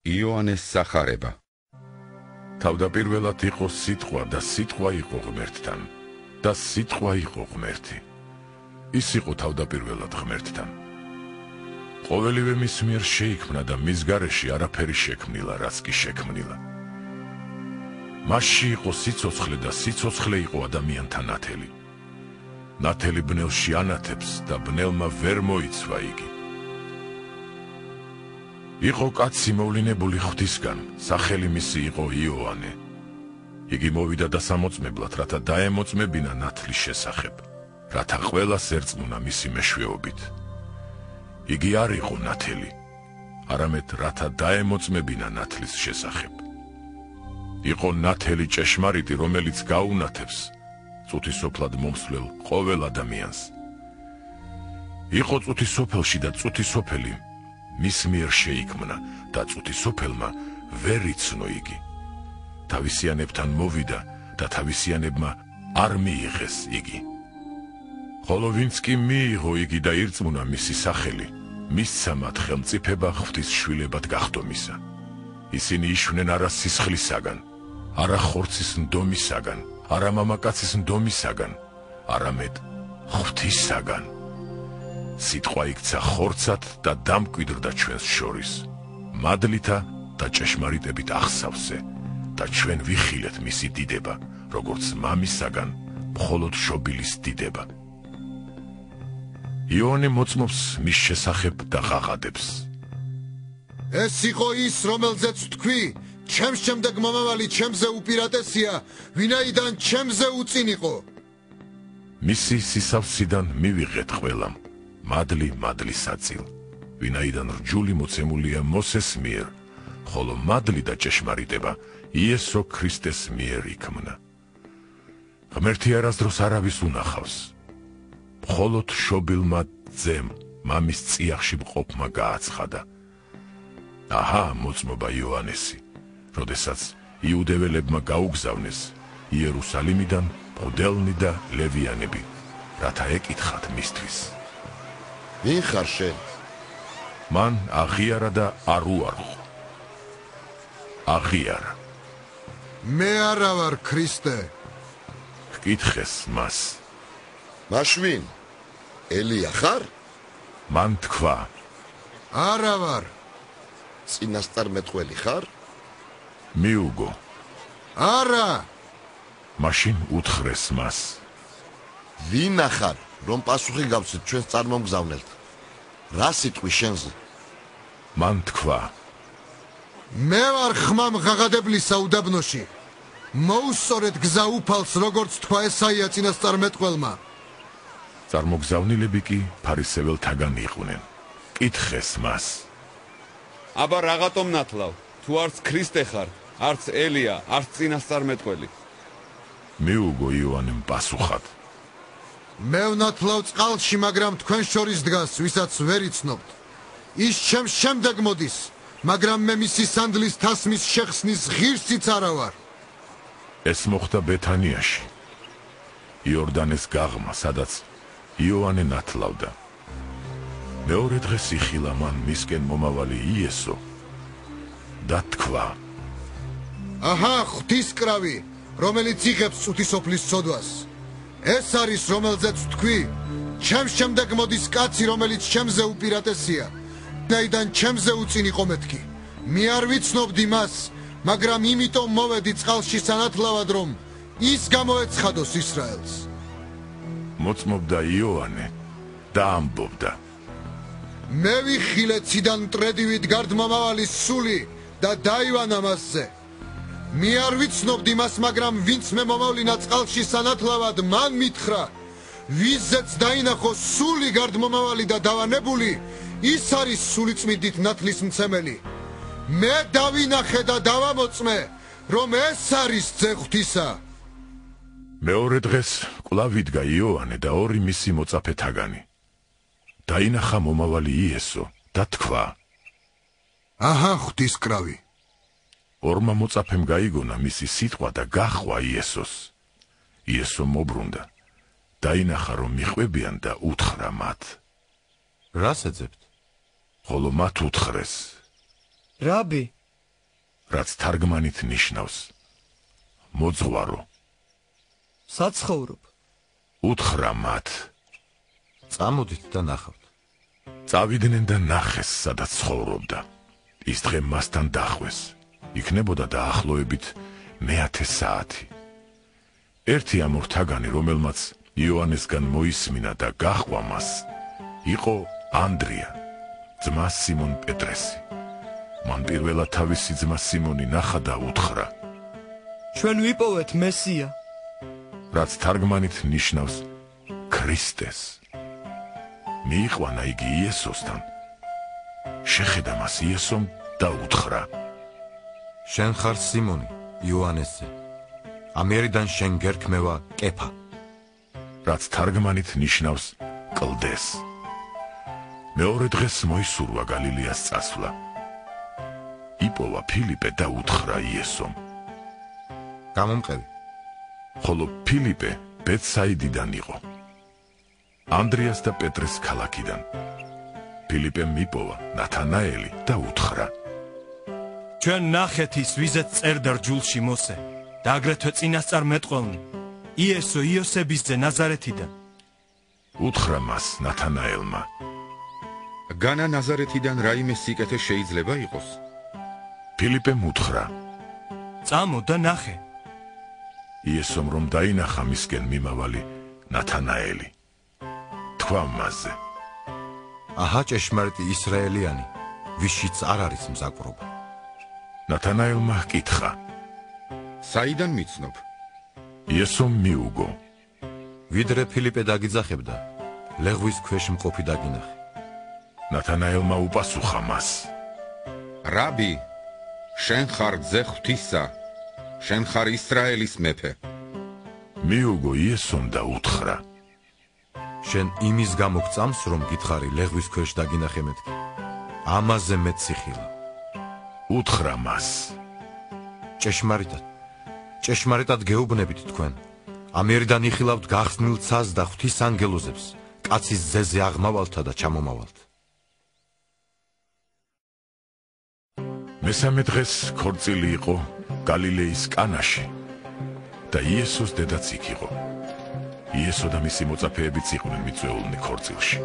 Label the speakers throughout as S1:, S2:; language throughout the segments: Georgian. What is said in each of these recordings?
S1: იოანეს სახარება.
S2: თავდაპირველად იყო სიტყვა და სიტყვა იყო ღმერთთან და სიტყვა იყო ღმერთი. ის იყო თავდაპირველად ღმერთთან. ყოველივე მის მიერ შეიქმნა და მის გარეშე არაფერი შექმნილა, რაც კი შექმნილა. მასში იყო სიცოცხლე და სიცოცხლე იყო ადამიანთა ნათელი. ნათელი ბნელში ანათებს და ბნელმა ვერ მოიცვა იგი. იყო კაცი მოვლინებული ღვთისგან, სახელი მისი იყო იოანე. იგი მოვიდა დასამოწმებლად, რათა დაემოწმებინა ნათლის შესახებ, რათა ყველას ერწმუნა მისი მეშვეობით. იგი არ იყო ნათელი, არამედ რათა დაემოწმებინა ნათლის შესახებ. იყო ნათელი ჭეშმარიტი, რომელიც გაუნათებს წუთისოფლად მომსვლელ ყოველ ადამიანს. იყო წუთისოფელში და წუთისოფელი მის მიერ შეიქმნა და წუთისოფელმა ვერ იცნო იგი. თავისიანებთან მოვიდა და თავისიანებმა არ მიიღეს იგი. ხოლო ვინც კი მიიღო იგი და ირწმუნა მისი სახელი, მისცა მათ ხელმწიფება ღვთის შვილებად გახდომისა. ისინი იშვნენ არა სისხლისაგან, არა ხორცის ნდომისაგან, არა მამაკაცის ნდომისაგან, არამედ ღვთისაგან. სიტყვა იქცა ხორცად და დამკვიდრდა ჩვენს შორის, მადლითა და ჭეშმარიტებით ახსავსე, და ჩვენ ვიხილეთ მისი დიდება, როგორც მამისაგან მხოლოდ შობილის დიდება. იოანე მოწმობს მის შესახებ და ღაღადებს.
S3: ეს იყო ის, რომელზეც თქვი, ჩემს შემდეგ მომავალი ჩემზე უპირატესია, ვინაიდან ჩემზე უწინ იყო.
S2: მისი სისავსიდან მივიღეთ ყველამ მადლი მადლისაწილ, ვინაიდან რჯული მოცემულია მოსეს მიერ, ხოლო მადლი და ჭეშმარიტება იესო ქრისტეს მიერ იქმნა. ღმერთი არასდროს არავის უნახავს, მხოლოდ შობილმა ძემ მამის წიაღში მყოფმა გააცხადა. აჰა, მოწმობა იოანესი, როდესაც იუდეველებმა გაუგზავნეს იერუსალიმიდან მღვდელნი და ლევიანები, რათა ეკითხათ მისთვის.
S3: ვინ ხარ შენ?
S2: მან აღიარა და არ უარყო. აღიარა.
S3: მე არა ვარ ქრისტე.
S2: ჰკითხეს მას.
S3: მაშვინ, ელია ხარ?
S2: მან თქვა.
S3: არა ვარ. წინასწარმეტყველი ხარ?
S2: მიუგო.
S3: არა.
S2: მაშინ უთხრეს მას.
S3: ვინა ხარ, რომ პასუხი გავცეთ ჩვენს წარმომგზავნელთ? რა სიტყვის შენზე?
S2: მან თქვა.
S3: მე ვარ ხმამ ღაღადებლისა უდაბნოში. მოუსწორეთ გზა უფალს, როგორც თქვა ესაია წინასწარმეტყველმა.
S2: წარმოგზავნილები კი ფარისეველთაგან იყვნენ. კითხეს მას.
S4: აბა რაღაცომ ნათლავ, თუ არც ქრისტე ხარ, არც ელია, არც წინასწარმეტყველი.
S2: მიუგო იოანემ პასუხად.
S3: მე ვნათლავ წყალში, მაგრამ თქვენ შორის დგას, ვისაც ვერ იცნობთ. ის ჩემს შემდეგ მოდის, მაგრამ მე მისი სანდლის თასმის შეხსნის ღირსიც არა ვარ.
S2: ეს მოხდა ბეთანიაში, იორდანეს გაღმა, სადაც იოანე ნათლავდა. მეორე დღეს იხილა მან მისკენ მომავალი იესო და თქვა.
S3: აჰა, ღვთისკრავი, რომელიც იღებს წუთისოფლის ცოდვას. ეს არის, რომელზეც თქვი, ჩემს შემდეგ მოდის კაცი, რომელიც ჩემზე უპირატესია, ვინაიდან ჩემზე უწინ იყო მეთქი. მე არ ვიცნობდი მას, მაგრამ იმიტომ მოვედი წყალში სანათლავად, რომ ის გამოეცხადოს ისრაელს.
S2: მოწმობდა იოანე და ამბობდა.
S3: მე ვიხილე ციდან მტრედივით გარდმომავალის სული და დაივანა მასზე. მე არ ვიცნობდი მას, მაგრამ ვინც მე მომავლინა წყალში სანათლავად, მან მითხრა, ვიზეც დაინახო სული გარდმომავალი და დავანებული, ის არის სულიწმიდით ნათლის მცემელი. მე დავინახე და დავამოწმე, რომ ეს არის ძე ღვთისა.
S2: მეორე დღეს კვლავ იდგა იოანე და ორი მისი მოწაფეთაგანი. დაინახა მომავალი იესო და თქვა.
S3: აჰა, ღვთისკრავი.
S2: ორმა მოწაფემ გაიგონა მისი სიტყვა და გაჰყვა იესოს. იესო მობრუნდა, დაინახა რომ მიყვებიან და უთხრა მათ.
S5: რას ეძებთ?
S2: ხოლო მათ უთხრეს.
S6: რაბი,
S2: რაც თარგმანით ნიშნავს მოძღვარო.
S1: საცხოვრობ.
S2: უთხრა მათ.
S5: წამოდით და ნახავთ.
S2: წავიდნენ და ნახეს, სადაც ცხოვრობდა. ის დღე მასთან დახვეს. იქნებოდა დაახლოებით მე-10 საათი. ერთი ამ ორთაგანი, რომელმაც იოანესგან მოისმინა და გაჰყვა მას, იყო ანდრია, ძმა სიმონ პეტრესი. მან პირველად თავისი ძმა სიმონი ნახა და უთხრა.
S1: ჩვენ ვიპოვეთ მესია.
S2: რაც თარგმანით ნიშნავს ქრისტეს. მიიყვანა იგი იესოსთან. შეხედა მას იესომ და უთხრა.
S5: შენ ხარ სიმონი, იოანესზე. ამერიდან შენ გერქმევა კეფა.
S2: რაც თარგმანით ნიშნავს კლდეს. მეორე დღეს მოისურვა გალილეას წასვლა. იპოვა ფილიპე და უთხრა იესომ.
S5: გამომყევი.
S2: ხოლო ფილიპე ბეთსაიდიდან იყო. ანდრიას და პეტრეს ქალაქიდან. ფილიპემ მიპოვა ნათანაელი და უთხრა.
S1: ჩვენ ნახეთ ის, ვიზეთ წერდა რჯულში მოსე და აგრეთვე წინასწარმეტყველნი, იესო იოსების ძე ნაზარეთიდან.
S2: უთხრა მას ნათანაელმა.
S6: განა ნაზარეთიდან რაიმე სიკეთე შეიძლება იყოს?
S2: ფილიპემ უთხრა.
S1: წამო და ნახე.
S2: იესომ რომ დაინახა მისკენ მიმავალი ნათანაელი. თქვა მასზე.
S5: აჰა ჭეშმარიტი ისრაელიანი, ვისშიც არ არის მზაკვრობა.
S2: ნათანაელმა ჰკითხა.
S6: საიდან მიცნობ?
S2: იესომ მიუგო.
S5: ვიდრე ფილიპე დაგიძახებდა, ლეღვის ქვეშ მყოფი დაგინახე.
S2: ნათანაელმა უპასუხა მას.
S6: რაბი, შენ ხარ ძე ღვთისა, შენ ხარ ისრაელის მეფე.
S2: მიუგო იესომ და უთხრა.
S5: შენ იმის გამო გწამს, რომ გითხარი ლეღვის ქვეშ დაგინახე მეთქი. ამაზე მეც სიხილა.
S2: უთხრა მას.
S5: ჭეშმარიტად გეუბნებით თქვენ. ამერიდან იხილავთ გახსნილ ცას და ღვთის ანგელოზებს, კაცის ძეზე აღმავალთა და ჩამომავალთ.
S2: მესამე დღეს ქორწილი იყო გალილეის კანაში და იესოს დედაც იქ იყო. იესო და მისი მოწაფეებიც იყვნენ მიწვეულნი ქორწილში.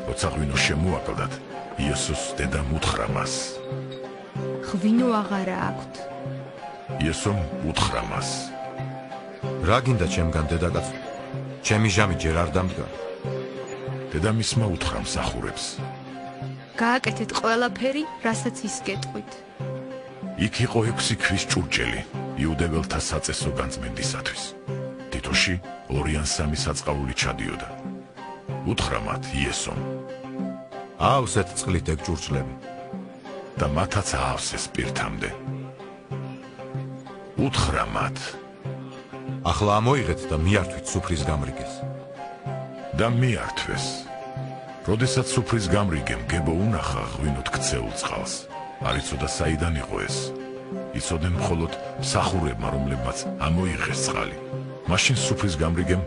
S2: როცა ღვინო შემოაკლდათ, იესოს დედამ უთხრა მას.
S7: ღვინო აღარა აქვთ.
S2: იესომ უთხრა მას.
S5: რა გინდა ჩემგან დედაკაცო? ჩემი ჟამი ჯერ არ დამდგა.
S2: დედამისმა უთხრა მსახურებს.
S7: გააკეთეთ ყველაფერი, რასაც ის გეტყვით.
S2: იქ იყო 6 ქვის ჭურჭელი იუდეველთა საწესო განწმენდისათვის. თითოში 2 ან 3 საწყავული ჩადიოდა. უთხრა მათ იესომ.
S5: აავსეთ წყლით ეგ ჭურჭლები.
S2: და მათაც აავსეს პირთამდე. უთხრა მათ.
S5: ახლა ამოიღეთ და მიართვით სუფრის გამრიგეს.
S2: და მიართვეს. როდესაც სუფრის გამრიგემ გებო უნახა ღვინოთ ქცეულ წყალს, არ იცოდა საიდან იყო ეს. იცოდნენ მხოლოდ მსახურებმა, რომლებმაც ამოიღეს წყალი. მაშინ სუფრის გამრიგემ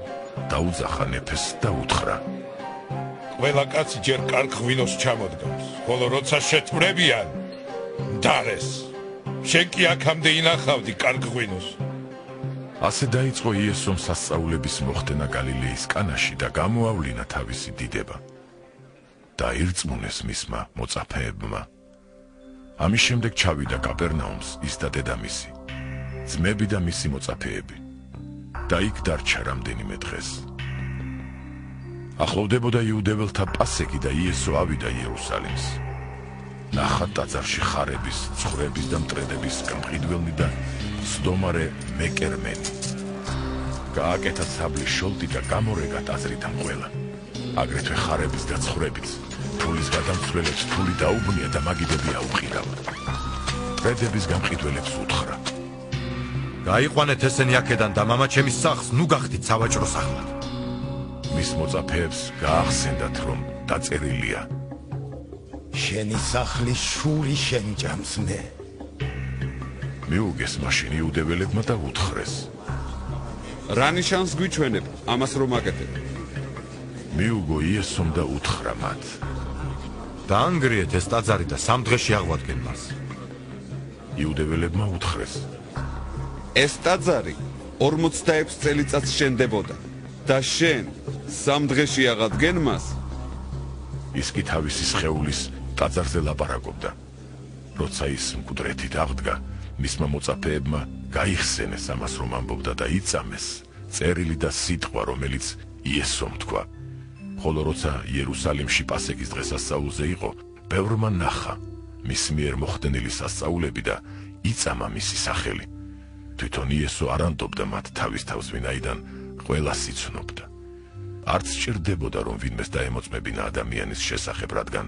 S2: დაუძახა ნეფეს და უთხრა.
S8: ყველა კაცი ჯერ კარგ ღვინოს ჩამოდგამს, ხოლო როცა შეთვრებიან, დარეს. შენ კი აქამდე ინახავდი კარგ ღვინოს.
S2: ასე დაიწყო იესომ სასწაულების მოხდენა გალილეის კანაში და გამოავლინა თავისი დიდება. და ირწმუნეს მისმა მოწაფეებმა. ამის შემდეგ ჩავიდა კაპერნაუმს ის და დედამისი, ძმები და მისი მოწაფეები. და იქ დარჩა რამდენიმე დღეს. ახლოვდებოდა იუდეველთა პასექი და იესო ავიდა იერუსალიმს. ნახა ტაძარში ხარების, ცხვრების და მტრედების გამყიდველნი და სდომარე მეკერმენი. გააკეთა საბლის შოლტი და გამორეგა ტაძრიდან ყველა. აგრეთვე ხარების და ცხვრების, ფულის გადამცველებს ფული დაუბნია და მაგიდები აუყირავა. მტრედების გამყიდველებს უთხრა.
S5: გაიყვანეთ ესენი აქედან და მამაჩემის სახლს ნუ გახდით სავაჭრო სახლად.
S2: მის მოწაფეებს გაახსენდათ, რომ დაწერილია.
S9: შენი სახლის შური შენ ჭამს მე.
S2: მიუგეს მაშინ იუდეველებმა და უთხრეს.
S4: რა ნიშანს გვიჩვენებ ამას რომ აკეთებ?
S2: მიუგო იესომ და უთხრა მათ.
S5: დაანგრიეთ ეს ტაძარი და 3 დღეში აღვადგენ მას.
S2: იუდეველებმა უთხრეს:
S4: ეს ტაძარი 46 წელიწადს შენდებოდა და შენ 3 დღეში აღადგენ მას?
S2: ის კი თავისი სხეულის ტაძარზე ლაპარაკობდა. როცა ის მკვდრეთით აღდგა, მისმა მოწაფეებმა გაიხსენეს ამას, რომ ამბობდა და იწამეს წერილი და სიტყვა, რომელიც იესომ თქვა. ხოლო როცა იერუსალიმში პასექის დღესასწაულზე იყო, ბევრმა ნახა მის მიერ მოხდენილი სასწაულები და იწამა მისი სახელი. თვითონ იესო არ ანდობდა მათ თავის თავს, ვინაიდან ყველას იცნობდა. არც სჭირდებოდა, რომ ვინმეს დაემოწმებინა ადამიანის შესახებ, რადგან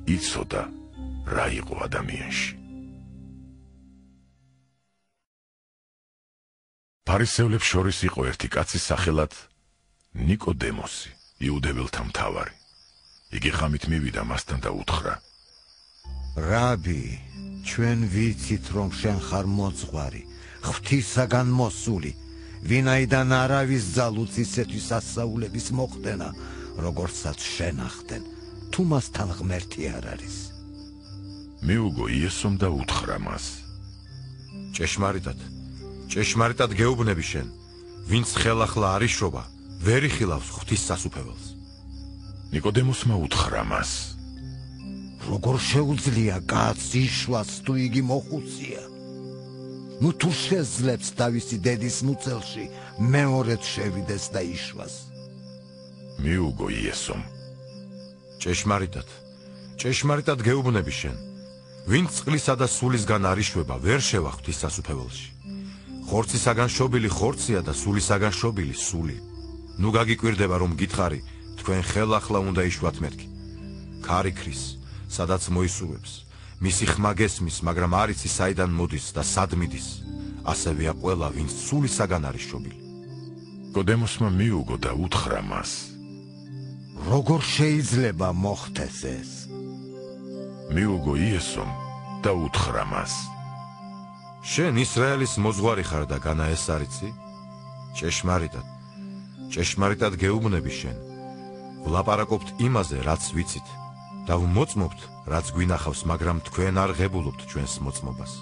S2: იცოდა რა იყო ადამიანში. ფარისევლებს შორის იყო ერთი კაცი სახელად ნიკოდემოსი, იუდეველთა მთავარი. იგი ხამით მივიდა მასთან და უთხრა:
S9: რაბი, ჩვენ ვიცით, რომ შენ ხარ მოძღვარი, ღვთისაგან მოსული, ვინაიდან არავის ძალუც ისეთი სასწაულების მოხდენა, როგორცაც შენ ახდენ, თუ მასთან ღმერთი არ არის.
S2: მიუგო იესომ და უთხრა მას:
S5: ჭეშმარიტად გეუბნები შენ, ვინც ხელახლა არ იშრობა, ვერ იხილავს ღვთის სასუფეველს.
S2: ნიკოდემოსმა უთხრა მას:
S9: როგორ შეუძლია კაცს იშვას, თუ იგი მოხუცია? ნუ თუ შეძლებს თავისი დედის მუცელში მეორედ შევიდეს და იშვას.
S2: მიუგო იესომ:
S5: ჭეშმარიტად გეუბნები შენ, ვინც წყლისა და სულისგან არ იშვება, ვერ შევა ღვთის სასუფეველში. ხორცისაგან შობილი ხორცია და სულისაგან შობილი სული. ნუ გაგიკვირდება, რომ გითხარი, თქვენ ხელახლა უნდა იშვათ მეთქი. ქარი ქრის, სადაც მოისურვებს, მისი ხმა გესმის, მაგრამ არ იცი საიდან მოდის და სად მიდის. ასევეა ყველა, ვინც სულისაგან არის შობილი.
S2: ნიკოდემოსმა მიუგო და უთხრა მას:
S9: როგორ შეიძლება მოხდეს ეს?
S2: მიუგო იესომ და უთხრა მას:
S5: შენ ისრაელის მოძღვარი ხარ და განა ეს არ იცი? ჭეშმარიტად გეუბნები შენ, ვლაპარაკობთ იმაზე, რაც ვიცით და ვმოწმობთ, რაც გვინახავს, მაგრამ თქვენ არ ღებულობთ ჩვენს მოწმობას.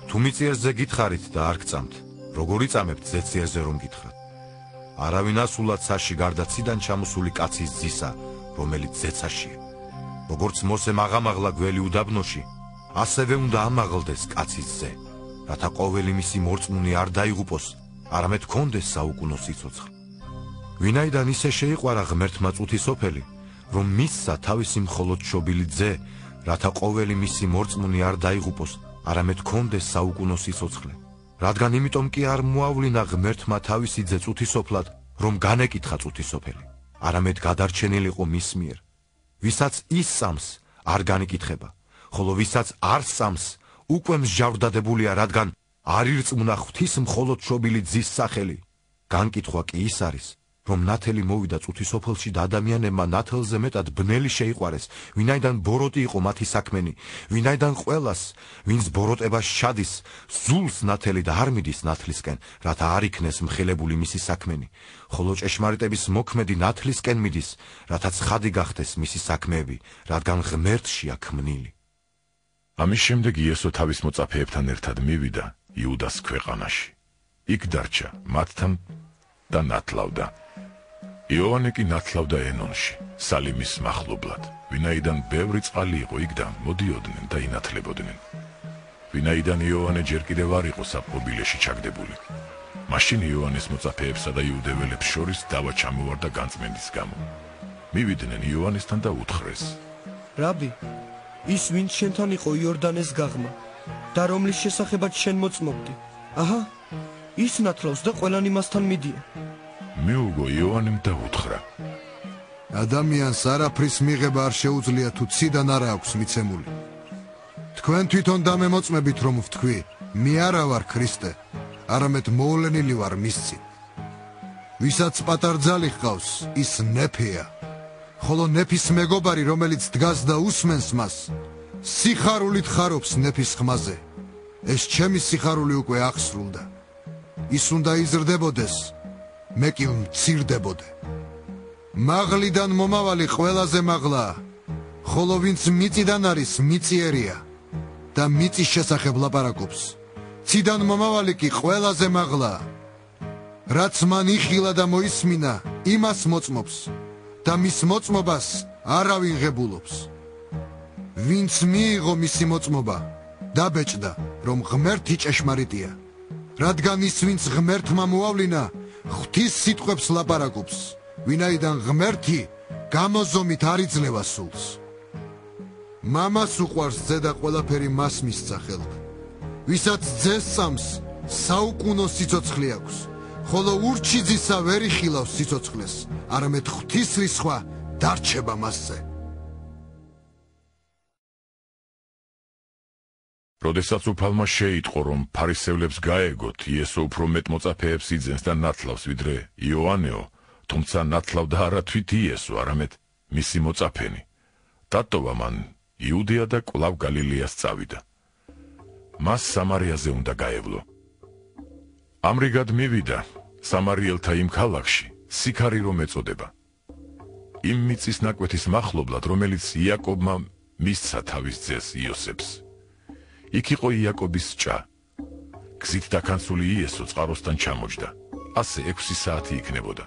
S5: თუ მიწიერზე გითხარით და არ გწამთ, როგორ იწამებთ ზეციერზე რომ გითხრათ? არავინ ასულა ცაში გარდა ციდან ჩამოსული კაცის ძისა, რომელიც ზეცაშია. როგორც მოსემ აღამაღლა გველი უდაბნოში, ასევე უნდა ამაღლდეს კაცის ზე, რათა ყოველი მისი მორწმუნე არ დაიღუპოს, არამედ კონდეს საუკუნო სიცოცხლე. ვინაიდან ისე შეიყვარა ღმერთმა წუთი სოფელი, რომ მისცა თავისი მხოლოდ შობილი ძე, რათა ყოველი მისი მორწმუნე არ დაიღუპოს, არამედ კონდეს საუკუნო სიცოცხლე. რადგან იმიტომ კი არ მოავლინა ღმერთმა თავისი ძე წუთისოფლად, რომ განეკითხა წუთისოფელი, არამედ გადარჩენილიყო მის მიერ. ვისაც ის სამს, არ განიკითხება, ხოლო ვისაც არ სამს, უკვე მსჯავრდადებულია, რადგან არ ირწმუნა ღვთის მხოლოდ შობილი ძის სახელი. განკითხვა კი ის არის, რომ ნათელი მოვიდა წუთისოფელში და ადამიანებმა ნათელზე მეტად ბნელი შეიყვარეს, ვინაიდან ბოროტი იყო მათი საქმენი, ვინაიდან ყველას, ვინც ბოროტებას შადის, ზულს ნათელი და არ მიდის ნათლისკენ, რათა არ იქნეს მხილებული მისი საქმენი, ხოლო ჭეშმარიტების მოქმედი ნათლისკენ მიდის, რათა ცხადი გახდეს მისი საქმეები, რადგან ღმერთშია ქმნილი.
S2: ამის შემდეგ იესო თავის მოწაფეებთან ერთად მივიდა იუდას ქვეყანაში. იქ დარჩა მათთან და ნათლავდა. იოანე კი ნათლავდა ენონში, სალიმის მახლობლად, ვინაიდან ბევრი წყალი იყო იქ და მოდიოდნენ და ინათლებოდნენ. ვინაიდან იოანე ჯერ კიდევ არ იყო საპყრობილეში ჩაგდებული. მაშინ იოანეს მოწაფეებსა და იუდეველებს შორის დავა ჩამოვარდა განწმენდის გამო. მივიდნენ იოანესთან და უთხრეს:
S10: რაბი, ის ვინც შენთან იყო იორდანეს გაღმა და რომლის შესახებაც შენ მოწმობდი, აჰა, ის ნათლავს და ყველანი მასთან მიდიან.
S2: მიუგო იოანემ და უთხრა:
S3: ადამიანს არაფრის მიღება არ შეუძლია, თუ ციდან არ აქვს მიცემული. თქვენ თვითონ დამემოწმებით, რომ ვთქვი, მე არა ვარ ქრისტე, არამედ მოვლენილი ვარ მის წინ. ვისაც პატარძალი ჰყავს, ის ნეფია, ხოლო ნეფის მეგობარი, რომელიც დგას და უსმენს მას, სიხარულით ხარობს ნეფის ხმაზე. ეს ჩემი სიხარული უკვე აღსრულდა. ის უნდა იზრდებოდეს, მე კი მცირდებოდე. მაღლიდან მომავალი ყველაზე მაღლაა, ხოლო ვინც მიწიდან არის, მიწიერია. და მიწის შესახებ ლაპარაკობს. ციდან მომავალი კი ყველაზე მაღლა. რაც მან იხილა და მოისმინა, იმას მოწმობს და მის მოწმობას არავინ ღებულობს. ვინც მიიღო მისი მოწმობა, დაბეჭდა, რომ ღმერთი ჭეშმარიტია. რადგან ის, ვინც ღმერთმა მოავლინა, ღვთის სიტყვებს ლაპარაკობს, ვინაიდან ღმერთი გამოზომით არ იძლევა სულს. მამას უყვარს ძე და ყველაფერი მას მისცა ხელთ. ვისაც ძეს წამს, საუკუნო სიცოცხლე აქვს, ხოლო ურჩიძისა ვერ იხილავს სიცოცხლეს, არამედ ღვთის რისხვა დარჩება მასზე.
S2: როდესაც უფალმა შეიტყო, რომ ფარისევლებს გაეგოთ, იესო უფრო მეტ მოწაფეებს იძენს და ნათლავს, ვიდრე იოანეო, თუმცა ნათლავდა არა თვით იესო, არამედ მისი მოწაფენი. დატოვა მან იუდეა და კვლავ გალილეას წავიდა. მას სამარიაზე უნდა გაევლო. ამრიგად მივიდა სამარიელთა იმ ქალაქში, სიქარი რომ ეწოდება. იმ მიწის ნაკვეთის მახლობლად, რომელიც იაკობმა მისცა თავის ძეს იოსებს. იქ იყო იაკობის ჭა. გზით დაქანცული იესო წყაროსთან ჩამოჯდა. ასე 6 საათი იქნებოდა.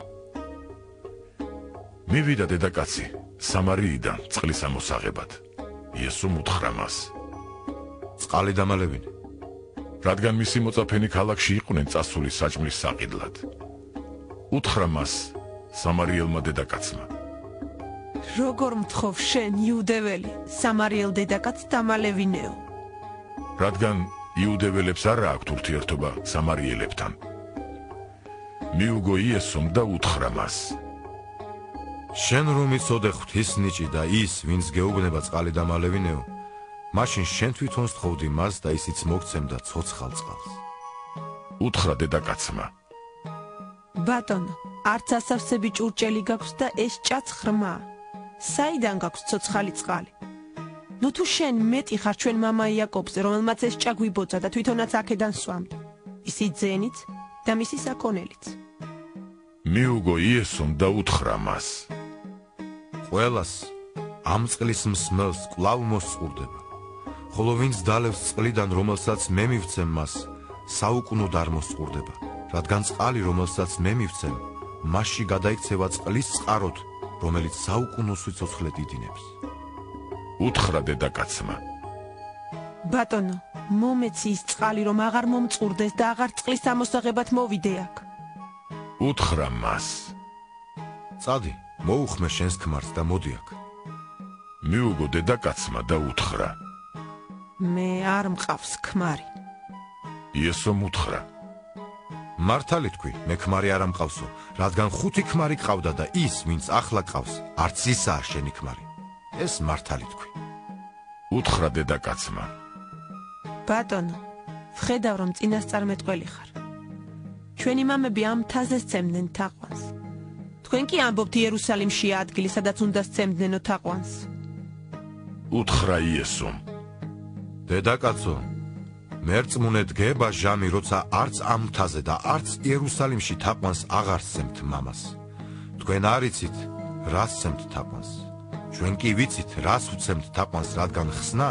S2: მივიდა დედაკაცი სამარიიდან წყლის ამოსაღებად. იესომ უთხრა მას:
S5: წყალი დამალევინე.
S2: რადგან მისი მოწაფენი ქალაქში იყვნენ წასული საჭმლის საყიდლად. უთხრა მას სამარიელმა დედაკაცმა:
S11: როგორ მთხოვ შენ, იუდეველი, სამარიელ დედაკაც დამალევინეო?
S2: რადგან იუდეველებს არ აქვთ ურთიერთობა სამარიელებთან. მიუგო იესომ და უთხრა მას:
S5: შენ რომ იცოდე ღვთის ნიჭი და ის, ვინც გეუბნება წყალი დამალევინეო, მაშინ შენ თვითონ სთხოვდი მას და ისიც მოგცემდა ცოცხალ წყალს.
S2: უთხრა დედაკაცმა:
S11: ბატონო, არც ასავსები ჭურჭელი გაქვს და ეს ჭაც ღრმა. საიდან გაქვს ცოცხალი წყალი? ნუ თუ შენ მეტი ხარ ჩვენ მამა იაკობზე, რომელმაც ეს ჭა გვიბოძა და თვითონაც აქედან სვამდა. ისი ძენით და მისი საქონელიც.
S2: მიუგო იესომ და უთხრა მას:
S5: ყველას ამ წყლის მსმელს კვლავ მოსწყურდება, ხოლო ვინც დალევს წყლიდან, რომელსაც მე მივცემ მას, საუკუნოდ არ მოსწყურდება, რადგან წყალი, რომელსაც მე მივცემ, მასში გადაიქცევა წყლის წყაროთ, რომელიც საუკუნო სიცოცხლე დიდინებს.
S2: უთხრა დედაკაცმა:
S11: ბატონო, მომეცი ის წყალი, რომ აღარ მომწყურდეს და აღარ წყლის ამოსაღებად მოვიდე აქ.
S2: უთხრა მას:
S5: წადი, მოუხმე შენს ქმარს და მოდი აქ.
S2: მიუგო დედაკაცმა და უთხრა:
S11: მე არ მყავს ქმარი.
S2: იესომ უთხრა:
S5: მართალი თქვი, მე ქმარი არ მყავსო, რადგან 5 ქმარი ყავდა და ის, ვინც ახლა ყავს, არც ისაა შენი ქმარი. ეს მართალი თქვი.
S2: უთხრა დედაკაცმა:
S11: ბატონო, ვხედავ რომ წინასწარმეტყველი ხარ. ჩვენი მამები ამ მთაზე სცემდნენ თაყვანს. თქვენ კი ამბობთ იერუსალიმშია ადგილი, სადაც უნდა სცემდნენო თაყვანს.
S2: უთხრა იესომ:
S5: დედაკაცო, მერწმუნე დგება ჟამი, როცა არც ამ მთაზე და არც იერუსალიმში თაყვანს აღარ სცემთ მამას. თქვენ არ იცით, რას სცემთ თაყვანს. ჩვენ კი ვიცით, რას ვცემთ თაყვანს, რადგან ხსნა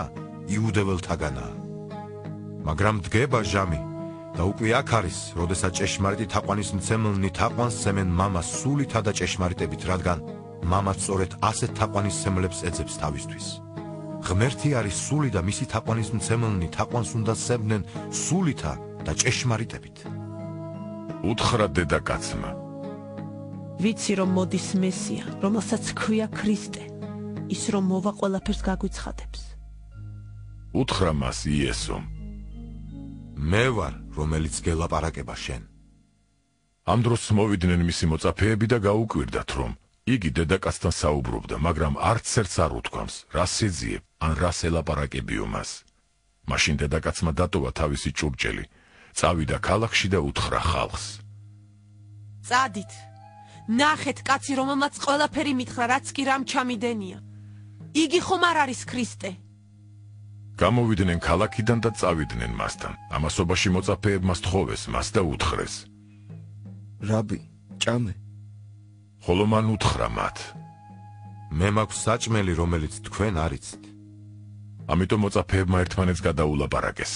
S5: იუდეველთაგანაა. მაგრამ დგება ჟამი და უკვე აქ არის, როდესაც ჭეშმარიტი თაყვანის მცემლნი თაყვანს სცემენ მამას სულითა და ჭეშმარიტებით, რადგან მამაც სწორედ ასეთ თაყვანისმცემლებს ეძებს თავისთვის. ღმერთი არის სული და მისი თაყვანის მცემლნი თაყვანს უნდა სცემდნენ სულითა და ჭეშმარიტებით.
S2: უთხრა დედაკაცმა:
S11: ვიცი რომ მოდის მესია, რომელსაც ქვია ქრისტე, ის რომ მოვა ყველაფერს გაგვიცხადებს.
S2: უთხრა მას იესომ:
S5: მე ვარ, რომელიც გელაპარაკება შენ.
S2: ამ დროს მოვიდნენ მისი მოწაფეები და გაუკვირდათ, რომ იგი დედაკაცთან საუბრობდა, მაგრამ არც ერთს არ უთქვამს, რას ეძიებ ან რას ელაპარაკებიო მას. მაშინ დედაკაცმა დატოვა თავისი ჭურჭელი, წავიდა ქალაქში და უთხრა ხალხს:
S11: წადით, ნახეთ კაცი, რომელმაც ყველაფერი მითხრა, რაც კი რამ ჩამიდენია. იგი ხომ არ არის ქრისტე?
S2: გამოვიდნენ ქალაქიდან და წავიდნენ მასთან. ამასობაში მოწაფეებმა სთხოვეს მას და უთხრეს:
S10: რაბი, ჭამე.
S2: ხოლო მან უთხრა მათ:
S5: მე მაქვს საჭმელი, რომელიც თქვენ არ იცით.
S2: ამიტომ მოწაფეებმა ერთმანეთს გადაულაპარაკეს.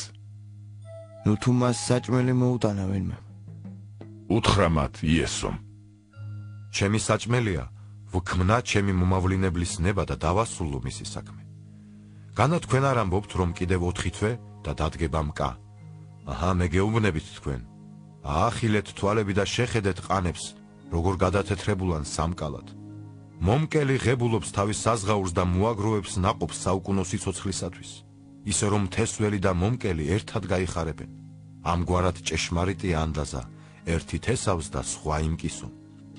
S10: ნუ თუ მას საჭმელი მოუტანა ვინმე.
S2: უთხრა მათ იესომ.
S5: ჩემი საჭმელია ვქმნა ჩემი მომავლინებლის ნება და დავასრულო მისი საქმე. განა თქვენ არ ამბობთ, რომ კიდევ 4 თვე და დადგება მკა. აჰა, მე გეუბნებით თქვენ. აახილეთ თვალები და შეხედეთ ყანებს, როგორ გადათეთრებულან სამკალად. მომკელი ღებულობს თავის საზღაურს და მოაგროვებს ნაყოფს საუკუნო სიცოცხლისათვის, ისე რომ თესველი და მომკელი ერთად გაიხარებენ. ამგვარად ჭეშმარიტია ანდაზა, ერთი თესავს და სხვა იმკისო.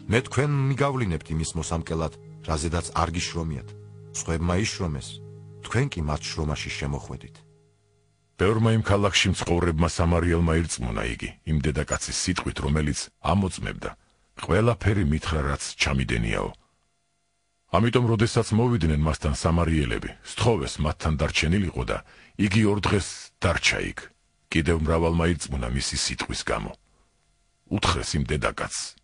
S5: მე თქვენ მიგავლინებთ იმის მოსამკელად, რაზედაც არ გიშრომიათ. სხვებმა იშრომეს, თქვენ კი მათ შრომაში შემოხვედით.
S2: ბევრმა იმ ქალაქში მცხოვრებმა სამარიელმა ირწმუნა იგი, იმ დედაკაცის სიტყვით, რომელიც ამოწმებდა, ყველაფერი მითხრა, რაც ჩამიდენიაო. ამიტომ, როდესაც მოვიდნენ მასთან სამარიელები, სთხოვეს მათთან დარჩენილიყო და იგი 2 დღეს დარჩა იქ. კიდევ მრავალმა ირწმუნა მისი სიტყვის გამო. უთხრეს იმ დედაკაცს: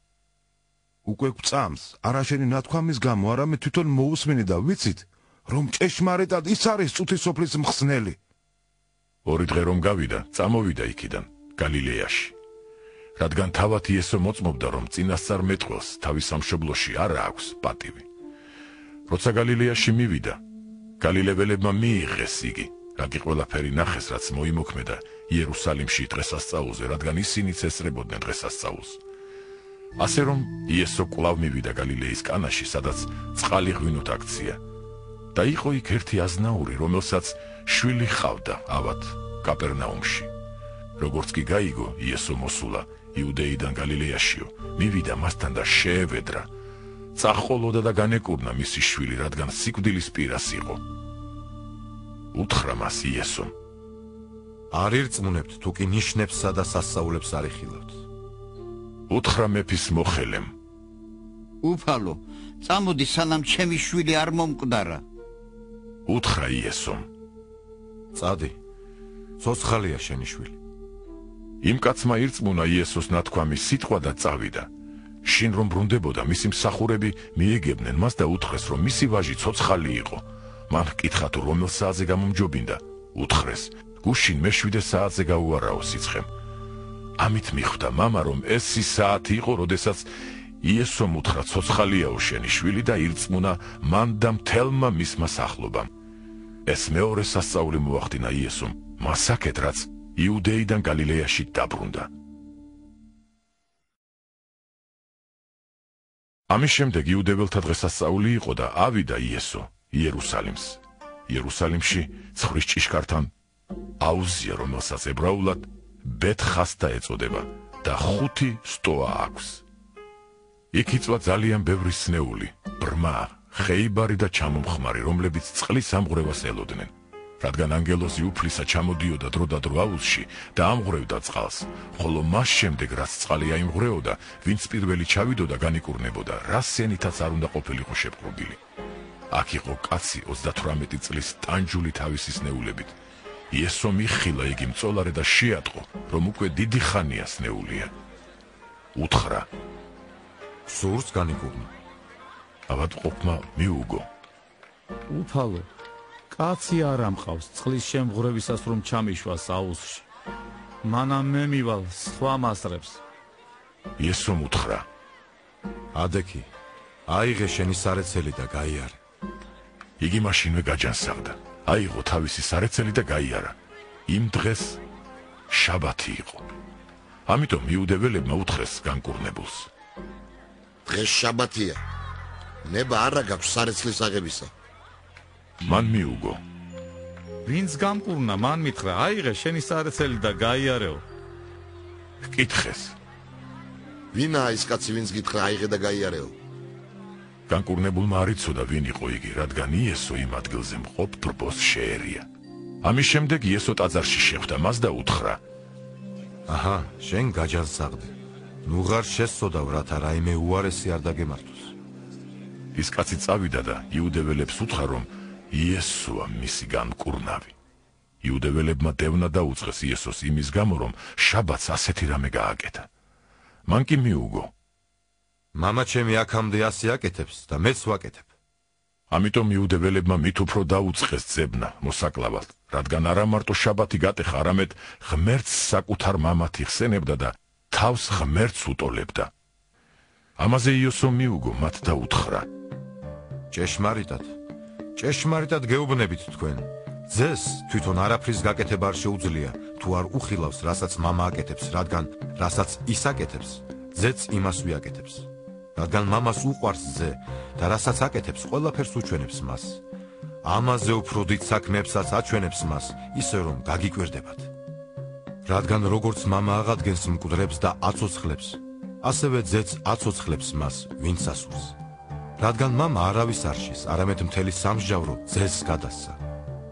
S12: უკვე გვწამს, არა შენი ნათქვამის გამო, არამედ თვითონ მოусმინე და ვიცით, რომ ჭეშმარიტად ის არის წუთისოფლის მხსნელი.
S2: 2 დღე რომ გავიდა, წამოვიდა იქიდან, გალილეაში. რადგან თავად იესო მოწმობდა, რომ წინასწარ მეტყველს თავის სამშობლოში არ აქვს პატივი. როცა გალილეაში მივიდა, გალილეველებმა მიიღეს იგი, რაგი ყველაფერი ნახეს, რაც მოიმოქმედა იერუსალიმში დღესასწაულზე, რადგან ისინიც ესწრებოდნენ დღესასწაულს. ასე რომ იესო კვლავ მივიდა გალილეის კანაში, სადაც წყალი ღვინოთ აქცია. და იყო იქ ერთი აზნაური, რომელსაც შვილი ჰყავდა ავად კაპერნაუმში. როგორც კი გაიგო იესო მოსულა იუდეიდან გალილეაშიო, მივიდა მასთან და შეევედრა. წახყოლოდა და განეკურნა მისი შვილი, რადგან სიკვდილის პირას იყო. უთხრა მას იესომ:
S5: არ ირწმუნებთ, თუ კი ნიშნებსა და სასწაულებს არ იხილავთ.
S2: უთხრა მეფის მოხელემ:
S13: უფალო, წამოდი სანამ ჩემი შვილი არ მომკვდარა.
S2: უთხრა იესომ:
S5: წადი, ცოცხალია შენი შვილი.
S2: იმ კაცმა ირწმუნა იესოს ნათქვამის სიტყვა და წავიდა. შინ რომ ბრუნდებოდა, მისი მსახურები მიეგებნენ მას და უთხრეს, რომ მისი ვაჟი ცოცხალი იყო. მან ჰკითხა, თუ რომელ საათზე გამომჯობინდა. უთხრეს: გუშინ მე-7 საათზე გაუარაო სიცხემ. ამით მიხვდა მამა, რომ ეს ის საათი იყო, როდესაც იესომ უთხრა, ცოცხალიაო შენი შვილი და ირწმუნა მან და მთელმა მისმა სახლობამ. ეს მეორე სასწაული მოახდინა იესომ, მასაკეთ, რაც იუდეიდან გალილეაში დაბრუნდა. ამის შემდეგ იუდეველთა დღესასწაული იყო და ავიდა იესო იერუსალიმს. იერუსალიმში ცხვრის ჭიშკართან აუზია, რომელსაც ებრაულად ბეთ-ხასდა ეწოდება და 5 სტოა აქვს. იქ იწვა ძალიან ბევრი სნეული, ბრმა, ხეიბარი და ჩამომხმარი, რომლებიც წყლის ამღვრევას ელოდნენ. რადგან ანგელოზი უფლისა ჩამოდიოდა დროდადრო აუზში და ამღვრევდა წყალს, ხოლო მას შემდეგ, რაც წყალი აიმღვრეოდა, ვინც პირველი ჩავიდოდა განიკურნებოდა, რას სენითაც არ უნდა ყოფილიყო შეპყრობილი. აქ იყო კაცი 38 წლის ტანჯული თავისი სნეულებით. იესო მიხილა იგი მწოლარე და შეატყო, რომ უკვე დიდი ხანია სნეულია. უთხრა:
S5: სურს განიკურნა.
S2: ავადმყოფმა მიუგო:
S14: უფალო, კაცი არ ამყავს წყლის შემღვრევისას, რომ ჩამიშვას აუზში. მანამ მე მივალ სხვა მასრებს.
S2: იესომ უთხრა:
S5: ადექი, აიღე შენი სარეცელი და გაიარე.
S2: იგი მაშინვე გაჯანსაღდა, აიღო თავისი სარეცელი და გაიარა. იმ დღეს შაბათი იყო. ამიტომ იუდეველებმა უთხრეს განკურნებულს:
S15: დღეს შაბათია, ნება არა გაქვს სარეცლის აღებისა.
S2: მან მიუგო:
S14: ვინც გამკურნა, მან მითხრა, აიღე შენი სარეცელი და გაიარეო.
S2: ჰკითხეს:
S15: ვინაა ის კაცი, ვინც გითხრა აიღე და გაიარეო?
S2: განკურნებულმა არ იცოდა, ვინ იყო იგი, რადგან იესო იმ ადგილზე მყოფ ბრბოს შეერია. ამის შემდეგ იესო ტაძარში შეხვდა მას და უთხრა:
S5: აჰა, შენ გაჯანსაღდე. ნუ ღარ შესწოდავ, რათა რაიმე უარესი არ დაგემართოს.
S2: ის კაცი წავიდა და იუდეველებს უთხრა, რომ იესოა მისი განკურნავი. იუდეველებმა დევნა დაუწყეს იესოს იმის გამო, რომ შაბათს ასეთი რამე გააკეთა. მან კი მიუგო:
S5: მამა ჩემი აქამდე ასე აკეთებს და მეც ვაკეთებ.
S2: ამიტომ იუდეველებმა მით უფრო დაუწყეს ძებნა მოსაკლავად, რადგან არა მარტო შაბათი გატეხა, არამედ ღმერთს საკუთარ მამად იხსენებდა და თავს ღმერთს უტოლებდა. ამაზე იოსომ მიუგო მათ და უთხრა:
S5: ჭეშმარიტად გეუბნებით თქვენ, ძეს თვითონ არაფრის გაკეთება არ შეუძლია, თუ არ უხილავს, რასაც მამა აკეთებს, რადგან რასაც ის აკეთებს, ძეც იმას ვიაკეთებს. რადგან მამას უყვარს ძე და რასაც აკეთებს, ყველაფერს უჩვენებს მას. ამაზე უფრო დიდ საქმეებსაც აჩვენებს მას, ისე რომ გაგიკვირდებათ. რადგან როგორც მამა აღადგენს მკვდრებს და აცოცხლებს, ასევე ძეც აცოცხლებს მას, ვინც ასულს. რადგან მამა არავის არ შის, არამედ მთელი სამსჯავრო ძეს გადასცა,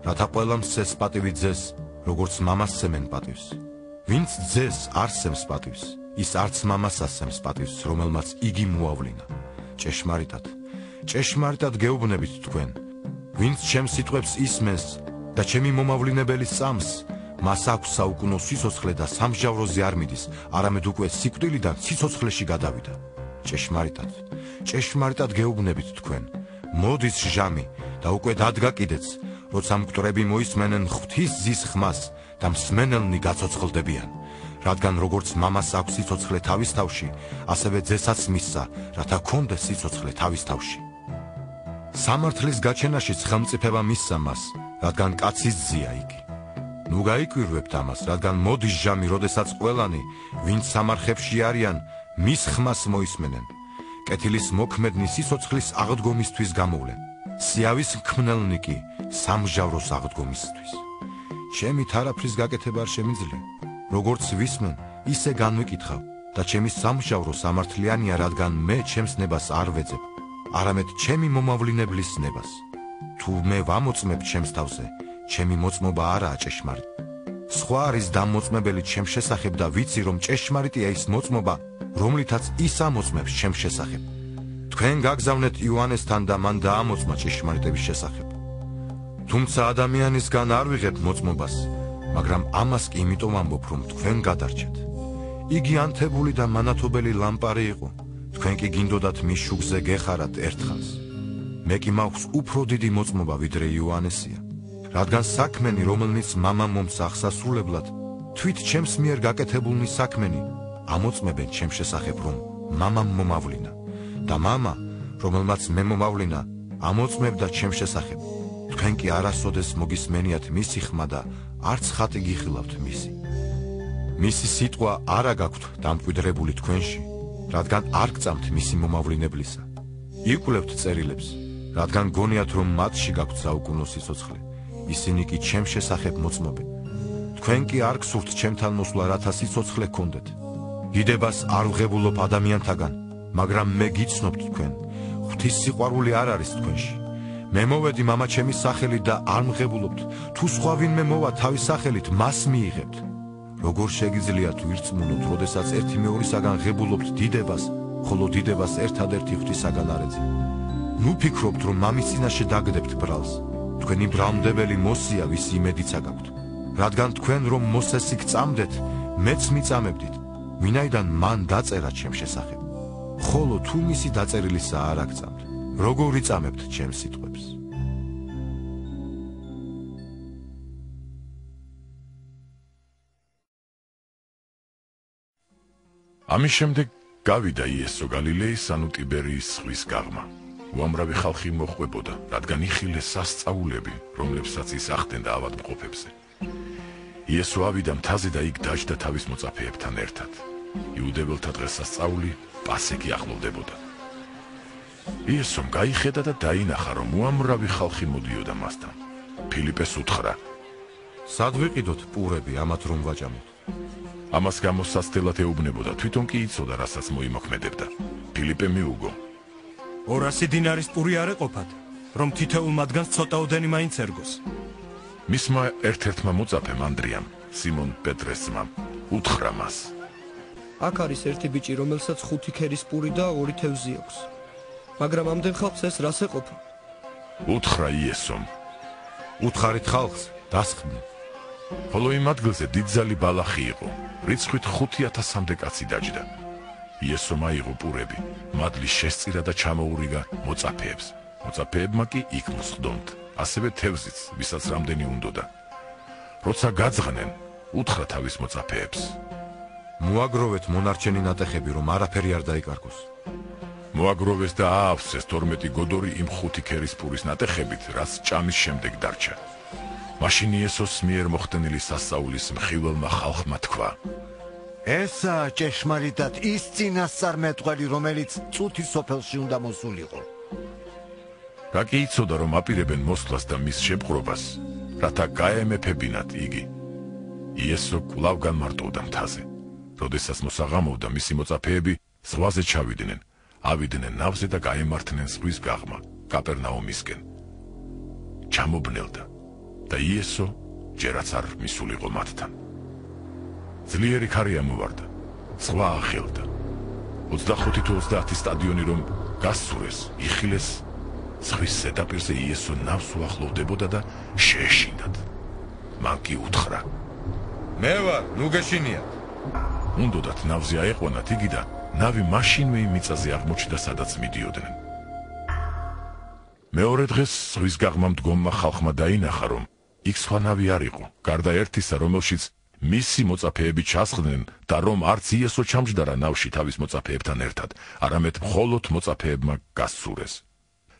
S5: რათა ყველამ სცეს პატივი ძეს, როგორც მამას სცემენ პატივს. ვინც ძეს არ სცემს პატივს, ის არც მამას ასცემს პატივს, რომელმაც იგი მოავლინა. ჭეშმარიტად გეუბნებით თქვენ, ვინც ჩემს სიტყვებს ისმენს და ჩემი მომავლინებელი სწამს, მას აქვს საუკუნო სიცოცხლე და სამსჯავროზე არ მიდის, არამედ უკვე სიკვდილიდან სიცოცხლეში გადავიდა. ჭეშმარიტად გეუბნებით თქვენ, მოდის ჟამი და უკვე დადგა კიდეც, როცა მკვდრები მოისმენენ ღვთის ძის ხმას და მსმენელნი გაცოცხლდებიან. რადგან როგორც მამას აქვს სიცოცხლე თავის თავში, ასევე ძესაც მისცა, რათა გქონდეს სიცოცხლე თავის თავში. სამართლის გაჩენაშიც ხელმწიფება მისცა მას, რადგან კაცის ძია იგი. ნუ გაიკვირვებთ ამას, რადგან მოდის ჟამი, როდესაც ყველანი, ვინც სამარხებში არიან, მის ხმას მოისმენენ. კეთილის მოქმედნი სიცოცხლის აღდგომისთვის გამოვლენ, სიავის მქმნელნი კი სამსჯავროს აღდგომისთვის. ჩემით არაფრის გაკეთება არ შემიძლია. როგორც ვისმენ, ისე განვიკითხავ და ჩემი სამსჯავრო სამართლიანია, რადგან მე ჩემს ნებას არ ვეძებ, არამედ ჩემი მომავლინებლის ნებას. თუ მე ვამოწმებ ჩემს თავზე, ჩემი მოწმობა არაა ჭეშმარიტი. სხვა არის დამოწმებელი ჩემს შესახებ და ვიცი, რომ ჭეშმარიტია ის მოწმობა, რომლითაც ის ამოწმებს ჩემს შესახებ. თქვენ გაგზავნეთ იოანესთან და მან დაამოწმა ჭეშმარიტების შესახებ. თუმცა ადამიანისგან არ ვიღებ მოწმობას, მაგრამ ამას კი იმიტომ ამბობ, რომ თქვენ გადარჩეთ. იგი ანთებული და მანათობელი ლამპარი იყო, თქვენ კი გინდოდათ მის შუქზე გეხარათ ერთხანს. მე კი მაქვს უფრო დიდი მოწმობა ვიდრე იოანესია, რადგან საქმენი, რომელნიც მამამ მომცა აღსასრულებლად, თვით ჩემს მიერ გაკეთებულნი საქმენი ამოწმებენ ჩემს შესახებ, რომ მამამ მომავლინა და მამა, რომელმაც მე მომავლინა, ამოწმებდა ჩემს შესახებ. თქვენ კი არასოდეს მოგისმენიათ მისი ხმა და არც ხატი გიხილავთ მისი. მისი სიტყვა არა გაქვთ დამკვიდრებული თქვენში, რადგან არ გწამთ მისი მომავლინებლისა. იკვლევთ წერილებს, რადგან გონიათ, რომ მათში გაქვთ საუკუნო სიცოცხლე, ისინი კი ჩემს შესახებ მოწმობენ. თქვენ კი არ გსურთ ჩემთან მოსვლა, რათა სიცოცხლე გქონდეთ. დიდებას არ ვღებულობ ადამიანთაგან, მაგრამ მე გიცნობთ თქვენ, ღვთის სიყვარული არ არის თქვენში. მე მოვედი მამა ჩემის სახელით და არ მღებულობთ, თუ სხვა ვინმე მოვა თავის სახელით, მას მიიღებთ. როგორ შეგიძლიათ ვირწმუნოთ, როდესაც ერთი მეორისაგან ღებულობთ დიდებას, ხოლო დიდებას ერთადერთი ღვთისაგან არ ეძებთ. ნუ ფიქრობთ, რომ მამის წინაშე დაგდებთ ბრალს. თქვენი ბრალმდებელი მოსია, ვისი იმედიცა გაქვთ. რადგან თქვენ რომ მოსესი გწამდეთ, მეც მიწამებდით, ვინაიდან მან დაწერა ჩემს შესახებ. ხოლო თუ მისი დაწერილისა არ აგწამთ, როგორ იწამებთ ჩემს სიტყვებს?
S2: ამის შემდეგ გავიდა იესო გალილეის ანუ ტიბერიის ზღვის გაღმა. უამრავი ხალხი მოხვდებოდა, რადგან იხილეს სასწაულები, რომლებსაც ის ახდენდა ავადმყოფებზე. იესო ავიდა მთაზე და იქ დაჯდა თავის მოწაფეებთან ერთად. იუდეველთა დღესასწაული პასექი ახლოვდებოდა. იესომ გაიხედა და დაინახა, რომ უამრავი ხალხი მოდიოდა მასთან. ფილიპეს უთხრა:
S5: სად ვიყიდოთ პურები ამათ რომ ვაჭამოთ?
S2: ამას გამოსაცდელად ეუბნებოდა, თვითონ კი იცოდა, რასაც მოიმოქმედებდა. ფილიპე მიუგო:
S1: 200 დინარის პური არ ეყოფათ, რომ თითოეულ მათგანს ცოტაოდენი მაინც ერგოს.
S2: მისმა ერთ-ერთმა მოწაფემ ანდრიამ, სიმონ პეტრეს ძმამ, უთხრა მას:
S10: აქ არის ერთი ბიჭი, რომელსაც 5 ქერის პური და 2 თევზი აქვს. მაგრამ ამდენ ხალხს ეს რას ეყოფა?
S2: უთხრა იესომ:
S5: უთხარით ხალხს, დასხდნენ.
S2: ხოლო იმ ადგილზე დიდძალი ბალახი იყო, რიცხვით 5000-მდე კაცი დაჯდა. იესომ აიღო პურები, მადლი შესწირა და ჩამოურიგა მოწაფეებს მოწაფეებმა კი იქ მოსხდომთ, ასევე თევზიც, ვისაც რამდენი უნდოდა. როცა გაძღნენ, უთხრა თავის მოწაფეებს:
S5: მოაგროვეთ მონარჩენი ნატეხები, რომ არაფერი არ დაიკარგოს.
S2: მოაგროვეს და აავსეს 12 გოდორი იმ 5 ქერის პურის ნატეხებით, რაც ჭამის შემდეგ დარჩა. მაშინ იესოს მიერ მოხდენილი სასაულის მხილველმა ხალხმა თქვა:
S9: ესაა ჭეშმარიტად ის წინასწარმეტყველი, რომელიც წუთის სოფელში უნდა მოსულიყო.
S2: რა კი იცოდა, რომ აპირებენ მოსვლას და მის შეპყრობას, რათა გაემეფებინათ იგი. იესო კვლავ განმარტოვდა მთაზე. როდესაც მოსაღამოვდა, მისი მოწაფეები ზღვაზე ჩავიდნენ, ავიდნენ ნავზე და გაემართნენ ზღვის გაღმა, კაპერნაუმისკენ. ჩამობნელდა და იესო ჯერაც არ მისულიყო მათთან. ძლიერი ქარი ამოვარდა, ზღვა ახელდა. 25 თუ 30 სტადიონი რომ გასცურეს, იხილეს, ზღვის ზედაპირზე იესო ნავს უახლოვდებოდა და შეეშინდათ. მან კი უთხრა:
S5: მე ვარ, ნუ გეშინიათ.
S2: უნდოდათ ნავზე აეყვანათ იგი და ნავი მაშინვე იმ მიწაზე აღმოჩნდა, სადაც მიდიოდნენ. მეორე დღეს ზღვის გაღმა მდგომმა ხალხმა დაინახა, რომ იქ სხვა ნავი არ იყო, გარდა ერთისა, რომელშიც მისი მოწაფეები ჩასხდნენ და რომ არც იესო ჩამჯდარა ნავში თავის მოწაფეებთან ერთად, არამედ მხოლოდ მოწაფეებმა გასცურეს.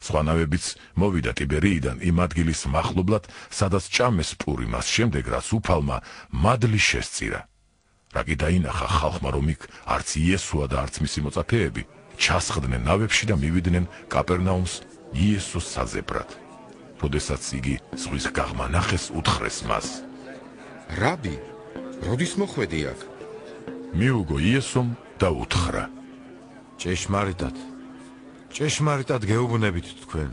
S2: სხვა ნავებიც მოვიდა ტიბერიიდან იმ ადგილის მახლობლად, სადაც ჭამეს პური მას შემდეგ, რაც უფალმა მადლი შესწირა. რა კი დაინახა ხალხმა, რომ იქ არც იესოა და არც მისი მოწაფეები ჩასხდნენ ნავებში და მივიდნენ კაპერნაუმს იესოს საძებრად. როდესაც იგი ზღვის გაღმა ნახეს, უთხრეს მას:
S6: რაბი, როდის მოხვედი აქ?
S2: მიუგო იესომ და უთხრა:
S5: ჭეშმარიტად გეუბნებით თქვენ,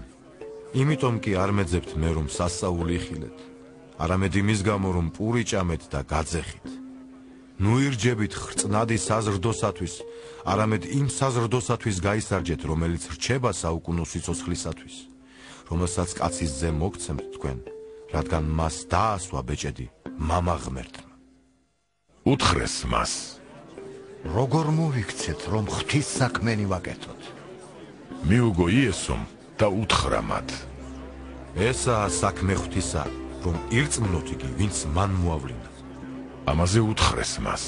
S5: იმიტომ კი არ მეძებთ მე, რომ სასაული იხილეთ, არამედ იმის გამო, რომ პური ჭამეთ და გაძეხით. ნუ ირჯებით ხრწნადი საზრდოსათვის, არამედ იმ საზრდოსათვის გაისარჯეთ, რომელიც რჩება საუკუნო სიცოცხლისათვის, რომელსაც კაცის ძე მოგცემთ თქვენ, რადგან მას დაასვა ბეჭედი მამა ღმერთმა.
S2: უთხრეს მას:
S9: როგორ მოვიქცეთ, რომ ღვთის საქმენი ვაკეთოთ?
S2: მიუგო იესომ და უთხრა მათ:
S5: ესაა საქმე ღვთისა, რომ ირწმუნოთ იგი, ვინც მან მოავლინა.
S2: ამაზე უთხრეს მას: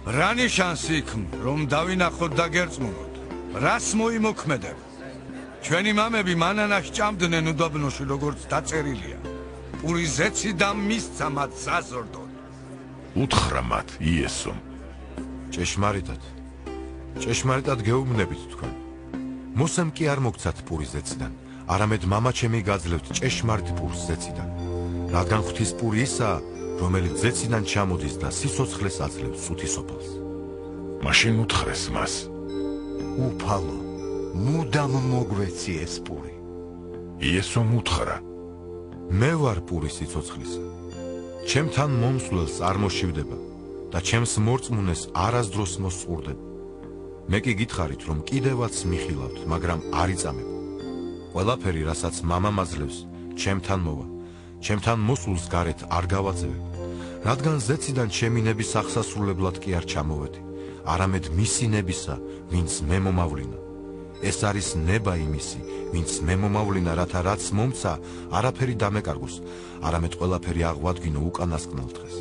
S16: რა ნიშანს იქ, რომ დავინახოთ და გერწმუნოთ? რას მოიმოქმედებ? ჩვენი მამები მანანას ჭამდნენ უდაბნოში, როგორც დაწერილია. პური ზეცი და მისცა მათ საზრდოდ.
S2: უთხრა მათ იესომ:
S5: ჭეშმარიტად გეუბნებით თქვენ, მოსემ კი არ მოგცათ პური ზეციდან, არამედ მამაჩემი გაძლევთ ჭეშმარიტ პურს ზეციდან, რადგან ღვთის პური ისაა, რომელიც ზეციდან ჩამოდის და სიცოცხლეს აძლევს წუთის სოფელს.
S2: მაშინ უთხრეს მას:
S9: უფალო, მუდამ მოგვეცი ეს პური.
S2: იესომ უთხრა:
S5: მე ვარ პური სიცოცხლისა. ჩემთან მომსვლელს არ მოშივდება და ჩემს მორწმუნეს არასდროს მოსწყურდება. მე კი გითხარით, რომ კიდევაც მიხილავთ, მაგრამ არ იწამებ. ყველაფერი, რასაც მამა მაძლევს, ჩემთან მოვა. ჩემთან მოსულს გარეთ არ გავაძევებ, რადგან ზეციდან ჩემი ნების აღსასრულებლად კი არ ჩამოვედი, არამედ მისი ნებისა, ვინც მე მომავლინა. ეს არის ნება იმისი, ვინც მე მომავლინა, რათა რაც მომცა, არაფერი დამეკარგოს, არამედ ყველაფერი აღვადგინო უკანასკნელ დღეს.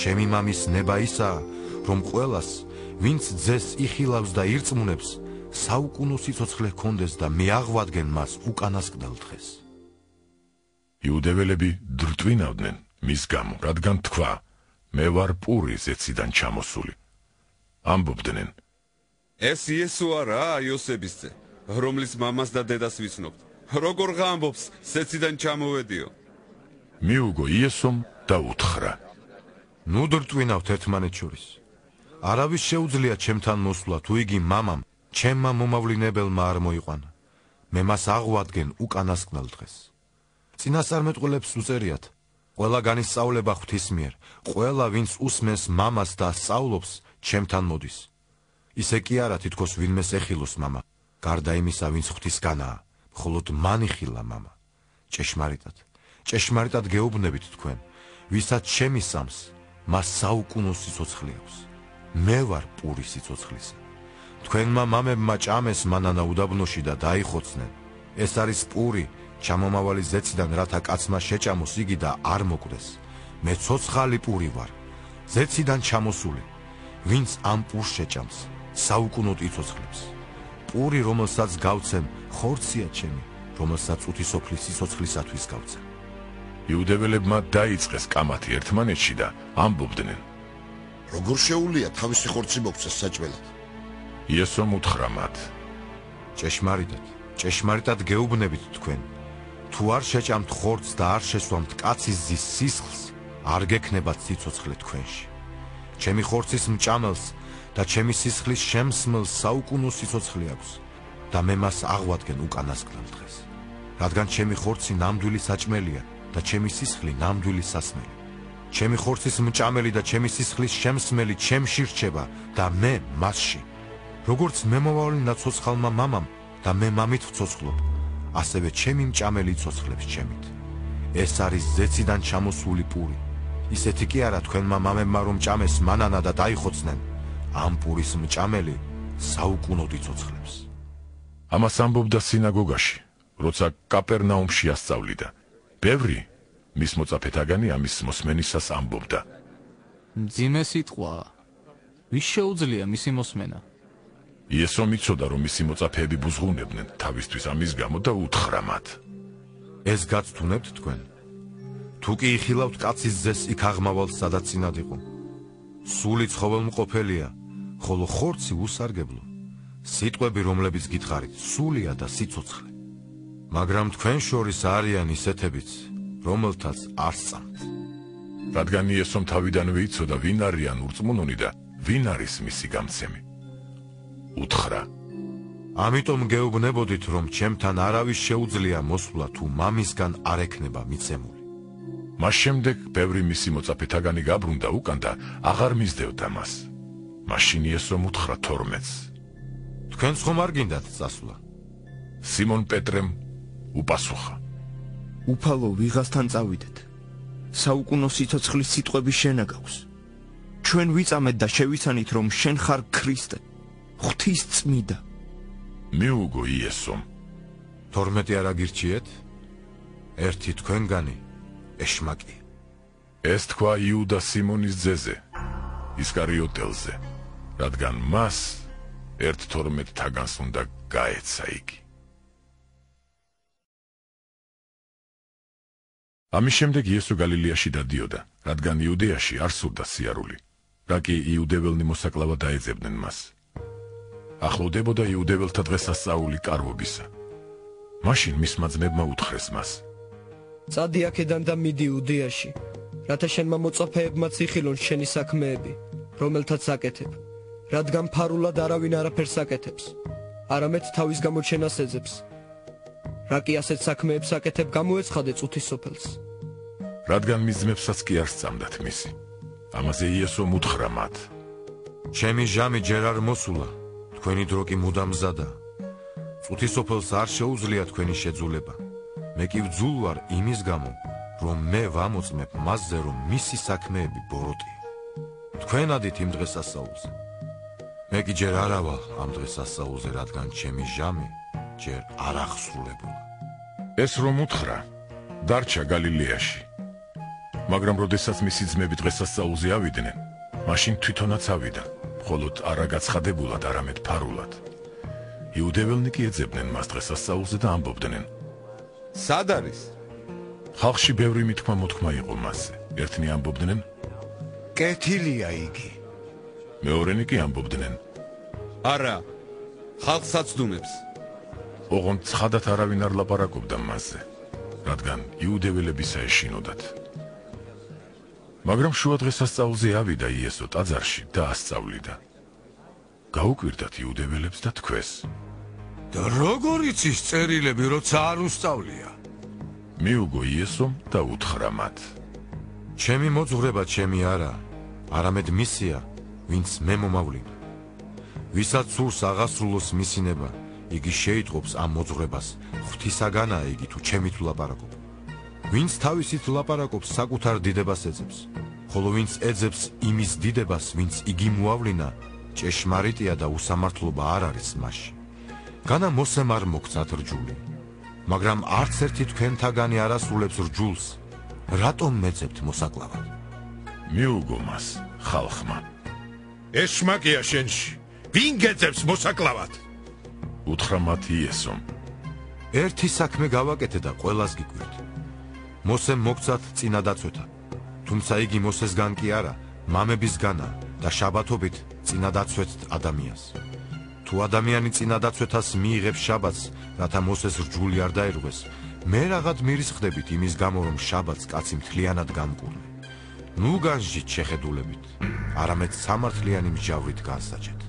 S5: ჩემი მამის ნება ისაა, რომ ყველას, ვინც ძეს იხილავს და ირწმუნებს, საუკუნო სიცოცხლე ჰქონდეს და მე აღვადგენ მას უკანასკნელ დღეს.
S2: იუდეველები დრტვინავდნენ მის გამო, რადგან თქვა: მე ვარ პური ზეციდან ჩამოსული. ამბობდნენ:
S4: ეს იესო არაა იოსების ძე, რომლის მამას და დედას ვიცნობთ. როგორ ამბობს ზეციდან ჩამოვედიო?
S2: მიუგო იესომ და უთხრა:
S5: ნუ დრტვინავთ ერთმანეთს შორის. არავის შეუძლია ჩემთან მოსვლა, თუ იგი მამამ, ჩემმა მომავლინებელმა არ მოიყვანა. მე მას აღვადგენ უკანასკნელ დღეს. წინასწარმეტყველებს უწერიათ: ყველა განისწავლება ღვთის მიერ, ყველა ვინც უსმენს მამას და სწავლობს, ჩემთან მოდის. ისე კი არა თითქოს ვინმეს ეხილოს მამა, გარდა იმისა, ვინც ღვთისგანაა, მხოლოდ მან იხილა მამა. ჭეშმარიტად გეუბნებით თქვენ, ვისაც შემისამს, მას საუკუნო სიცოცხლე აქვს. მე ვარ პური სიცოცხლისა. თქვენმა მამებმა ჭამეს მანანა უდაბნოში და დაიხოცნენ. ეს არის პური, ჩამომავალი ზეციდან, რათა კაცმა შეჭამოს იგი და არ მოკვდეს. მე ცოცხალი პური ვარ, ზეციდან ჩამოსული. ვინც ამ პურს შეჭამს, საუკუნოდ იცოცხლებს. პური, რომელსაც გავცემ, ხორცია ჩემი, რომელსაც უთისოფლის სიცოცხლისათვის გავცემ.
S2: იუდეველებმა დაიწყეს კამათი ერთმანეთში და ამბობდნენ:
S15: როგორ შეუულია თავისი ხორცი მოგცეს საჭმელად?
S2: იესომ უთხრა მათ:
S5: ჭეშმარიტად გეუბნებით თქვენ, თუ არ შეჭამთ ხორცს და არ შესვამთ კაცის ზის სისხლს, არ გექნებათ სიცოცხლე თქვენში. ჩემი ხორცის მჭამელს და ჩემი სისხლის შემსმელს საუკუნო სიცოცხლე აქვს და მე მას აღვადგენ უკანასკნელ დღეს. რადგან ჩემი ხორცი ნამდვილი საჭმელია და ჩემი სისხლი ნამდვილი სასმელი. ჩემი ხორცის მჭამელი და ჩემი სისხლის შემსმელი ჩემში რჩება და მე მასში. როგორც მემოვავლინა ცოცხალმა მამამ და მე მამით ვცოცხლობ, ასევე ჩემი მჭამელი ცოცხლებს ჩემით. ეს არის ზეციდან ჩამოსული პური. ისეთი კი არა თქვენმა მამებმა რომ ჭამეს მანანა და დაიხოცნენ, ამ პურის მჭამელი საუკუნოდ იცოცხლებს.
S2: ამას ამბობდა სინაგოგაში, როცა კაპერნაუმში ასწავლიდა. ბევრი მის მოწაფეთაგანი ამის მოსმენისას ამბობდა:
S14: მძიმე სიტყვაა, ვის შეუძლია მისი მოსმენა?
S2: იესომ იცოდა, რომ მისი მოწაფეები ბუზღუნებდნენ თავისთვის ამის გამო და უთხრა მათ:
S5: ეს გაცთუნებთ თქვენ? თუ კი იხილავთ კაცის ძეს იქ აღმავალ, სადაც წინად იყო. სული ცხოველმყოფელია, ხოლო ხორცი უსარგებლო. სიტყვები, რომლებიც გითხარით, სულია და სიცოცხლე. მაგრამ თქვენ შორის არიან ისეთებიც, რომელთაც არ სწამთ.
S2: რადგან იესომ თავიდანვე იცოდა, ვინ არიან ურწმუნონი და ვინ არის მისი გამცემი. უთხრა:
S5: ამიტომ გეუბნებოდით, რომ ჩემთან არავის შეუძლია მოსვლა, თუ მამისგან არ ექნება მიცემული.
S2: მას შემდეგ ბევრი მისი მოწაფეთაგანი გაბრუნდა უკან და აღარ მისდევდა მას. მაშინ იესომ უთხრა 12-ს:
S5: თქვენც ხომ არ გინდათ წასვლა?
S2: სიმონ პეტრემ უპასუხა:
S10: უფალო, ვიღასთან წავიდეთ. საუკუნო სიცოცხლის სიტყვები შენ აქვს. ჩვენ ვიწამეთ და შევიცანით, რომ შენ ხარ ქრისტე, ღვთის წმიდა.
S2: მიუგო იესომ.
S5: 12 არ აგირჩიეთ? ერთი თქვენგანი ეშმაკი.
S2: ეს თქვა იუდა სიმონის ძეზე, ისკარიოტელზე, რადგან მას 12 თაგანს უნდა გაეცა იგი. ამის შემდეგ იესო გალილეაში დადიოდა, რადგან იუდეაში არ სურდა სიარული, რა კი იუდეველნი მოსაკლავად დაეძებდნენ მას. ახლოვდებოდა იუდეველთა დღესასწაული კარვობისა. მაშინ მისმა ძმებმა უთხრეს მას:
S10: წადი აქედან და მიდი იუდეაში, რათა შენმა მოწაფეებმაც იხილონ შენი საქმეები, რომელთაც აკეთებ, რადგან ფარულად არავინ არაფერს აკეთებს, არამედ თავის გამოჩენას ეძებს. რა კი ასეთ საქმეებს აკეთებ, გამოეცხადე წუთისოფელს.
S2: რადგან მის ძმებსაც კი არ სწამდათ მისი. ამაზე იესომ უთხრა მათ:
S5: ჩემი ჟამი ჯერ არ მოსულა, თქვენი დრო კი მუდამ მზადა. წუთისოფელს არ შეუძლია თქვენი შეძულება. მე კი ვძულ ვარ იმის გამო, რომ მე ვამოწმებ მასზე, რომ მისი საქმეები ბოროტია. თქვენადით იმ დღესასწაულზე. მე კი ჯერ არ ავალ ამ დღესასწაულზე, რადგან ჩემი ჟამი ჯერ არ აღსრულებულა.
S2: ეს რომ უთხრა, დარჩა გალილეაში. მაგრამ როდესაც მისი ძმები დღესასწაულზე ავიდნენ, მაშინ თვითონაც ავიდა, მხოლოდ არა გაცხადებულად, არამედ ფარულად. იუდეველნი კი ეძებდნენ მას დღესასწაულზე და ამბობდნენ:
S4: სად არის?
S2: ხალხში ბევრი მითქმა-მოთქმა იყო მასზე. ერთნი ამბობდნენ:
S9: კეთილია იგი.
S2: მეორენი კი ამბობდნენ:
S4: არა, ხალხს აცდუმებს.
S2: ოღონდ ცხადად არავინ არ ლაპარაკობდა მასზე, რადგან იუდეველებისა ეშინოდათ. მაგრამ შუა დღესასწაულზე ავიდა იესო ტაძარში და ასწავლიდა. გაუკვირდათ იუდეველებს და თქვეს:
S16: და როგორ იცის წერილები, როცა არ უსწავლია?
S2: მიუგო იესომ და უთხრა მათ:
S5: ჩემი მოძღვრება ჩემი არა, არამედ მისია, ვინც მე მომავლინა. ვისაც სურს აღასრულოს მისინება, იგი შეიტყობს ამ მოძღვრებას, ღვთისაგანაა იგი თუ ჩემით ვლაპარაკობ. ვინც თავისით ვლაპარაკობს, საკუთარ დიდებას ეძებს, ხოლო ვინც ეძებს იმის დიდებას, ვინც იგი მოავლინა, ჭეშმარიტია და უსამართლობა არ არის მასში. განა მოსემ არ მოგცათ რჯული. მაგრამ არც ერთი თქვენთაგანი არ ასრულებს რჯულს. რატომ მეძებთ მოსაკლავად?
S2: მიუგო მას ხალხმა.
S8: ეს შმაკია შენში. ვინ გეძებს მოსაკლავად?
S2: უთხრა მათ იესომ.
S5: ერთი საქმე გავაკეთე და ყველას გიკვირთ. მოსემ მოგცათ წინადაცვეთა, თუმცა იგი მოსესგან კი არა, მამებისგანა და შაბათობით წინადაცვეთთ ადამიანს. თუ ადამიანი წინადაცვეთას მიიღებს შაბათს, რათა მოსეს რჯული არ დაერღვეს, მე რაღაც მირისხდებით იმის გამო, რომ შაბათს კაცი მთლიანად გამკურნე. ნუ განსჯით შეხედულებით, არამედ სამართლიანი მსჯავრით განსაჯეთ.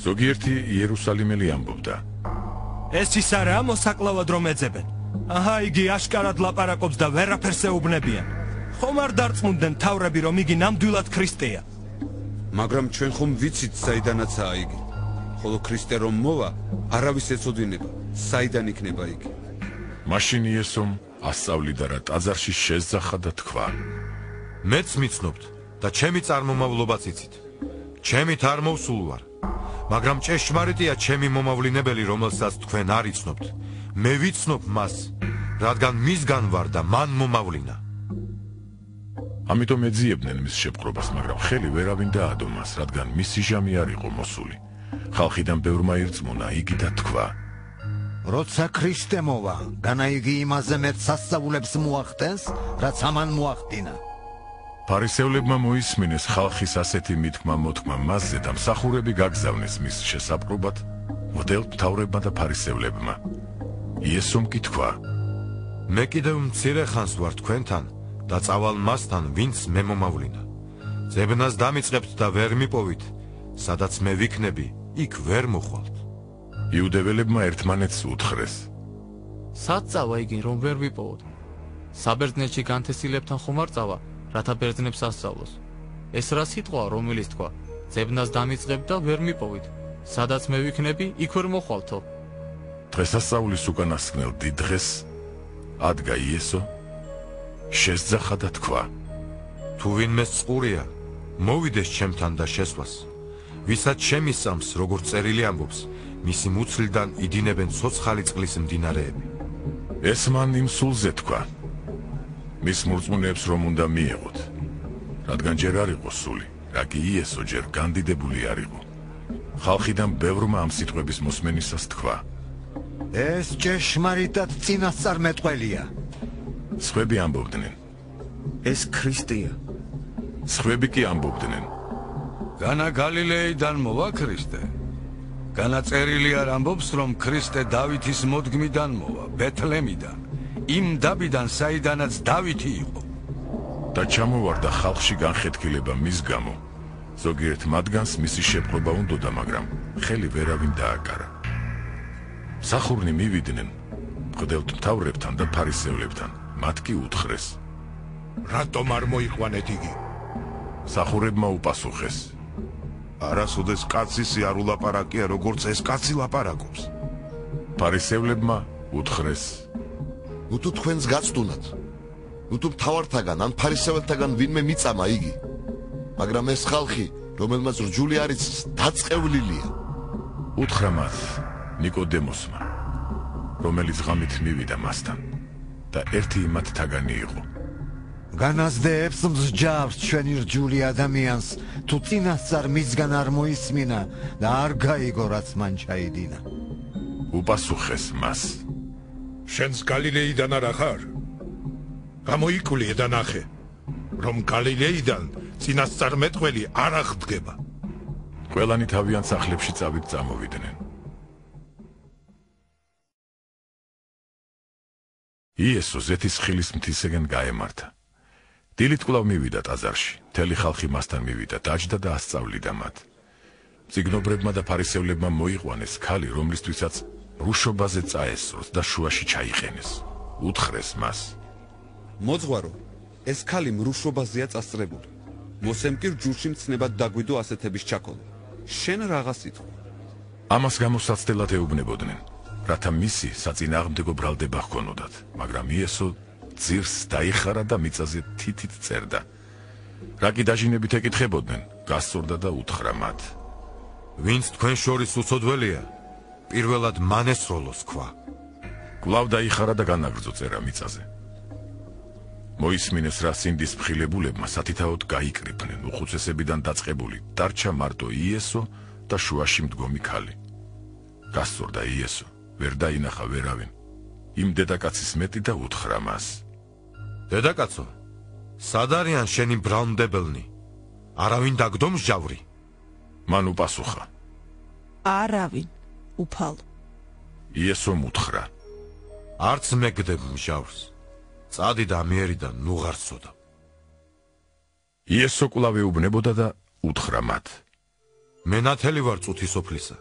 S2: ზოგიერთი იერუსალიმელი ამბობდა:
S1: ეს ის არაა მოსაკლავად რომ ეძებენ. აჰა, იგი აშკარად ლაპარაკობს და ვერაფერს ეუბნებიან. ხომ არ დარწმუნდნენ თავრები, რომ იგი ნამდვილად ქრისტეა?
S4: მაგრამ ჩვენ ხომ ვიცით საიდანაცაა იგი. ხოლო ქრისტე რომ მოვა, არავის ეცოდინება, საიდან იქნება იგი.
S2: მაშინ იესომ ასწავლიდა რა ტაძარში შეძახა და თქვა:
S5: მეც მიცნობთ და ჩემი წარმომავლობაც იცით. ჩემით არ მოვსულ ვარ, მაგრამ ჭეშმარიტია ჩემი მომავლინებელი, რომელსაც თქვენ არ იცნობთ. მე ვიცნობ მას, რადგან მისგან ვარ და მან მომავლინა.
S2: ამიტომ ეძიებდნენ მის შეპყრობას, მაგრამ ხელი ვერავინ დაადო მას, რადგან მისი ჟამი არ იყო მოსული. ხალხიდან ბევრმა ირწმუნა იგი და თქვა:
S9: როცა ქრისტე მოვა, განა იგი იმაზე მეტ სასწაულებს მოახდენს, რაც ამან მოახდინა.
S2: ფარისევლებმა მოისმინეს ხალხის ასეთი მითქმა მოთქმა მასზე და მსახურები გაგზავნეს მის შესაპყრობად მოდელ მთავრებმა და ფარისევლებმა. იესომ კი თქვა:
S5: მე კიდევ მცირე ხანს ვარ თქვენთან და წავალ მასთან, ვინც მე მომავლინა. ძებნას დამიწყებთ და ვერ მიპოვით, სადაც მე ვიქნები, იქ ვერ მოხვალთ.
S2: იუდეველებმა ერთმანეთს უთხრეს:
S14: სად წავა იგი, რომ ვერ ვიპოვოთ? საბერძნეთში განთესილებთან ხომ არ წავა, რათა ბერძნებს ასწავლოს? ეს რა სიტყვაა, რომელიც თქვა: ძებნას დამიწყებთ და ვერ მიპოვით, სადაც მე ვიქნები, იქ ვერ მოხვალთო?
S2: დღესასწაულის უკანასკნელ დიდ დღეს ადგა იესო, შეძახა და თქვა:
S5: თუ ვინმეს წყურია, მოვიდეს ჩემთან და შესვას. ვისაც შემისწამს, როგორც წერილი ამბობს, მისი მუცლიდან იდინებენ ცოცხალი წყლის მდინარეები.
S2: ეს მან იმ სულზე თქვა: მის მორწმუნეებს რომ უნდა მიეღოთ, რადგან ჯერ არ იყო სული, რა კი იესო ჯერ განდიდებული არ იყო. ხალხიდან ბევრმა ამ სიტყვების მოსმენისას თქვა:
S9: ეს ჭეშმარიტად წინასწარმეტყველია.
S2: სხვები ამბობდნენ:
S16: ეს ქრისტეა.
S2: სხვები კი ამბობდნენ:
S16: განა გალილეიდან მოვა ქრისტე. განა წერილი არ ამბობს, რომ ქრისტე დავითის მოდგმიდან მოვა, ბეთლემიდან, იმ დაბიდან, საიდანაც დავითი იყო.
S2: და ჩამოვარდა ხალხში განხეთქილება მის გამო. ზოგიერთ მათგანს მისი შეპყრობა უნდოდა, მაგრამ ხელი ვერავინ დააკარა. მსახურნი მივიდნენ მღვდელთ მთავრებთან და ფარისევლებთან. მათ კი უთხრეს:
S8: რატომ არ მოიყვანეთ იგი?
S2: მსახურებმა უპასუხეს:
S12: არასოდეს კაცისი არ ულაპარაკია, როგორც ეს კაცი ლაპარაკობს.
S2: ფარისევლებმა უთხრეს:
S15: უთუ თქვენს გაცდუნათ. უთუ მთავართაგან ან ფარისეველთაგან ვინმე მიწამა იგი. მაგრამ ეს ხალხი, რომელმაც რჯული არ იცის, დაწყევლილია.
S2: უთხრა მათ ნიკოდემოსმა, რომელიც ღამით მივიდა მასთან და ერთი მათთაგანი იყო.
S9: განაზდეებს მსჯავრს ჩვენი რჯული ადამიანს, თუ წინასწარ მისგან არ მოისმინა და არ გაიგო, რაც მან ჩაიდინა.
S2: უპასუხეს მას:
S8: შენს გალილეიდან არ ახარ? გამოიკვლია და ნახე, რომ გალილეიდან წინასწარმეტყველი არ აღდგება.
S2: ყველანი თავიანთ სახლებში წავით წამოვიდნენ. იესო ზეთისხილის მთისკენ გაემართა. დილით კვლავ მივიდა ტაძარში. მთელი ხალხი მასთან მივიდა, დაჯდა და ასწავლიდა მათ. მწიგნობრებმა და ფარისევლებმა მოიყვანეს ქალი, რომლისთვისაც რუშობაზე წაესროს და შუაში ჩაიყენეს. უთხრეს მას:
S4: მოძღვარო, ეს ქალი მრუშობაზეა წასწრებული. მოსემ კი რჯულში მცნებად დაგვიდო ასეთების ჩაქოლა. შენ რაღაც იტყვი.
S2: ამას გამოსაცდელად ეუბნებოდნენ, რათა მისი საწინააღმდეგო ბრალდება ჰქონოდათ, მაგრამ იესო ძირს დაიხარა და მიწაზე თითით წერდა. რა კი დაჟინებით ეკითხებოდნენ, გასწორდა და უთხრა მათ:
S5: ვინც თქვენ შორის უცოდველია, პირველად მან ესროლოს ქვა.
S2: კვლავ დაიხარა და განაგრძო წერა მიწაზე. მოისმინეს რა სინდის მხილებულებმა სათითაოდ გაიკრიფნენ, უხუცესებიდან დაწყებული დარჩა მარტო იესო და შუაში მდგომი ქალი. გასწორდა იესო, ვერ დაინახა ვერავინ. იმ დედაკაცის მეტი და უთხრა მას:
S5: დედაკაცო, სად არიან შენი ბრალმდებელნი? არავინ დაგდო მსჯავრი?
S2: მან უპასუხა:
S11: არავინ, უფალო.
S2: იესომ უთხრა:
S5: არც მე გდებ მსჯავრს. წადი და ამიერიდან ნუ ღარ სცოდა.
S2: იესო კვლავ ეუბნებოდა და უთხრა მათ:
S5: მე ნათელი ვარ წუთი სოფლისა.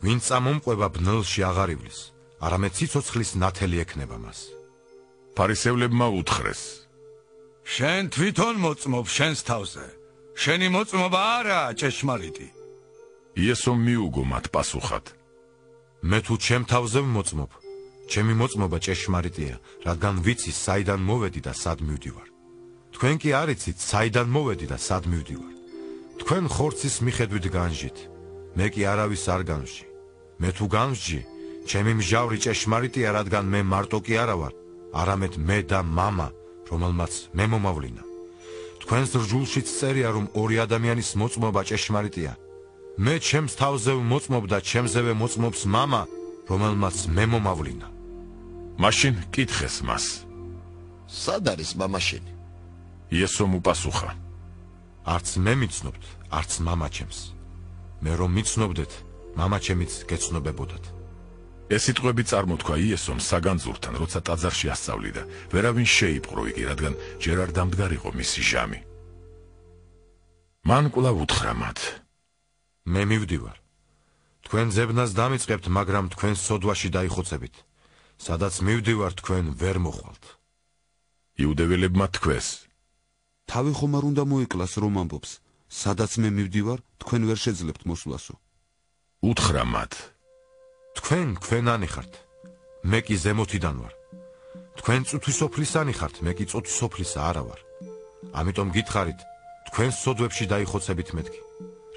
S5: ვინც წამომყვება ბნელში აღარ ივლის, არამედ სიცოცხლის ნათელი ექნება მას.
S2: ფარისევლებმა უთხრეს:
S16: შენ თვითონ მოწმობ შენს თავზე. შენი მოწმობა არაა ჭეშმარიტი.
S2: იესომ მიუგო მათ პასუხად:
S5: მე თუ ჩემ თავზე ვმოწმობ, ჩემი მოწმობა ჭეშმარიტია, რადგან ვიცი საიდან მოვედი და სად მივდივარ. თქვენ კი არ იცით საიდან მოვედი და სად მივდივარ. თქვენ ხორცის მიხედვით განსჯით, მე კი არავის არ განსჯი. მე თუ განსჯი, ჩემი მსჯავრი ჭეშმარიტია, რადგან მე მარტო კი არა ვარ, არამედ მე და მამა, რომელმაც მე მომავლინა. თქვენს რჯულშიც წერია, რომ ორი ადამიანის მოწმობა ჭეშმარიტია. მე ჩემს თავზე ვმოწმობ და ჩემზევე მოწმობს მამა, რომელმაც მე მომავლინა.
S2: მაშინ კითხეს მას:
S15: სად არის მამა შენი?
S2: იესომ უპასუხა:
S5: არც მე მიცნობთ, არც მამა ჩემს. მე რომ მიცნობდეთ, მამა ჩემიც გეცნობებოდათ.
S2: ეს სიტყვები წარმოთქვა იესომ საგანძურთან, როცა ტაძარში ასწავლიდა. ვერავინ შეიპყრო იგი, რადგან ჯერ არ დამდგარიყო მისი ჟამი. მან კვლავ უთხრა მათ:
S5: მე მივდივარ. თქვენ ძებნას დამიწყებთ, მაგრამ თქვენ სოდვაში დაიხოცებით. სადაც მივდივარ, თქვენ ვერ მოხვალთ.
S2: იუდეველებმა თქვეს:
S4: თავი ხომ არ უნდა მოიკლას, რომ ამბობს, სადაც მე მივდივარ, თქვენ ვერ შეძლებთ მოსვლასო.
S2: უთხრა მათ:
S5: თქვენ ქვენანი ხართ, მე კი ზემოთიდან ვარ. თქვენ წუთისოფლისანი ხართ, მე კი წუთისოფლისა არა ვარ. ამიტომ გითხარით, თქვენ სოდვებში დაიხოცებით მეთქი.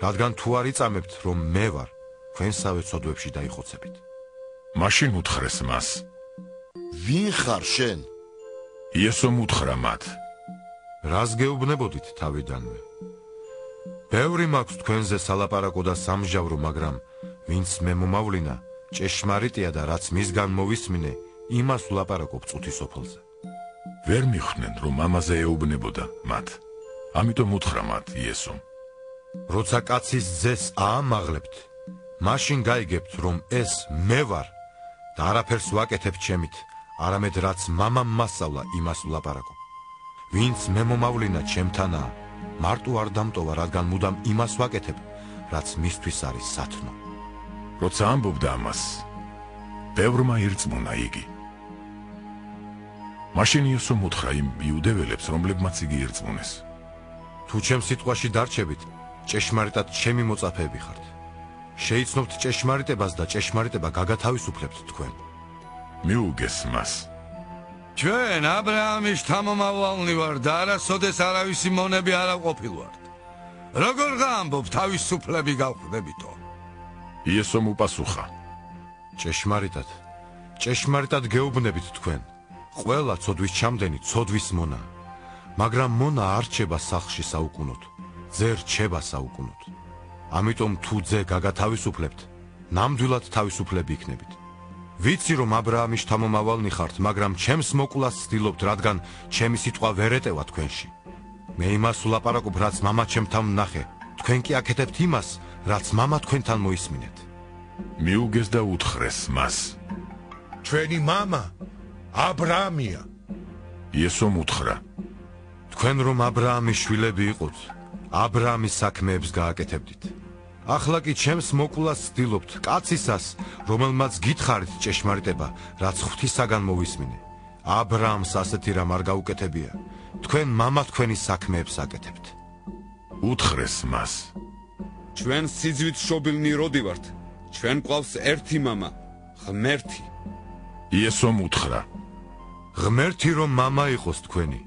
S5: რადგან თუ არ იწამებთ, რომ მე ვარ, თქვენსავე სოდვებში დაიხოცებით.
S2: მაშინ უთხრეს მას:
S15: ვინ ხარ შენ?
S2: იესომ უთხრა მათ:
S5: რას გეუბნებოდით თავიდანვე? ბევრი მაქვს თქვენზე სალაპარაკო და სამსჯავრო, მაგრამ ვინც მე მომავლინა, ჭეშმარიტია და რაც მისგან მოვისმინე, იმას ვლაპარაკობ წუთისოფლზე.
S2: ვერ მიხვდნენ, რომ მამაზე ეუბნებოდა მათ. ამიტომ უთხრა მათ იესომ:
S5: როცა კაცის ძეს აამაღლებთ, მაშინ გაიგებთ, რომ ეს მე ვარ და არაფერს ვაკეთებ ჩემით, არამედ რაც მამამ მასწავლა, იმას ვლაპარაკობ. ვინც მე მომავლინა ჩემთანაა, მარტო არ დამტოვა, რადგან მუდამ იმას ვაკეთებ, რაც მისთვის არის სათნო.
S2: როცა ამბობდა ამას, ბევრმა ირწმუნა იგი. მაშინ იესომ უთხრა იმ იუდეველებს, რომლებმაც იგი ირწმუნეს:
S5: თუ ჩემ სიტყვაში დარჩებით, ჭეშმარიტად ჩემი მოწაფეები ხართ. შეიცნობთ ჭეშმარიტებას და ჭეშმარიტება გაგათავისუფლებთ თქვენ.
S2: მიუგეს მას:
S16: ჩვენ აბრაამის შთამომავალნი ვარ და არასოდეს არავისი მონები არ ყოფილვართ. როგორ გაამბობ თავისუფლები გავხდებითო?
S2: იესომ უპასუხა:
S5: ჭეშმარიტად, ჭეშმარიტად გეუბნებით თქვენ, ყველა ცოდვის ჩამდენი ცოდვის მონა, მაგრამ მონა არ რჩება სახლში საუკუნოდ, ძე რჩება საუკუნოდ. ამიტომ თუ ძე გაგათავისუფლებთ, ნამდვილად თავისუფლები იქნებით. ვიცი რომ აბრაამის შთამომავალნი ხართ, მაგრამ ჩემს მოკვლას ცდილობთ, რადგან ჩემი სიტყვა ვერ ეტევა თქვენში. მე იმას ვლაპარაკობ, რაც მამა ჩემთან ვნახე, თქვენ კი აკეთებთ იმას, რაც მამა თქვენთან მოისმინეთ.
S2: მიუგეს და უთხრეს მას:
S12: ჩვენი მამა აბრაამია.
S2: იესომ უთხრა:
S5: თქვენ რომ აბრაამის შვილები იყოთ, აბრაამის საქმეებს გააკეთებდით. ახლა კი ჩემს მოკვლას ცდილობთ, კაცისას, რომელმაც გითხარით ჭეშმარიტება, რაც ღვთისაგან მოვისმინე. აბრაამს ასეთი რამ არ გაუკეთებია. თქვენ მამა თქვენი საქმეებს აკეთებთ.
S2: უთხრეს მას:
S4: ჩვენ სიძვით შობილნი როდი ვართ. ჩვენ ყავს ერთი მამა, ღმერთი.
S2: იესომ უთხრა:
S5: ღმერთი რომ მამა იყოს თქვენი,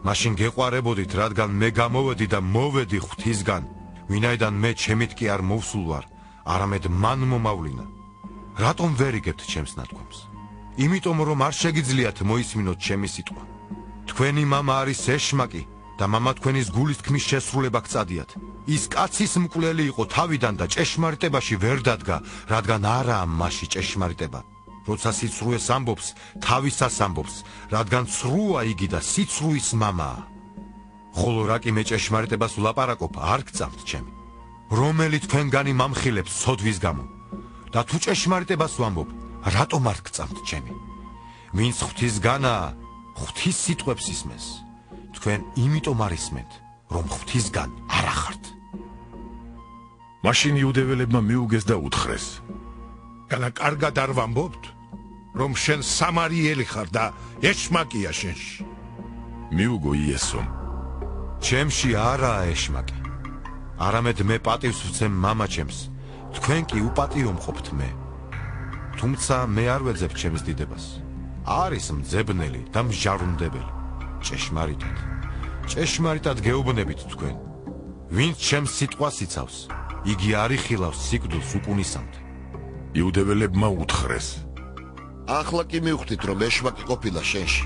S5: მაშინ გეყვარებოდით, რადგან მე გამოვედი და მოვედი ღვთისგან, ვინაიდან მე ჩემით კი არ მოვსულ ვარ, არამედ მან მომავლინა. რატომ ვერ იგებთ ჩემს ნათქვამს? იმიტომ რომ არ შეგიძლიათ მოისმინოთ ჩემი სიტყვა. თქვენი მამა არის ეშმაკი და მამა თქვენის გულის თქმის შესრულება გწადიათ. ის კაცის მკვლელი იყო თავიდან და ჭეშმარიტებაში ვერ დადგა, რადგან არაა მასში ჭეშმარიტება. როცა სიცრუეს ამბობს, თავისას ამბობს, რადგან ცრუა იგი და სიცრუის მამაა. ხოლო რა კი მე ჭეშმარიტებას ვლაპარაკობ, არ გწამთ ჩემი. რომელი თქვენგანი მამხილებს სოდვის გამო და თუ ჭეშმარიტებას ვამბობ, რატომ არ გწამთ ჩემი? ვინც ღვთისგანაა, ღვთის სიტყვებს ისმენს. თქვენ იმიტომ არ ისმენთ, რომ ღვთისგან არ ახართ.
S2: მაშინ იუდეველებმა მიუგეს და უთხრეს:
S8: განა კარგად არ ვამბობთ, რომ შენ სამარიელი ხარ და ეშმაკია შენში.
S2: მიუგო იესომ:
S5: ჩემში არაა ეშმაკი. არამედ მე პატივს ვცემ მამა ჩემს, თქვენ კი უპატიო მყოფთ მე. თუმცა მე არ ვეძებ ჩემს დიდებას. არის მძებნელი და მსჯავრმდებელი. ჭეშმარიტად გეუბნებით თქვენ. ვინც ჩემს სიტყვას იცავს, იგი არ იხილავს სიკვდილს უკუნისამდე.
S2: იუდეველებმა უთხრეს:
S15: ახლა კი მივხვდით, რომ ეშმაკი ყოფილა შენში.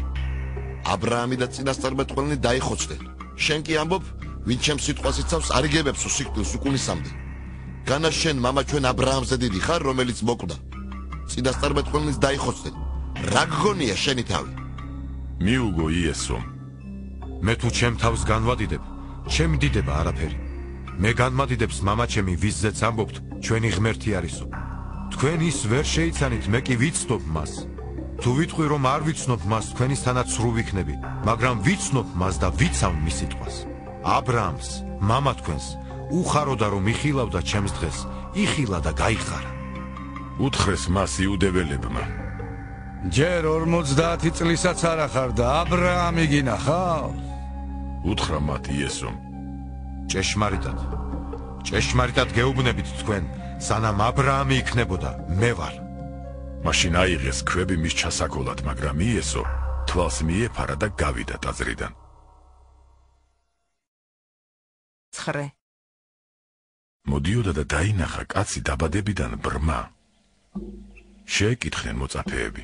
S15: აბრაამი და წინასწარმეტყველნი დაიხოცდნენ. შენ კი ამბობ, ვინც ჩემს სიტყვას იცავს, არ იგებებს სიკვდილს უკუნისამდე. განა შენ მამა ჩვენ აბრაამზე დიდი ხარ, რომელიც მოკვდა. წინასწარმეტყველნიც დაიხოცდნენ. რა გგონია შენი თავი?
S2: მიუგო იესომ:
S5: მე თუ ჩემ თავს განვადიდებ, ჩემ დიდება არაფერი. მე განმადიდებს მამა ჩემი, ვისზეც ამბობთ, ჩვენი ღმერთი არისო. თქვენ ის ვერ შეიცანით, მე კი ვიცნობ მას. თუ ვიტყვი რომ არ ვიცნობ მას, თქვენისთანაც სრულ ვიქნები, მაგრამ ვიცნობ მას და ვიცავ მის სიტყვას. აბრაამს, მამა თქვენს, უხაროდა რომ იხილავდა ჩემს დღეს, იხილა და გაიხარა.
S2: უთხრეს მას იუდეველებმა:
S16: ჯერ 50 წლისაც არ ახარ და აბრაამი გინახავს?
S2: უთხრა მათ იესომ:
S5: ჭეშმარიტად გეუბნებით თქვენ, სანამ აბრაამი იქნებოდა, მე ვარ.
S2: მაშინ აიღეს ქვები მის ჩასაკოლად, მაგრამ იესო თვალს მიეფარა და გავიდა ტაძრიდან.
S11: 9.
S2: მოდიოდა და დაინახა კაცი დაბადებიდან ბრმა. შეეკითხნენ მოწაფეები: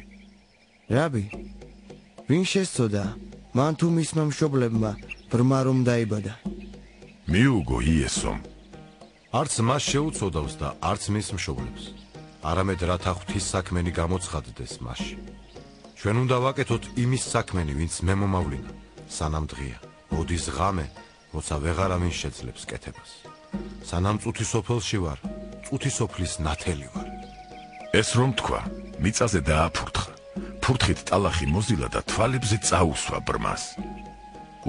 S10: რაბი, ვინ შესწოდა, მან თუ მისმა მშობლებმა ბრმა რომ დაიბადა?
S2: მიუგო იესომ:
S5: არც მას შეუწოდავს და არც მის მშობლებს, არამედ რათა ღვთის საქმენი გამოცხადდეს მასში. ჩვენ უნდა ვაკეთოთ იმის საქმენი, ვინც მე მომავლინა, სანამ დღეა. მოდის ღამე, როცა ვეღარავინ შეძლებს კეთებას. სანამ წუთი სოფელში ვარ, წუთი სოფლის ნათელი ვარ.
S2: ეს რომ თქვა, მიწაზე დააფურთხა. ფურთხით ტალახი მოზილა და თვალებზე წაუსვა ბრმას.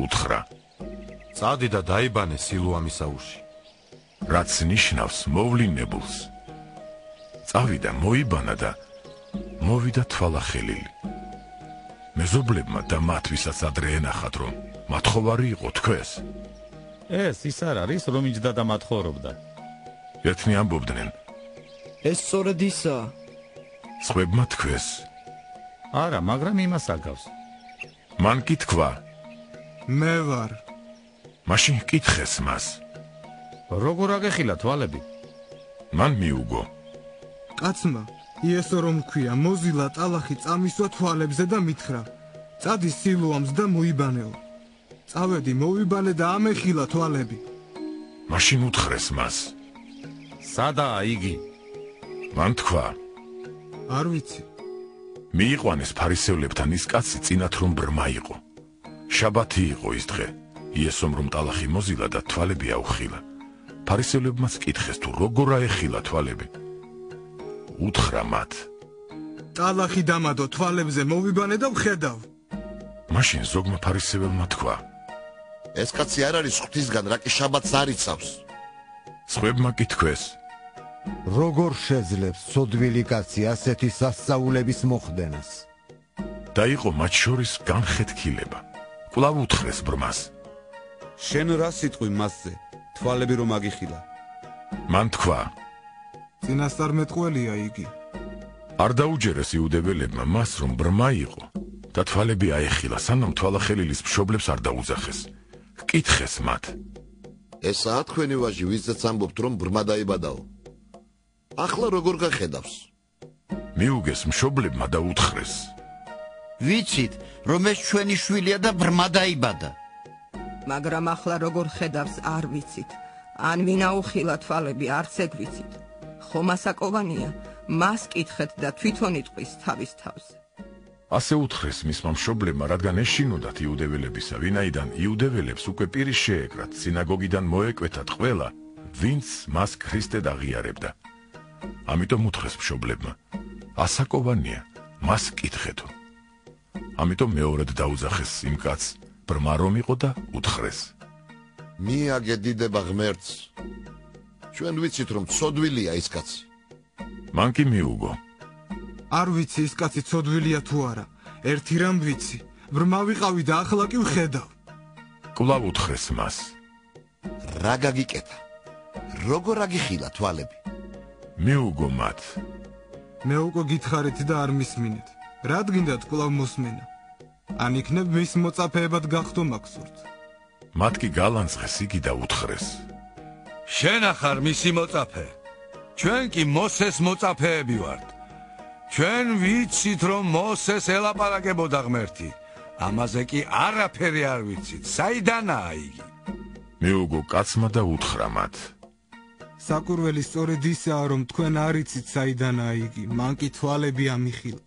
S2: უთხრა:
S5: წადი და დაიბანე სილუამის აუზში.
S2: რაც ნიშნავს მოვლინებულს. წავიდა, მოიბანა და მოვიდა თვალახელილი. მეზობლებმა და მათ, ვისაც ადრე ენახათ, რომ მათხოვარი იყო, თქვეს:
S17: ეს ის არ არის, რომ იჯდა და მათხოვრობდა.
S2: ერთნი ამბობდნენ:
S10: ეს სწორედ ისაა.
S2: სხვებმა თქვეს:
S17: არა, მაგრამ იმას აგავს.
S2: მან კი თქვა:
S10: მე ვარ.
S2: მაშინ კითხეს მას:
S17: როგორ აგეხილა თვალები?
S2: მან მიუგო:
S10: კაცმა იესო რომ ქვია, მოზილა ტალახი წამისვა თვალებზე და მითხრა: წადი სილუამს და მოიბანეო. წავედი, მოვიბანე და ამეხილა თვალები.
S2: მაშინ უთხრეს მას:
S17: სადაა იგი?
S2: მან თქვა:
S10: არ ვიცი.
S2: მიიყვანეს ფარისევლებთან ის კაცი, წინათ რომ ბრმა იყო. შაბათი იყო ის დღე. იესომ რომ ტალახი მოზილა და თვალები აუხილა. ფარისევლებმაც კითხეს, თუ როგორ აეხილა თვალები. უთხრა მათ:
S10: ტალახი დამადო, თვალებზე მოვიბანე და ვხედავ.
S2: მაშინ ზოგმა ფარისეველმა თქვა:
S15: ეს კაცი არ არის ღვთისგან, რა კი შაბათს არ იცავს.
S2: სხვებმა კი თქვეს:
S9: როგორ შეძლებს სოდვილი კაცი ასეთი სასწაულების მოხდენას?
S2: და იყო მათ შორის განხეთქილება. კვლავ უთხრეს ბრმას:
S4: შენ რა სიტყვი მასზე, თვალები რომ აგიხილა?
S2: მან თქვა:
S10: წინასწარმეტყველია იგი.
S2: არ დაუჯერეს იუდეველებმა მას, რომ ბრმა იყო და თვალები აეხილა, სანამ თვალახელილის მშობლებს არ დაუძახეს. კითხეს მათ:
S15: ესაა თქვენი ვაჟი, ვისაც ამბობთ, რომ ბრმა დაიბადაო? ახლა როგორ გახედავს?
S2: მიუგეს მშობლებმა და უთხრეს:
S13: ვიცით, რომ ეს ჩვენი შვილია და ბრმა დაიბადა.
S18: მაგრამ ახლა როგორ ხედავს არ ვიცით. ან ვინაუხილა თვალები არც ეგ ვიცით. ხომ ასაკოვანია, მას კითხეთ და თვითონ იტყვის თავის თავზე.
S2: ასე უთხრეს მისმა მშობლებმა, რადგან ეშინოდათ იუდეველებისა, ვინაიდან იუდეველებს უკვე პირის შეეკრათ, სინაგოგიდან მოეკვეთათ ყველა, ვინც მას ქრისტედ აღიარებდა. ამიტომ უთხრეს მშობლებმა: ასაკოვანია, მას კითხეთო. ამიტომ მეორედ დაუძახეს იმ კაცს, ბრმა რომ იყო და უთხრეს:
S15: მიაგედიდება ღმერთს. ჩვენ ვიცით, რომ ცოდვილია ის კაცი.
S2: მან კი მიუგო:
S19: არ ვიცი ის კაცი ცოდვილია თუ არა. ერთი რამ ვიცი, ბრმა ვიყავი და ახლა კი ვხედავ.
S2: კვლავ უთხრეს მას:
S15: რა გაგიკეთა? როგორ აგიხილა თვალები?
S2: მიუგო მათ:
S19: მე უკვე გითხარით და არ მისმინეთ. რა გინდათ კვლავ მოსმენა? ან იქნებ მის მოწაფეებად გახდო მაგსურთ.
S2: მათ კი გალანძღეს იგი და უთხრეს:
S16: შენ ახარ მისი მოწაფე. ჩვენ კი მოსეს მოწაფეები ვართ. ჩვენ ვიცით, რომ მოსეს ელაპარაკებოდა ღმერთი. ამაზე კი არაფერი არ ვიცით. საიდანაა იგი?
S2: მიუგო კაცმა და უთხრა მათ:
S19: საკურველი სწორედ ისაა, რომ თქვენ არ იცით საიდანაა იგი, მან კი თვალები ამიხილა.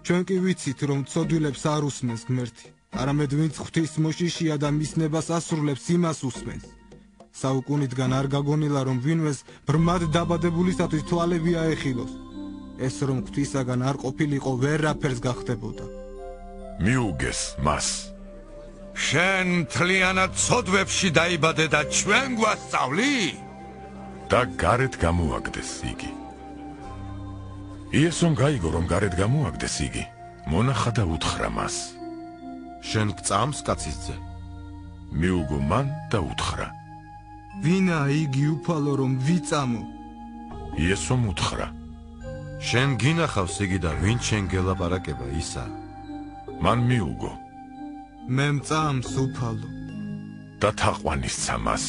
S19: ჩვენ კი ვიცით, რომ ცოდვილებს არ უსმენს ღმერთი, არამედ ვინც ღვთის მოშიშია და მის ნებას ასრულებს, იმას უსმენს. საუკუნიდან არ გაგონილა, რომ ვინმეს ბრმად დაბადებულისათვის თვალები აეხილოს. ეს რომ ღვთისაგან არ ყოფილიყო, ვერაფერს გახდებოდა.
S2: მიუგეს მას:
S16: შენ მთლიანად ცოდვებში დაიბადე და ჩვენ გვასწავლი?
S2: და გარეთ გამოაგდეს იგი. იესომ გაიგო, რომ გარეთ გამოაგდეს იგი, მონახა და უთხრა მას:
S5: შენ გწამს კაცის ძე?
S2: მიუგო მან და უთხრა:
S19: ვინაა იგი უფალო, რომ ვიწამო?
S2: იესომ უთხრა:
S5: შენ გინახავს იგი და ვინ შენ გელაპარაკება ისა?
S2: მან მიუგო:
S19: მე მწამს უფალო.
S2: და თაყვანისცა მას.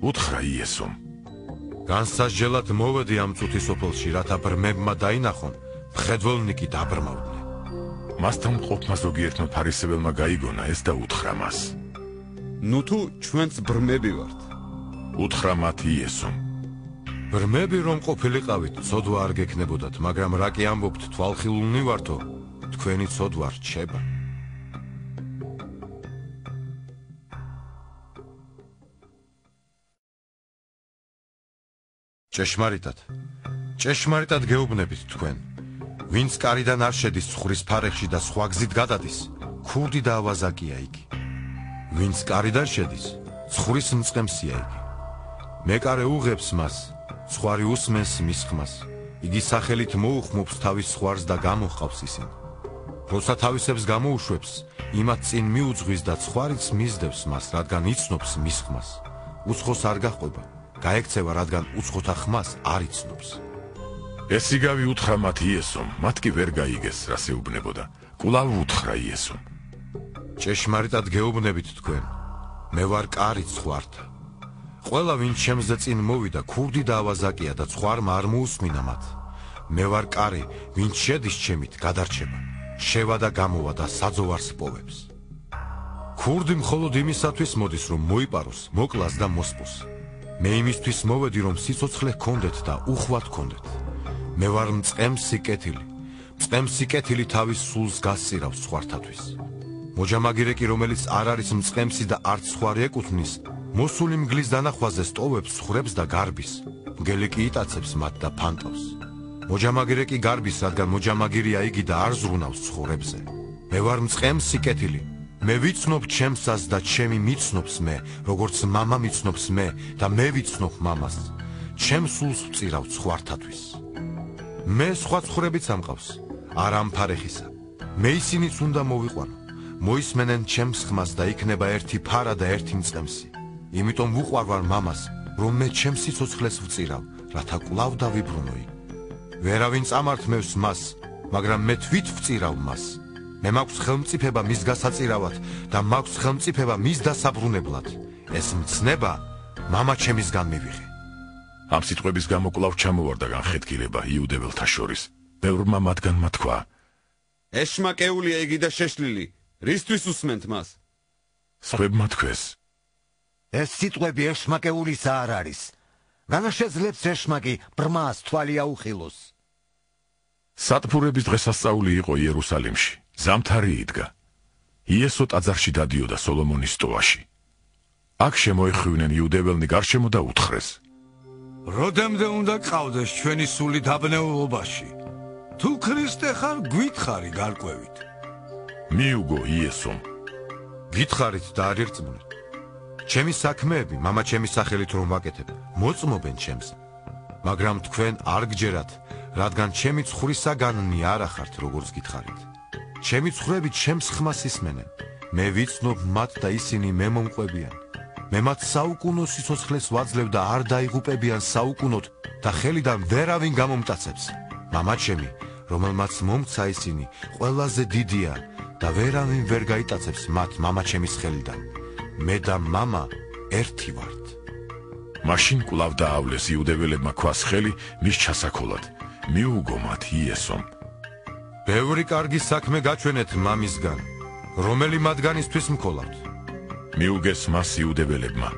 S2: უთხრა იესომ:
S5: განსაჯელად მოვედი ამ წუთის სოფელში, რათა ბრმებმა დაინახონ, მხედველნი კი დაბრმავდნენ.
S2: მასთან მყოფმა ზოგიერთმა ფარისეველმა გაიგონა ეს და უთხრა მას:
S4: ნუ თუ ჩვენც ბრმები ვართ.
S2: უთხრა მათ იესომ:
S5: ბრმები რომ ყოფილიყავით, ცოდვა არ გექნებოდათ, მაგრამ რა კი ამბობთ, თვალხილულნი ვართო, თქვენი ცოდვა რჩება. ჭეშმარიტად გეუბნებით თქვენ, ვინც კარიდან არ შედის ცხურის ფარეხში და სხვა გზით გადადის, ქურდი და ავაზაკია იგი. ვინც კარიდან შედის, ცხურის მწყემსია იგი. მეკარე უღებს მას, ცხარი უსმენს მის ხმას. იგი სახელით მოუხმობს თავის ხვარს და გამოჰყავს ისინი. როცა თავისებს გამოუშვებს, იმათ წინ მიუძღვის და ცხარიც მისდევს მას, რადგან იცნობს მის ხმას. უცხოს არ გაჰყვება, გაექცევა, რადგან უცხოთა ხმას არ იცნობს.
S2: ეს იგავი უთხრა მათ იესომ, მათ კი ვერ გაიგეს, რას ეუბნებოდა. კვლავ უთხრა იესომ:
S5: ჭეშმარიტად გეუბნებით თქვენ, მე ვარ კარი ცხვართა. ყველა ვინც ჩემზე წინ მოვიდა, ქურდი და ავაზაკია და ცხვარმა არ მოусმინა მათ. მე ვარ კარი, ვინც შედის ჩემით, გადარჩება, შევა და გამოვა და საძოვარს პოვებს. ქურდი მხოლოდ იმისათვის მოდის, რომ მოიპაროს, მოკლას და მოსპოს. მე იმისთვის მოვედი, რომ სიცოცხლე ჰქონდეთ და უხვად ჰქონდეთ. მე ვარ მწყემსი კეთილი. მწყემსი კეთილი თავის სულს გასწირავს სხვართათვის. მოჯამაგირე კი, რომელიც არ არის მწყემსი და არც სხვარი ეკუთვნის, მოსული მგლის დანახვაზე სტოვებს, ხრებს და გარბის. მგელი კი იტაცებს მათ და ფანტავს. მოჯამაგირე კი გარბის, რადგან მოჯამაგირია იგი და არ ზრუნავს ხრებზე. მე ვარ მწყემსი კეთილი. მე ვიცნობ ჩემსას და ჩემი მიცნობს მე, როგორც მამა მიცნობს მე და მე ვიცნობ მამას. ჩემ სულს ვწირავ სხვართათვის. მე სხვა ცხვრებიც ამყავს, არ ამ ფარეხისა. მე ისინიც უნდა მოვიყვანო. მოისმენენ ჩემს ხმას და იქნება ერთი ფარა და ერთი მწყემსი. იმიტომ ვუყვარ ვარ მამას, რომ მე ჩემს სიცოცხლეს ვწირავ, რათა კვლავ დავიბრუნო იქ. ვერავინ წამართმევს მას, მაგრამ მე თვით ვწირავ მას. მე მაქვს ხელმწიფება მის გასაწირავად და მაქვს ხელმწიფება მის დასაბრუნებლად. ეს მცნება მამა ჩემისგან მივიღე.
S2: ამ სიტყვების გამო კვლავ ჩამოვარდა განხეთქილება იუდეველთა შორის. ბევრმა მათგანმა თქვა:
S4: ეშმაკეულია იგი და შეშლილი. რისთვის უსმენთ მას?
S2: სხვებმა თქვეს:
S9: ეს სიტყვები ეშმაკეულისა არ არის. განა შეძლებს ეშმაკი ბრმას თვალი აუხილოს.
S2: სატფურების დღესასწაული იყო იერუსალიმში. ზამთარი იდგა. იესო ტაძარში დადიოდა სოლომონის ტოაში. აქ შემოეხვინენ იუდეველნი გარშემო და უთხრეს:
S16: როდემდე უნდა ყავდეს ჩვენი სული დაბნეულობაში? თუ ქრისტე ხარ, გვითხარი გარკვევით.
S2: მიუგო იესომ:
S5: გითხარით და არ ირწმუნეთ. ჩემი საქმეები მამა ჩემის სახელით რომ ვაკეთებ, მოწმობენ ჩემს. მაგრამ თქვენ არ გჯერათ, რადგან ჩემი ცხვრისაგანნი არ ახართ, როგორც გითხარით. ჩემი ცხვრები ჩემს ხმას ისმენენ. მე ვიცნობ მათ და ისინი მე მომყვებიან. მე მათ საუკუნო სიცოცხლეს ვაძლევ და არ დაიღუპებიან საუკუნოდ და ხელიდან ვერავინ გამომტაცებს. მამა ჩემი, რომელმაც მომცა ისინი, ყველაზე დიდია და ვერავინ ვერ გაიტაცებს მათ მამა ჩემის ხელიდან. მე და მამა ერთი ვართ.
S2: მაშინ კვლავ დაავლეს იუდეველებმა ქვას ხელი მის ჩასაქოლად. მიუგო მათ იესომ:
S5: ბევრი კარგი საქმე გაჩვენეთ მამისგან. რომელი მათგანისთვის მქოლავთ?
S2: მიუგეს მას იუდეველებმა: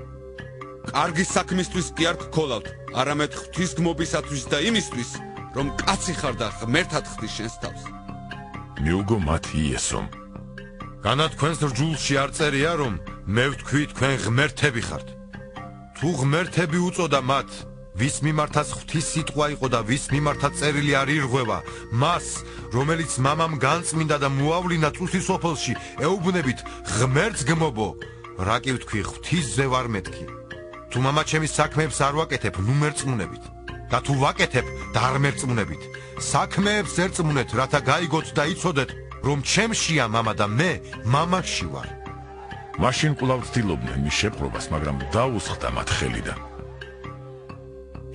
S4: კარგი საქმისთვის კი არ გქოლავთ, არამედ ღვთისგმობისათვის და იმისთვის, რომ კაცი ხარ და ღმერთად ხდის შენს თავს.
S2: მიუგო მათ იესომ:
S5: განა თქვენს რჯულში არ წერია, რომ მე ვთქვი თქვენ ღმერთები ხართ. თუ ღმერთები უწოდა მათ, ვის მიმართაც ღვთის სიტყვა იყო და ვის მიმართაც წერილი არ ირღვევა, მას, რომელიც მამამ განწმინდა და მოავლინა წუთის სოფელში, ეუბნებით ღმერთს გმობო, რა კი ვთქვი ღვთისზე ვარ მეთქი. თუ მამა ჩემის საქმეებს არ ვაკეთებ, ნუ მერწმუნებით. და თუ ვაკეთებ და არ მერწმუნებით, საქმეებს ერწმუნეთ, რათა გაიგოთ და იცოდეთ, რომ ჩემშია მამა და მე მამაში ვარ.
S2: მაშინ კვლავ ცდილობდნენ მის შეპყრობას, მაგრამ დაუსხდა მათ ხელიდან.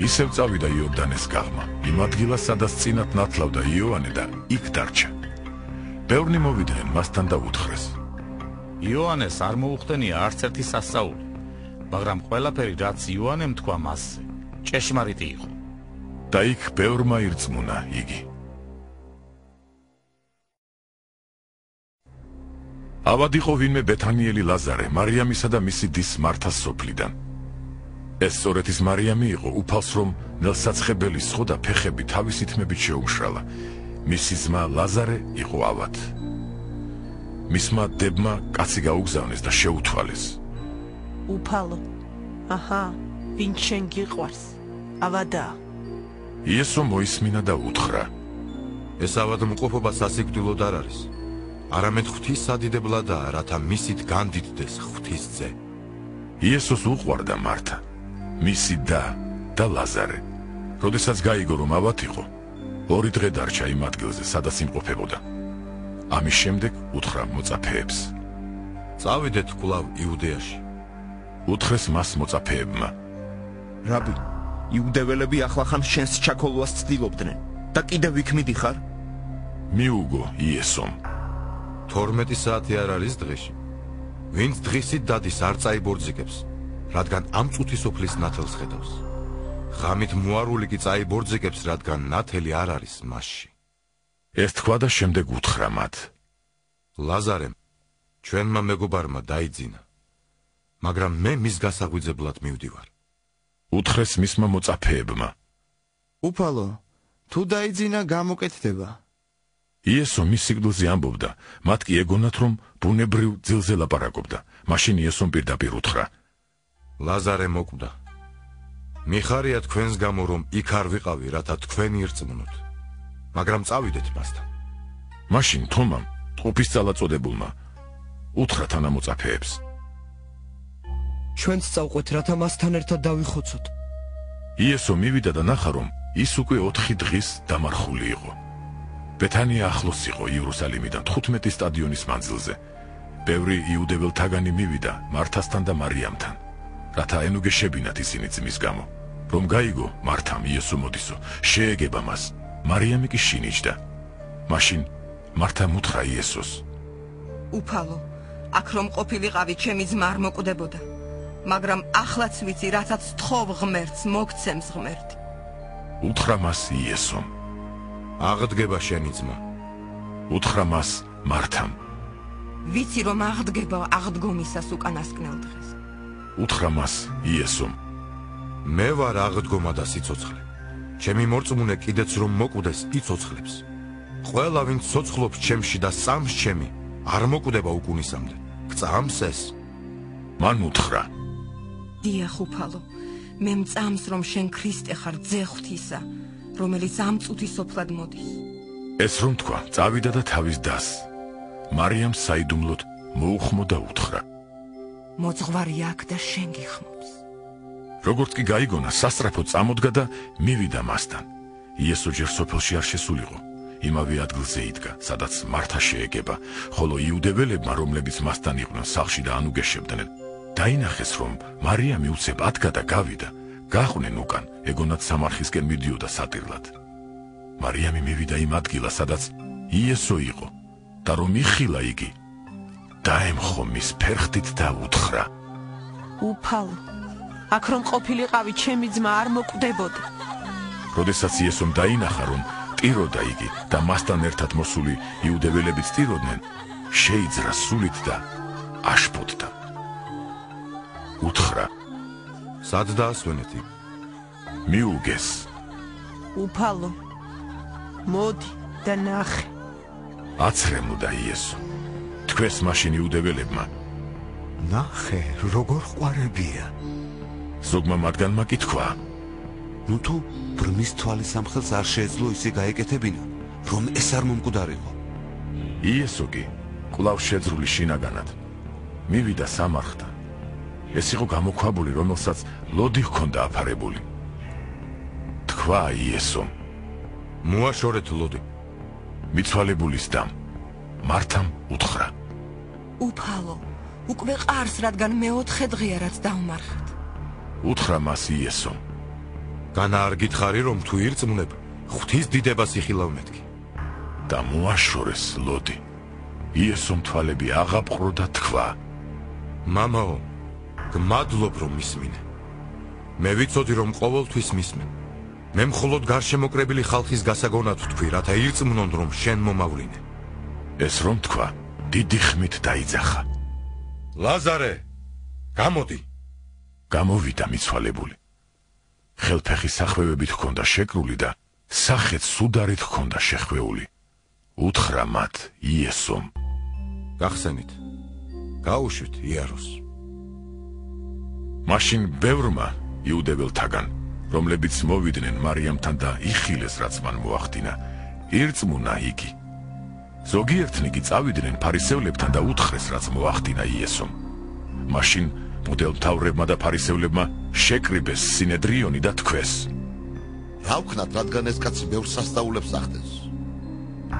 S2: ისევ წავიდა იორდანეს გაღმა, იმ ადგილას, სადაც წინათ ნათლავდა იოანე და იქ დარჩა. ბევრნი მოვიდნენ მასთან და უთხრეს:
S17: იოანეს არ მოუხდენია არც ერთი სასწაული, მაგრამ ყველაფერი, რაც იოანემ თქვა მასზე, ჭეშმარიტი იყო.
S2: და იქ ბევრმა ირწმუნა იგი. ავად იყო ვინმე ბეთანიელი ლაზარე, მარიამისა და მისი დის მართას სოფლიდან. ეს სწორედ ის მარიამი იყო, უფალს რომ ნელსაცხებელი სხო და ფეხები თავისი თმებით შეუმშრალა. მისი ძმა ლაზარე იყო ავად. მისმა დებმა კაცი გაუგზავნეს და შეუთვალეს.
S11: უფალო, აჰა, ვინ შენ გიყვარს? ავადა.
S2: იესო მოისმინა და უთხრა:
S5: ეს ავადმყოფობა სასიკვდილოდ არ არის. არამედ ღვთის სადიდებლადაა, რათა მისით განდიდდეს ღვთისძე.
S2: იესოს უყვარდა მართა, მისი და ლაზარე. როდესაც გაიგო, რომ ავად იყო, 2 დღე დარჩა იმ ადგილზე, სადაც იმყოფებოდა. ამის შემდეგ უთხრა მოწაფეებს:
S5: წავიდეთ კვლავ იუდეაში.
S2: უთხრეს მას მოწაფეებმა:
S20: რაბი, იუდეველები ახლახან შენს ჩაქოლვას ცდილობდნენ და კიდევ იქ მიდიხარ?
S2: მიუგო იესომ:
S5: 12 საათი არ არის დღეში. ვინც დღისით დადის არ წაიბორძიგებს, რადგან ამ წუთის სოფლის ნათელს ხედავს. ღამით მოარული კი წაიბორძიგებს, რადგან ნათელი არ არის მასში.
S2: ეს თქვა და შემდეგ უთხრა მათ:
S5: ლაზარემ, ჩვენმა მეგობარმა დაიძინა, მაგრამ მე მის გასაღვიძებლად მივდივარ.
S2: უთხრეს მისმა მოწაფეებმა:
S20: უფალო, თუ დაიძინა გამოკეთდება.
S2: იესო მის სიკვდილზე ამბობდა, მათ კი ეგონათ, რომ ბუნებრივ ძილზე ლაპარაკობდა. მაშინ იესომ პირდაპირ უთხრა:
S5: ლაზარე მოკვდა. მიხარია თქვენს გამო, რომ იქ არ ვიყავი, რათა თქვენი ირწმუნოთ. მაგრამ წავიდეთ მასთან.
S2: მაშინ თომამ, ტყუპის წალაწოდებულმა, უთხრა თანამოწაფეებს:
S10: ჩვენც წავყვეთ, რათა მასთან ერთად დავიხოცოთ.
S2: იესო მივიდა და ნახა, რომ ის უკვე 4 დღის დამარხული იყო. ბეთანია ახლოს იყო იერუსალიმიდან 15 სტადიონის მანძილზე. ბევრი იუდეველთაგანი მივიდა მართასთან და მარიამთან, რათა ენუგეშებინათ ისინი ძმის გამო. რომ გაიგო მართამ იესო მოდისო, შეეგება მას. მარიამი კი შინიჭდა. მაშინ მართამ უთხრა იესოს:
S18: უფალო, აქ რომ ყოფილიყავი, ჩემი ძმა არ მოკვდებოდა. მაგრამ ახლაც ვიცი, რასაც თხოვ ღმერთს, მოგცემს ღმერთი.
S2: უთხრა მას იესომ.
S5: აღდგება შენი ძმა.
S2: უთხრა მას მართამ.
S18: ვიცი, რომ აღდგება აღდგომისას უკანასკნელ დღეს.
S2: უთხრა მას იესომ.
S5: მე ვარ აღდგომა და სიცოცხლე. ჩემი მორწმუნე კიდეც რომ მოკვდეს, იცოცხლებს. ყველა ვინც ცოცხლობს ჩემში და წამს ჩემი, არ მოკვდება უკუნისამდე. გწამს ეს.
S2: მან უთხრა:
S18: დიახ, უფალო, მე მწამს, რომ შენ ქრისტე ხარ, ძე ღვთისა, რომელიც ამ წუთის სოფლად მოდის.
S2: ეს რომ თქვა, წავიდა და თავის დას. მარიამ საიდუმლოდ მოუხმო და უთხრა:
S18: მოძღვარი აქ და შენ გიხმობს.
S2: როგორც კი გაიგონა, სასწრაფოდ წამოდგა და მივიდა მასთან. იესო ჯერ სოფელში არ შესულიყო. იმავე ადგილზე იდგა, სადაც მართა შეეგება, ხოლო იუდეველებმა, რომლებიც მასთან იყვნენ სახლში და ანუგეშებდნენ, დაინახეს, რომ მარიამი უცებ ადგა და გავიდა, გაყვნენ უკან, ეგონათ სამარხისკენ მიდიოდა სატირლად. მარიამი მივიდა იმ ადგილას, სადაც იესო იყო, და რომ იხილა იგი, დაემხო მის ფერხთით და უთხრა:
S11: უფალო, აქ რომ ყოფილიყავი, ჩემი ძმა არ მოკვდებოდა.
S2: როდესაც იესომ დაინახა, რომ ტიროდა იგი და მასთან ერთად მოსული იუდეველებიც ტიროდნენ, შეიძრა სულით და აშფოთდა. უთხრა:
S5: სად დაასვენეთ იქ?
S2: მიუგეს.
S11: უფალო, მოდი და ნახე.
S2: აცრემლდა იესო. თქვენს მაშინ იუდეველებმა:
S9: ნახე, როგორ ყვარებია.
S2: ზოგმა მათგანმა კი თქვა:
S4: ნუ თუ ბრმის თვალის ამხელს არ შეეძლო ისე გაეკეთებინა, რომ ეს არ მომკვდარიყო.
S2: იესო კი კვლავ შეძრული შინაგანად მივიდა სამარხთან. ეს იყო გამოქვაბული, რომელსაც ლოდი ჰქონდა აფარებული. თქვა იესომ:
S5: მოაშორეთ ლოდი.
S2: მიცვალებულის დამ მართამ უთხრა:
S18: უფალო, უკვე ყარს, რადგან მეოთხე დღეა, რაც დავმარხეთ.
S2: უთხრა მას იესომ:
S5: განა არ გითხარი, რომ თუ ირწმუნებ, ღვთის დიდებას იხილავ მეთქი.
S2: და მოაშორეს ლოდი. იესომ თვალები აღაპყრო და თქვა:
S5: მამაო, გმადლობ, რომ მისმინე. მე ვიცოდი, რომ ყოველთვის მისმენ. მე მხოლოდ გარშემოკრებილი ხალხის გასაგონად ვთქვი, რათა ირწმუნონ, რომ შენ მომავლინე.
S2: ეს რომ თქვა, დიდი ხმით დაიძახა.
S5: ლაზარე, გამოდი.
S2: გამოვიდა მიცვალებული. ხელფეხი სახვევებით ჰქონდა შეკრული და სახეც სუდარით ჰქონდა შეხვეული. უთხრა მათ იესომ:
S5: გახსენით, გაუშვით იაროს.
S2: მაშინ ბევრმა იუდეველთაგან, რომლებიც მოვიდნენ მარიამთან და იხილეს, რაც მან მოახდინა, ირწმუნა იგი. ზოგიერთნი კი წავიდნენ ფარისევლებთან და უთხრეს, რაც მოახდინა იესომ. მაშინ მღვდელმთავრებმა და ფარისევლებმა შეკრიბეს სინედრიონი და თქვეს:
S15: რა ვქნათ, რადგან ეს კაცი ბევრ სასწაულებს ახდენს?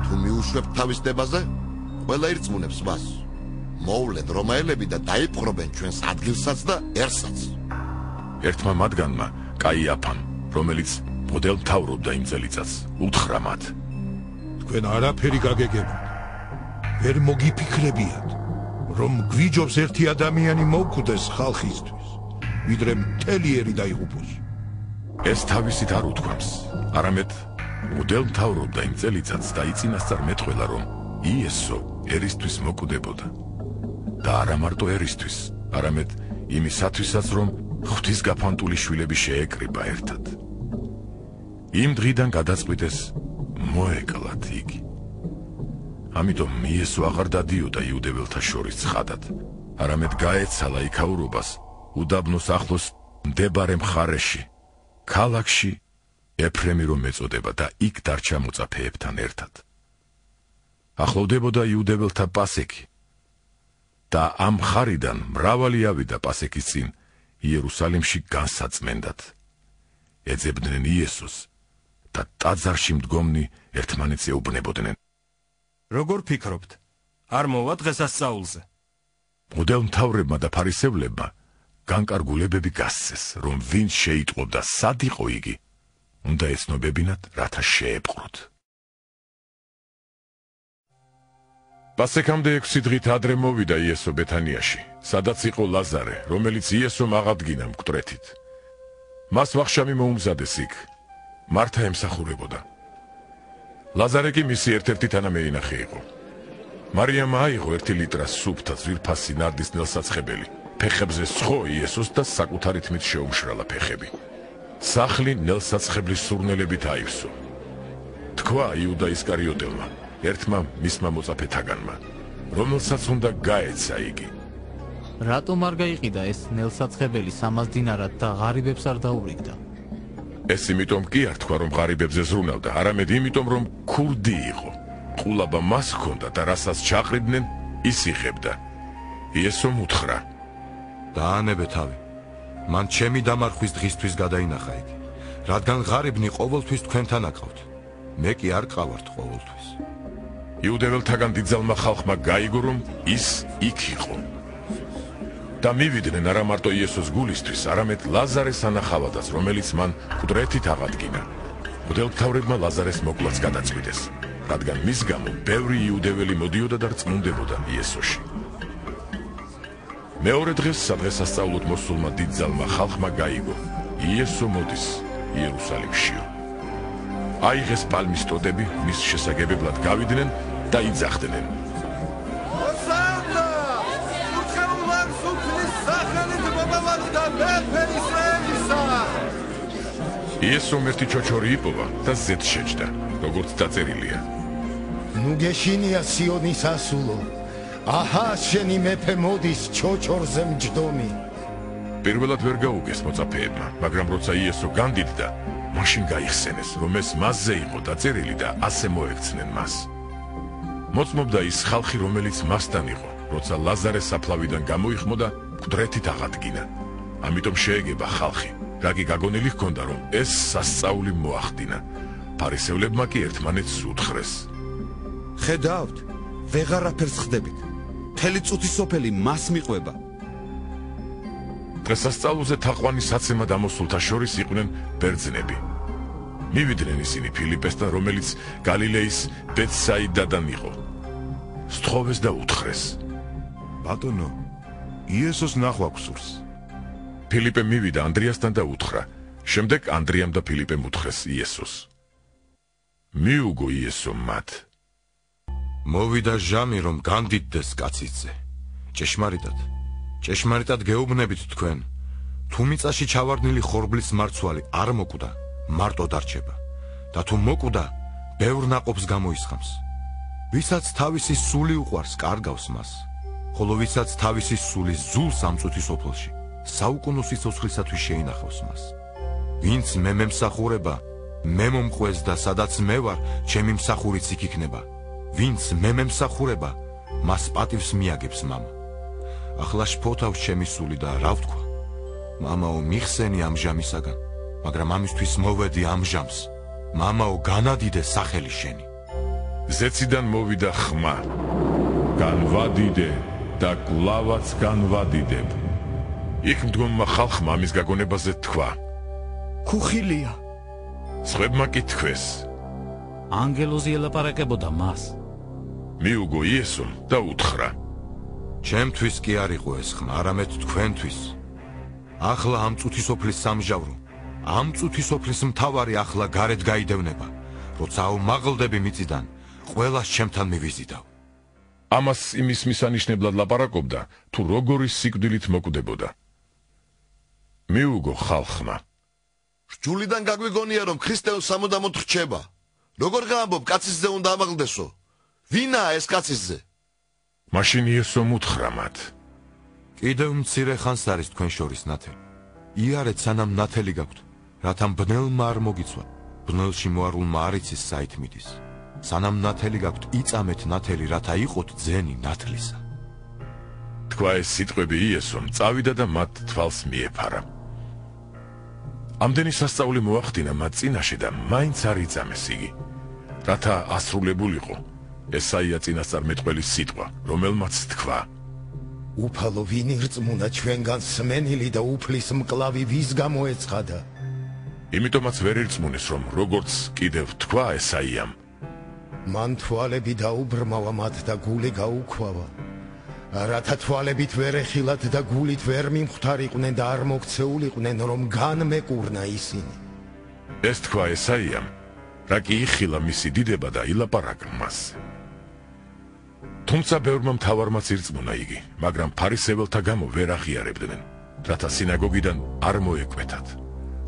S15: თუ მიუშვებთ თავის დებაზე, ყველა ირწმუნებს მას. მოვლენ რომაელები და დაიპყრობენ ჩვენს ადგილსაც და ერსაც.
S2: ერთმა მათგანმა, კაიაფამ, რომელიც მღვდელმთავრობდა იმ წელიწადს, უთხრა მათ:
S8: თქვენ არაფერი გაგეგებთ. ვერ მოგიფიქრებიათ, რომ გვიჯობს ერთი ადამიანი მოვკვდეს ხალხისთვის, ვიდრე მთელი ერი დაიღუპოს.
S2: ეს თავისით არ უთქვამს, არამედ მღვდელმთავრობდა იმ წელიწადს და იწინასწარ მეტყველა, რომ იესო ერისთვის მოკვდებოდა. და არა მარტო ერისთვის, არამედ იმისათვისაც, რომ ღვთის გაფანტული შვილები შეეკრიბა ერთად. იმ დღიდან გადაწყვიტეს მოეკლათ იგი. ამიტომ იესო აღარ დადიოდა იუდეველთა შორის ცხადად, არამედ გაეცალა იქაურობას უდაბნოს ახლოს მდებარე მხარეში, ქალაქში ეფრემი რომ ეწოდება და იქ დარჩა მოწაფეებთან ერთად. ახლოვდებოდა იუდეველთა პასექი და ამ მხარიდან მრავალი ავიდა პასექის წინ იერუსალიმში განსაწმენდად. ეძებდნენ იესოს და ტაძარში მდგომნი ერთმანეთს ეუბნებოდნენ:
S1: როგორ ფიქრობთ? არ მოვა დღესასწაულზე?
S2: მღვდელმთავრებმა და ფარისევლებმა განკარგულებები გასცეს, რომ ვინც შეიტყო და სად იყო იგი, უნდა ეცნობებინათ, რათა შეეპყროთ. პასექამდე 6 დღით ადრე მოვიდა იესო ბეთანიაში, სადაც იყო ლაზარე, რომელიც იესომ აღადგინა მკვდრეთით. მას ვახშამი მოუმზადეს იქ. მართა ემსახურებოდა. ლაზარე კი მისი ერთ-ერთი თანამეინახე იყო. მარიამმა აიღო 1 ლიტრა სუფთა ძვირფასი ნარდის ნელსაცხებელი, ფეხებზე სხო იესოს და საკუთარი თმით შეუმშრალა ფეხები. სახლი ნელსაცხებლის სურნელებით აივსო. თქვა იუდა ისკარიოტელმა, ერთმა მისმა მოწაფეთაგანმა, რომელსაც უნდა გაეცა იგი.
S14: რატომ არ გაიყიდა ეს ნელსაცხებელი 300 დინარად და ღარიბებს არ დაურიგდა?
S2: ეს იმიტომ კი არ თქვა, რომ ღარიბებზე ზრუნავდა, არამედ იმიტომ, რომ ქურდი იყო. ყულაბა მას ჰქონდა და რასაც ჩაყრიდნენ, ის იღებდა. იესომ უთხრა:
S5: დაანებე თავი. მან ჩემი დამარხვის დღისთვის გადაინახა იგი, რადგან ღარიბნი ყოველთვის თქვენთან აკავთ. მე კი არ ყავართ ყოველთვის.
S2: იუდეველთაგან დიდძალმა ხალხმა გაიგო, რომ ის იქ იყო. და მივიდნენ არა მარტო იესოს გულისთვის, არამედ ლაზარეს ანახავადაც, რომელიც მან მკვდრეთით აღადგინა. მღვდელმთავრებმა ლაზარეს მოკლაც გადაწყვიტეს, რადგან მის გამო ბევრი იუდეველი მოდიოდა და რწმუნდებოდა იესოში. მეორე დღეს სადღესასწაულოდ მოსულმა დიდძალმა ხალხმა გაიგო, იესო მოდის იერუსალიმშიო. აიღეს პალმის ტოტები, მის შესაგებებლად გავიდნენ და იძახდნენ: იესომ ერთი ჩოჩორი იპოვა და ზედ შეჯდა, როგორც დაწერილია.
S9: ნუ გეშინია სიონის ასულო, აჰა შენი მეფე მოდის ჩოჩორზე მჯდომი.
S2: პირველად ვერ გაუგეს მოწაფეებმა, მაგრამ როცა იესო განდიდდა, მაშინ გაიხსენეს, რომ ეს მასზე იყო დაწერილი და ასე მოექცნენ მას. მოწმობდა ის ხალხი, რომელიც მასთან იყო, როცა ლაზარე საფლავიდან გამოიხმო და მკვდრეთით აღადგინა. ამიტომ შეეგება ხალხი. რაგი გაგონილი ჰქონდა, რომ ეს სასწაული მოახდინა. ფარისევლებმა კი ერთმანეთს უთხრეს:
S4: ხედავთ, ვეღარაფერს ხდებით. მთელი წუთი სოფელი მას მიყვება.
S2: დღესასწაულზე თაყვანი საცემა დამოსულთა შორის იყვნენ ბერძნები. მივიდნენ ისინი ფილიპესთან, რომელიც გალილეის ბეთსაიდადან იყო. სთხოვეს და უთხრეს:
S12: ბატონო, იესოს ნახვა გსურს.
S2: ფილიპე მივიდა ანდრიასთან და უთხრა. შემდეგ ანდრიამ და ფილიპემ უთხრეს იესოს. მიუგო იესო მათ.
S5: მოვიდა ჟამი, რომ განდიდდეს კაცისზე. ჭეშმარიტად გეუბნებით თქვენ, თუ მიწაში ჩავარდნილი ხორბლის მარცვალი არ მოკვდა, მარტო დარჩება და თუ მოკვდა, ბევრ ნაყოფს გამოისხამს. ვისაც თავისი სული უყვარს, კარგავს მას, ხოლო ვისაც თავისი სული ზულს ამწუთის სოფელში, საუკუნო სიცოცხლისათვის შეინახავს მას. ვინც მე მემსახურება, მე მომყვეს და სადაც მე ვარ, ჩემი მსახურიც იქ იქნება. ვინც მე მემსახურება, მას პატივს მიაგებს მამა. ახლა შფოთავს ჩემი სული და რა ვთქვა? მამაო, მიხსენი ამ ჟამისაგან, მაგრამ ამისთვის მოვედი ამ ჟამს. მამაო, განადიდე სახელი შენი.
S2: ზეციდან მოვიდა ხმა. განვადიდე და კვლავაც განვადიდებ. იქ მდგომმა ხალხმა ამის გაგონებაზე თქვა:
S10: ქუხილია.
S2: სხვებმა კი თქვეს:
S17: ანგელოზი ელაპარაკებოდა მას.
S2: მიუგო იესომ და უთხრა:
S5: ჩემთვის კი არ იყო ეს ხმა, არამედ თქვენთვის. ახლა ამ წუთისოფლის სამჟავრო, ამ წუთისოფლის მთავარი ახლა გარეთ გაიდევნება, როცა აუმაღლდები მიწიდან, ყველას ჩემთან მივიზიდავ.
S2: ამას იმის მისანიშნებლად ლაპარაკობდა, თუ როგორი სიკვდილით მოკვდებოდა. მიუგო ხალხმა:
S15: რჯულიდან გაგვიგონია, რომ ქრისტეო სამუდამოდ რჩება. როგორ გაამბობ, კაცისზე უნდა ამაღლდესო? ვინაა ეს კაცისზე?
S2: მაშინ იესომ უთხრა მათ:
S5: კიდევ მცირე ხანს არის თქვენ შორის ნათელი. იარეთ, სანამ ნათელი გაქვთ, რათა ბნელმა არ მოგიცვა, ბნელში მოარულმა არ იცის საით მიდის. სანამ ნათელი გაქვთ, იწამეთ ნათელი, რათა იყოთ ძენი ნათლისა.
S2: თქვა ეს სიტყვები იესომ, წავიდა და მათ თვალს მიეფარა. ამდენი სასწაული მოახდინა მათ წინაშე და მაინც არ იწამეს იგი, რათა ასრულებულიყო ესაია წინასწარმეტყველის სიტყვა, რომელმაც თქვა:
S9: უფალო ვინ ირწმუნა ჩვენგან სმენილი და უფლის მკლავი ვის გამოეცხადა?
S2: იმიტომაც ვერ ირწმუნეს, რომ როგორც კიდევ თქვა ესაიამ:
S9: მან თვალები დაუბრმავა მათ და გული გაუქვავა. რათა თვალებით ვერ ეხილათ და გულით ვერ მიმხვდარიყვნენ და არ მოქცეულიყვნენ, რომ განმეკურნა ისინი.
S2: ეს თქვა ესაიამ, რა კი იხილა მისი დიდება და ილაპარაკა მასზე. თუმცა ბევრმა მთავარმაც ირწმუნა იგი, მაგრამ ფარისეველთა გამო ვერ აღიარებდნენ, რათა სინაგოგიდან არ მოეკვეთათ,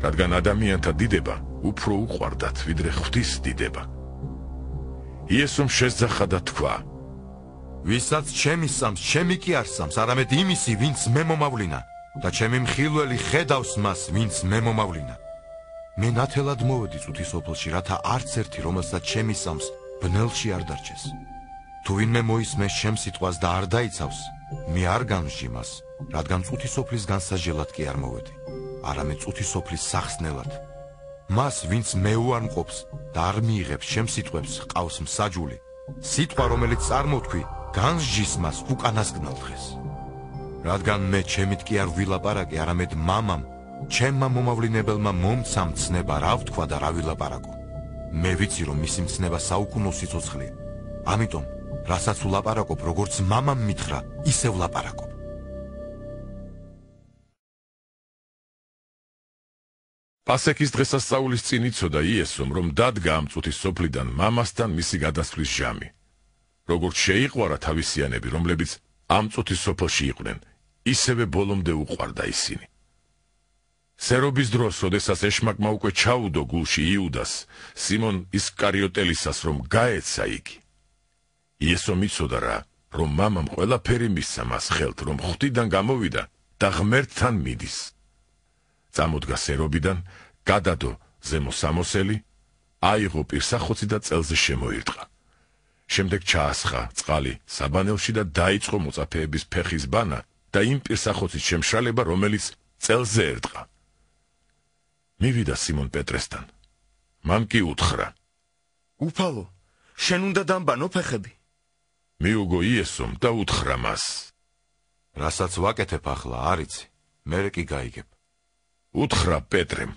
S2: რადგან ადამიანთა დიდება უფრო უყვარდათ, ვიდრე ღვთის დიდება. იესომ შესძახა და თქვა:
S5: ვისაც ჩემი სამს, ჩემი კი არ სამს, არამედ იმისი, ვინც მე მომავლინა, და ჩემი მხილველი ხედავს მას, ვინც მე მომავლინა. მე ნათელად მოვედი წუთის სოფელში, რათა არც ერთი, რომელსაც ჩემი სამს, ბნელში არ დარჩეს. თუ ვინმე მოისმეს ჩემ სიტყვას და არ დაიცავს, მე არ განვსჯი მას, რადგან წუთის სოფლის განსაჯელად კი არ მოვედი, არამედ წუთის სოფლის სახსნელად. მას, ვინც მე უარმყოფს და არ მიიღებს ჩემ სიტყვებს, ყავს მსაჯული. სიტყვა, რომელიც წარმოვთქვი, განსჯის მას უკანასკნელ დღეს. რადგან მე ჩემით კი არ ვილაპარაკე, არამედ მამამ, ჩემმა მომავლინებელმა მომცა მცნება, რა ვთქვა და რა ვილაპარაკო. მე ვიცი, რომ მისი მცნება საუკუნო სიცოცხლეა. ამიტომ, რასაც ვლაპარაკობ, როგორც მამამ მითხრა, ისე ვლაპარაკობ.
S2: პასექის დღესასწაულის წინ იცოდა იესომ, რომ დადგა ამ წუთის სოფლიდან მამასთან მისი გადასვლის ჟამი. როგორც შეიყვარა თავისიანები, რომლებიც ამ წუთის სოფელში იყვნენ, ისევე ბოლომდე უყვარდა ისინი. სერობის დროს, როდესაც ეშმაკმა უკვე ჩაუდო გულში იუდას, სიმონ ისკარიოტელისას, რომ გაეცა იგი. იესომ იცოდა რა, რომ მამამ ყველაფერი მისცა მას ხელთ, რომ ღვთიდან გამოვიდა და ღმერთთან მიდის. წამოდგა სერობიდან, გადადო ზემო სამოსელი, აიღო პირსახოცი და წელზე შემოირტყა. შემდეგ ჩაასხა წყალი საბანელში და დაიწყო მოწაფეების ფეხის ბანა და იმ პირსახოცის შემშრალება, რომელიც წელზე ერტყა. მივიდა სიმონ პეტრესთან. მან კი უთხრა:
S20: უფალო, შენ უნდა დამბანო ფეხები.
S2: მიუგო იესომ და უთხრა მას:
S5: რასაც ვაკეთებ ახლა, არიცი, მერე კი გაიგებ.
S2: უთხრა პეტრემ: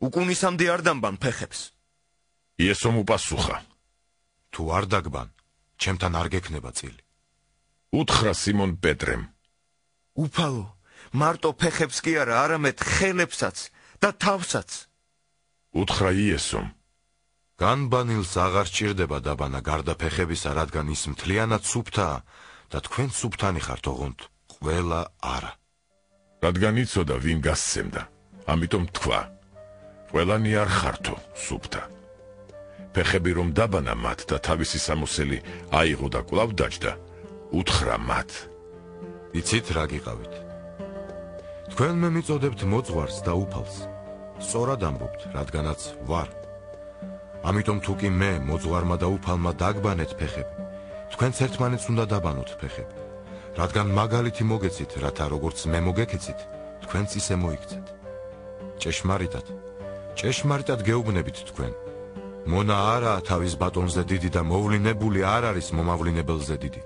S20: უკუნისამდე არ დამბან ფეხებს.
S2: იესომ უპასუხა:
S5: თუ არ დაგბან, ჩემთან არ გექნება წილი.
S2: უთხრა სიმონ პეტრემ:
S20: უფალო, მარტო ფეხებს კი არა, არამედ ხელებსაც და თავსაც.
S2: უთხრა იესომ:
S5: განბანილს აღარ სჭირდება დაბანა გარდა ფეხებისა, რადგან ის მთლიანად სუფთაა და თქვენ სუფთანი ხართ, ოღონდ ყველა არა.
S2: რადგან იცოდა ვინ გასცემდა, ამიტომ თქვა: ყველანი არ ხართო სუფთა. ფეხები რომ დაბანა მათ და თავისი სამოსელი აიღო და კვლავ დაჯდა, უთხრა მათ:
S5: იცით რა გიყავით? თქვენ მე მიწოდებთ მოძღვარს და უფალს. სწორად ამბობთ, რადგანაც ვარ. ამიტომ თუ კი მე მოძღვარმა და უფალმა დაგბანეთ ფეხები, თქვენც ერთმანეთს უნდა დაბანოთ ფეხები. რადგან მაგალითი მოგეცით, რათა როგორც მე მოგეკეცით, თქვენც ისე მოიქცეთ. ჭეშმარიტად გეუბნებით თქვენ, მონა არაა თავის ბატონზე დიდი და მოვლინებული არ არის მომავლინებელზე დიდი.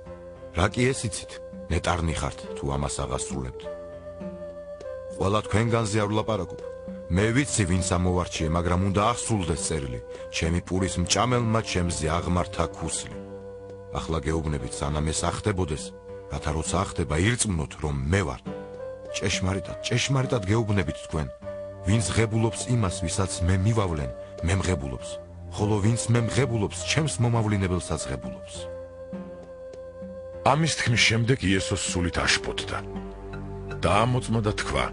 S5: რა კი ეს იცით, ნეტარნი ხართ თუ ამას აღასრულებთ. ყველა თქვენგანზე არ ვლაპარაკობ. მე ვიცი ვინც ამოვარჩიე, მაგრამ უნდა აღსრულდეს წერილი: ჩემი პურის მჭამელმა ჩემზე აღმართა ქუსლი. ახლა გეუბნებით, სანამ ეს ახდებოდეს, რათა როცა ახდება ირწმუნოთ, რომ მე ვარ. ჭეშმარიტად გეუბნებით თქვენ, ვინც ღებულობს იმას, ვისაც მე მივავლენ, მე მღებულობს, ხოლო ვინც მე მღებულობს, ჩემს მომავლინებელსაც ღებულობს.
S2: ამის თქმის შემდეგ იესოს სულით აშფოთდა და ამოწმა და თქვა: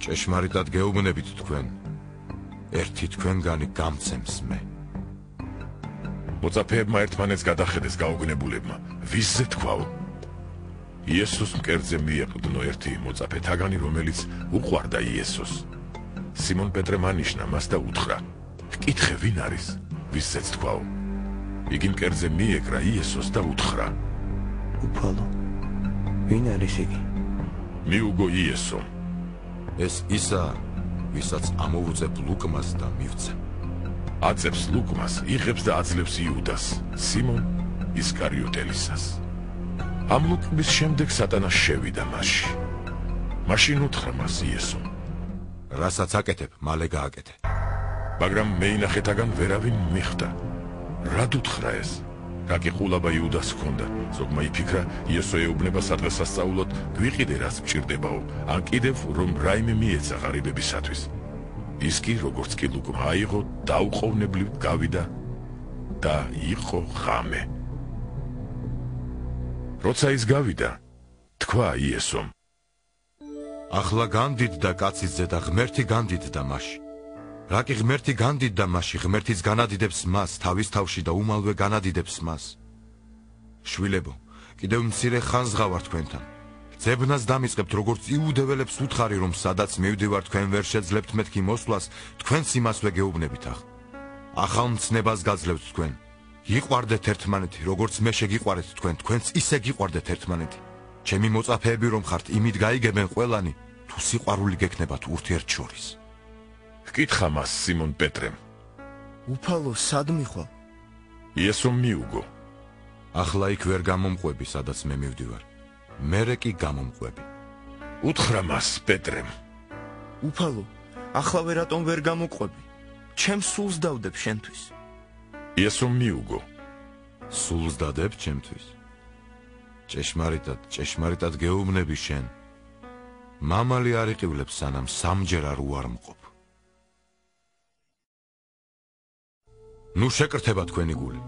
S5: ჭეშმარიტად გეუბნებით თქვენ, ერთი თქვენგანი გამცემს მე.
S2: მოწაფეებმა ერთმანეთს გადახედეს გაუგნებულებმა, ვისზე თქვაო? იესოს მკერდზე მიეყრდნო ერთი მოწაფეთაგანი, რომელიც უყვარდა იესოს. სიმონ პეტრემ ანიშნა მას და უთხრა: კითხე, ვინ არის, ვისზეც თქვაო? იგი მკერდზე მიეკრა იესოს და უთხრა:
S10: უფალო, ვინ არის იგი?
S2: მიუგო იესომ:
S5: ეს ისაა, ვისაც ამოვუწებ ლუკმას და მივცემ.
S2: აწებს ლუკმას, იღებს და აძლევს იუდას, სიმონ ისკარიოტელისას. ამ ლუკმის შემდეგ სატანას შევიდა მასში. მაშინ უთხრა მას იესომ:
S5: რასაც აკეთებ, მალე გააკეთე.
S2: მაგრამ მეინახეთაგან ვერავინ მიხვდა. რა უთხრა ეს? რა გიყულაბა იუდას ჰქონდა. ზოგმა იფიქრა, იესო ეუბნება სადღესასწაულოდ გვიყიდე რაც მჭირდებაო, ან კიდევ რომ რაიმე მიეცა ღარიბებისათვის. ის კი როგორც კი ლუკმა აიღო, დაუყოვნებლივ გავიდა და იყო ღამე. როცა ის გავიდა, თქვა იესომ:
S5: ახლა განდიდდა კაცის და ღმერთი განდიდდა მასში. რა კი ღმერთი განდიდდა მასში, ღმერთიც განადიდებს მას თავის თავში და უმალვე განადიდებს მას. შვილებო, კიდევ მცირე ხანს ღავარ თქვენთან. ძებნას დამიწყებთ, როგორც იუდეველებს უთხარი, რომ სადაც მივდივარ თქვენ ვერ შეძლებთ მეთქი მოსვლას, თქვენც იმასვე გეუბნებით ახ. ახალ მცნებას გაძლევთ თქვენ. გიყვარდეთ ერთმანეთი, როგორც მე შეგიყვარეთ თქვენ, თქვენც ისე გიყვარდეთ ერთმანეთი. ჩემი მოწაფეები რომ ხართ, იმით გაიგებენ ყველანი, თუ სიყვარული გექნებათ ურთიერთ შორის.
S2: ჰკითხა მას სიმონ პეტრემ:
S20: უფალო, სად მიხვალ?
S2: იესომ მიუგო:
S5: ახლა იქ ვერ გამომყვები, სადაც მე მივდივარ. მერე კი გამომყვები.
S2: უთხრა მას პეტრემ:
S20: უფალო, ახლა რატომ ვერ გამოყვები? ჩემს სულს დავდებ შენთვის.
S2: იესომ მიუგო:
S5: სულს დადებ ჩემთვის? ჭეშმარიტად, ჭეშმარიტად გეუბნები შენ, მამალი არ იყივლებს სანამ სამჯერ არ უარმყოფ. ნუ შეკრთება თქვენი გული.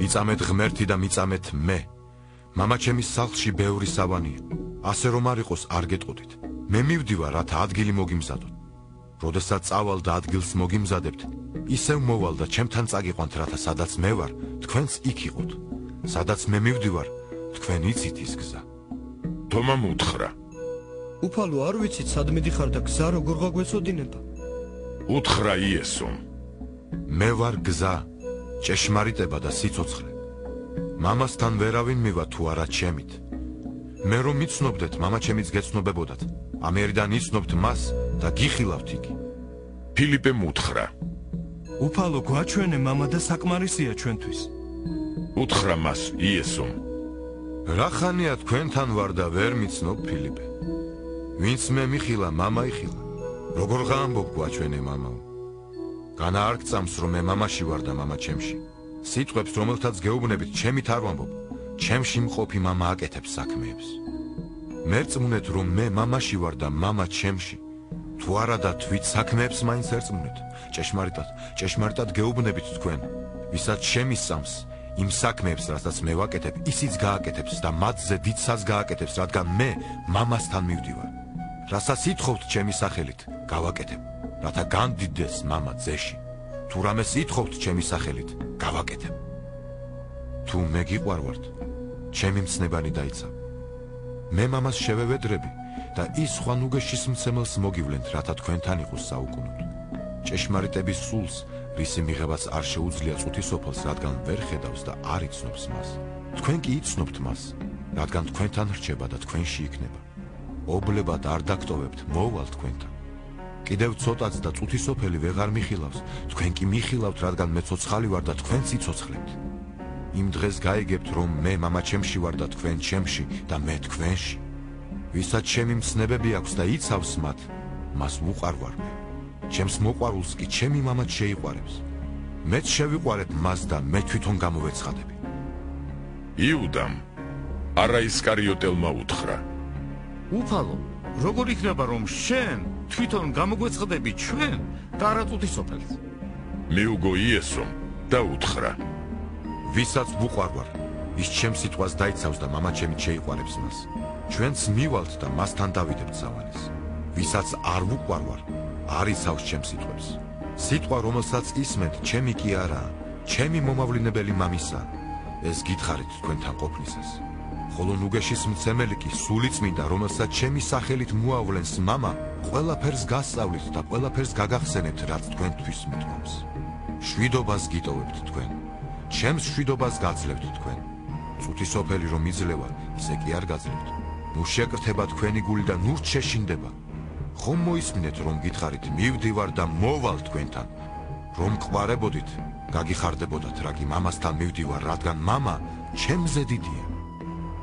S5: იწამეთ ღმერთი და მიწამეთ მე. მამა ჩემის სახლში ბევრი სავანია. ასე რომ არ იყოს, არ გეტყოდით. მე მივდივარ, რათა ადგილი მოგიმზადოთ. როდესაც წავალ და ადგილს მოგიმზადებთ, ისევ მოვალ და ჩემთან წაგიყვანთ, რათა სადაც მე ვარ, თქვენც იქ იყოთ. სადაც მე მივდივარ, თქვენ იცით ის გზა.
S2: თომამ უთხრა:
S10: უფალო, არ ვიცით სად მიდიხარ და გზა როგორ გაგვეცოდინება?
S2: უთხრა იესომ:
S5: მე ვარ გზა, ჭეშმარიტება და სიცოცხლე. მამასთან ვერავინ მივა თუ არა ჩემით. მე რომ მიცნობდეთ, მამა ჩემიც გეცნობებოდათ. ამერიდან იცნობთ მას და გიხილავთ იგი.
S2: ფილიპემ უთხრა:
S1: უფალო, გვაჩვენე მამა და საკმარისია ჩვენთვის.
S2: უთხრა მას იესომ:
S5: რა ხანია თქვენთან ვარ და ვერ მიცნობ ფილიპე? ვინც მე მიხილა, მამა იხილა. როგორ გაამბობ გვაჩვენე მამაო? განა არ გწამს, რომ მე მამაში ვარ და მამა ჩემში. სიტყვებს, რომელთაც გეუბნებით, ჩემით არ ვამბობ. ჩემში მყოფი მამა აკეთებს საქმეებს. მერწმუნეთ, რომ მე მამაში ვარ და მამა ჩემში. თუ არა და თვით საქმეებს მაინც ერწმუნეთ. ჭეშმარიტად, ჭეშმარიტად გეუბნებით თქვენ, ვისაც შემისწამს იმ საქმეებს, რასაც მე ვაკეთებ, ისიც გააკეთებს და მათზე დიდსაც გააკეთებს, რადგან მე მამასთან მივდივარ. რასაც ითხოვთ ჩემი სახელით, გავაკეთებ, რათა განდიდეს მამა ძეში. თუ რამეს ითხოვთ ჩემი სახელით, გავაკეთებ. თუ მე გიყვარვართ, ჩემი მცნებანი დაიცა. მე მამას შევევედრები და ის სხვა ნუგეშის მცემელს მოგივლენთ, რათა თქვენთან იყოს საუკუნოდ. ჭეშმარიტების სულს, რისი მიღებაც არ შეუძლია წუთისოფელს, რადგან ვერ ხედავს და არ იცნობს მას. თქვენ კი იცნობთ მას, რადგან თქვენთან რჩება და თქვენში იქნება. ობლებად არ დაგტოვებთ, მოვალ თქვენთან. კიდევ ცოტაც და წუთისოფელი ვეღარ მიხილავს, თქვენ კი მიხილავთ, რადგან მე ცოცხალი ვარ და თქვენ ციცოცხლებთ. იმ დღეს გაიგებთ, რომ მე მამა ჩემში ვარ და თქვენ ჩემში და მე თქვენში. ვისაც ჩემი მცნებები აქვს და იცავს მათ, მას ვუყარვარ მე. ჩემს მოყვარულს კი ჩემი მამაც შეიყვარებს. მეც შევიყვარებ მას და მე თვითონ გამოვეცხადები.
S2: იუდამ არა ისკარიოტელმა უთხრა:
S17: უფალო, როგორ იქნება, რომ შენ თვითონ გამოგვეცხადები ჩვენ და არა წუთისოფელს?
S2: მიუგო იესომ და უთხრა:
S5: ვისაც ვუყვარვარ, ის ჩემს სიტყვას დაიცავს და მამა ჩემით შეიყვარებს მას. ჩვენც მივალთ და მასთან დავიდებთ სავალეს. ვისაც არ ვუყვარვარ, არ იცავს ჩემს სიტყვებს. სიტყვა, რომელსაც ისმენთ, ჩემი კი არაა, ჩემი მომავლინებელი მამისაა. ეს გითხარით თქვენთან ყოფნისას. ხოლო ნუგეშის მცემელი კი სული წმინდა, რომელსაც ჩემი სახელით მოავლენს მამა, ყველაფერს გასწავლით და ყველაფერს გაგახსენებთ, რაც თქვენთვის მიტყობს. შვიდობას გიტოვებთ თქვენ. ჩემს შვიდობას გაძლევთ თქვენ. წუთისოფელი რომ იძლევა, ისე კი არ გაძლევთ. ნუ შეკრთება თქვენი გული და ნურთ შეშინდება. ხომ მოისმინეთ, რომ გითხარით, მივდივარ და მოვალ თქვენთან. რომ ყვარებოდით, გაგიხარდებოდათ, რაგი მამასთან მივდივარ, რადგან მამა ჩემზე დიდია.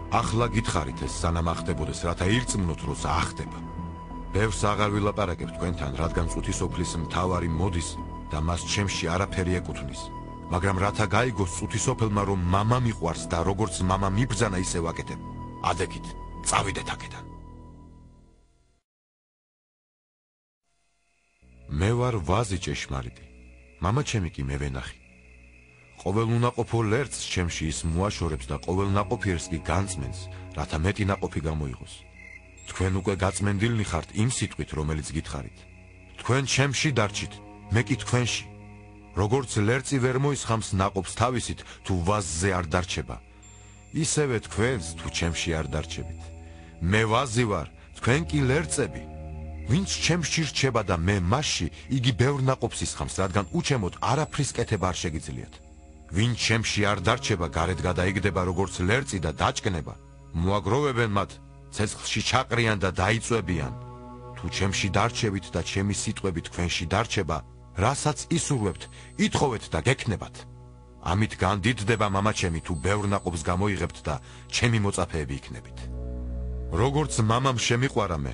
S5: ახლა გითხარით ეს სანამ ახდებოდეს, რათა ირწმუნოთ, რომ ახდება. ბევრს აღარ ვილაპარაკებ თქვენთან, რადგან წუთისოფლის მთავარი მოდის და მას ჩემში არაფერი ეკუთვნის. მაგრამ რათა გაიგოს წუთისოფელმა, რომ მამა მიყვარს და როგორც მამა მიბრძანა ისე ვაკეთებ. ადექით, წავიდეთ აქედან. მე ვარ ვაზი ჭეშმარიტი, მამა ჩემი კი მე ვენახი. ყოველ უნაყოფო ლერწს ჩემში ის მოაშორებს და ყოველ ნაყოფიერს კი განწმენს, რათა მეტი ნაყოფი გამოიღოს. თქვენ უკვე გაწმენდილნი ხართ იმ სიტყვით, რომელიც გითხარით. თქვენ ჩემში დარჩით, მე კი თქვენში. როგორც ლერწი ვერ მოისხამს ნაყოფს თავისით, თუ ვაზზე არ დარჩება, ისევე თქვენს თუ ჩემში არ დარჩებით. მე ვაზი ვარ, თქვენ კი ლერწები. ვინც ჩემში რჩება და მე მასში, იგი ბევრ ნაყოფს ისხამს, რადგან უჩემოდ არაფრის კეთება არ შეგიძლიათ. ვინც ჩემში არ დარჩება, გარეთ გადაიგდება როგორც ლერწი და დაჭკნება. მოაგროვებენ მათ, ცეცხლში ჩაყრიან და დაიწვევიან. თუ ჩემში დარჩებით და ჩემი სიტყვები თქვენში დარჩება, რასაც ისურვებთ, ითხოვეთ და გექნებათ. ამით განდიდდება მამა ჩემი, თუ ბევრ ნაყოფს გამოიღებთ და ჩემი მოწაფეები იქნებით. როგორც მამამ შემიყვარა მე,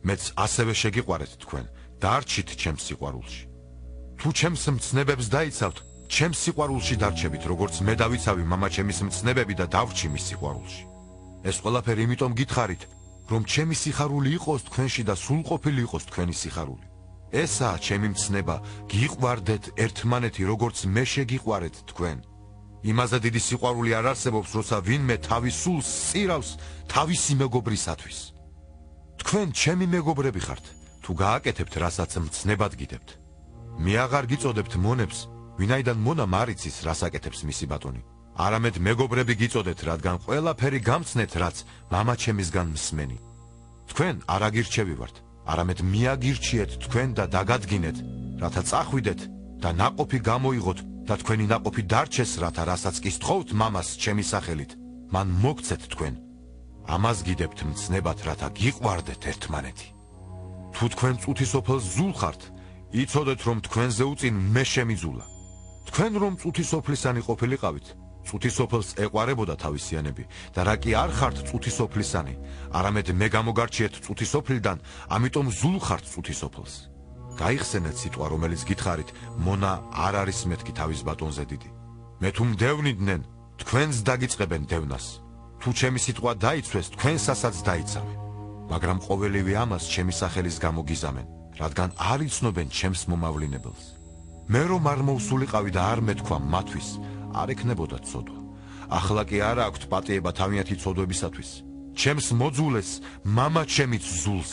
S5: მეც ასევე შეგიყვარეთ თქვენ, დარჩით ჩემს სიყვარულში. თუ ჩემს მცნებებს დაიცავთ, ჩემს სიყვარულში დარჩებით, როგორც მე დავიცავი მამა ჩემის მცნებები და დავრჩი მის სიყვარულში. ეს ყველაფერი იმიტომ გითხარით, რომ ჩემი სიხარული იყოს თქვენში და სრულყოფილი იყოს თქვენი სიხარული. ესაა ჩემი მცნება, გიყვარდეთ ერთმანეთი, როგორც მე შეგიყვარეთ თქვენ. იმაზე დიდი სიყვარული არ არსებობს, როცა ვინმე თავის სულს სწირავს თავისი მეგობრისათვის. თქვენ ჩემი მეგობრები ხართ, თუ გააკეთებთ, რასაც მცნებად გიდებთ. მე აღარ გიწოდებთ მონებს, ვინაიდან მონამ არ იცის, რას აკეთებს მისი ბატონი. არამედ მეგობრები გიწოდეთ, რადგან ყველაფერი გამცნეთ, რაც მამა ჩემისგან მსმენი. თქვენ არ აგირჩევი ვართ, არამედ მიაგირჩიეთ თქვენ და დაგადგინეთ, რათა წახვიდეთ და ნაყოფი გამოიღოთ და თქვენი ნაყოფი დარჩეს, რათა რასაც კი სთხოვთ მამას ჩემი სახელით, მან მოგცეთ თქვენ. ამას გიდებთ მცნებად, რათა გიყვარდეთ ერთმანეთი. თუ თქვენ წუთისოფელს ზულხართ, იცოდეთ, რომ თქვენზე უწინ მე შემიძულა. თქვენ რომ წუთისოფლისანი ყოფილიყავით, წუთისოფელს ეყვარებოდა თავისიანები და რა კი არ ხართ წუთისოფლისანი, არამედ მე გამოგარჩიეთ წუთისოფლიდან, ამიტომ ზულხართ წუთისოფელს. გაიხსენეთ სიტყვა, რომელიც გითხარით, მონა არ არის მეთქი თავის ბატონზე დიდი. მე თუ მდევნიდნენ, თქვენს დაგიწყებენ დევნას. თუ ჩემი სიტყვა დაიცვეს, თქვენსასაც დაიცავენ. მაგრამ ყოველივე ამას ჩემი სახელის გამო გიზამენ, რადგან არ იცნობენ ჩემს მომავლინებელს. მე რომ არ მოვსულიყავი და არ მეთქვა მათთვის, არ ექნებოდა ცოდვა. ახლა კი არა აქვთ პატიება თავიანთი ცოდვებისათვის. ჩემს მოძულეს მამა ჩემიც ზულს.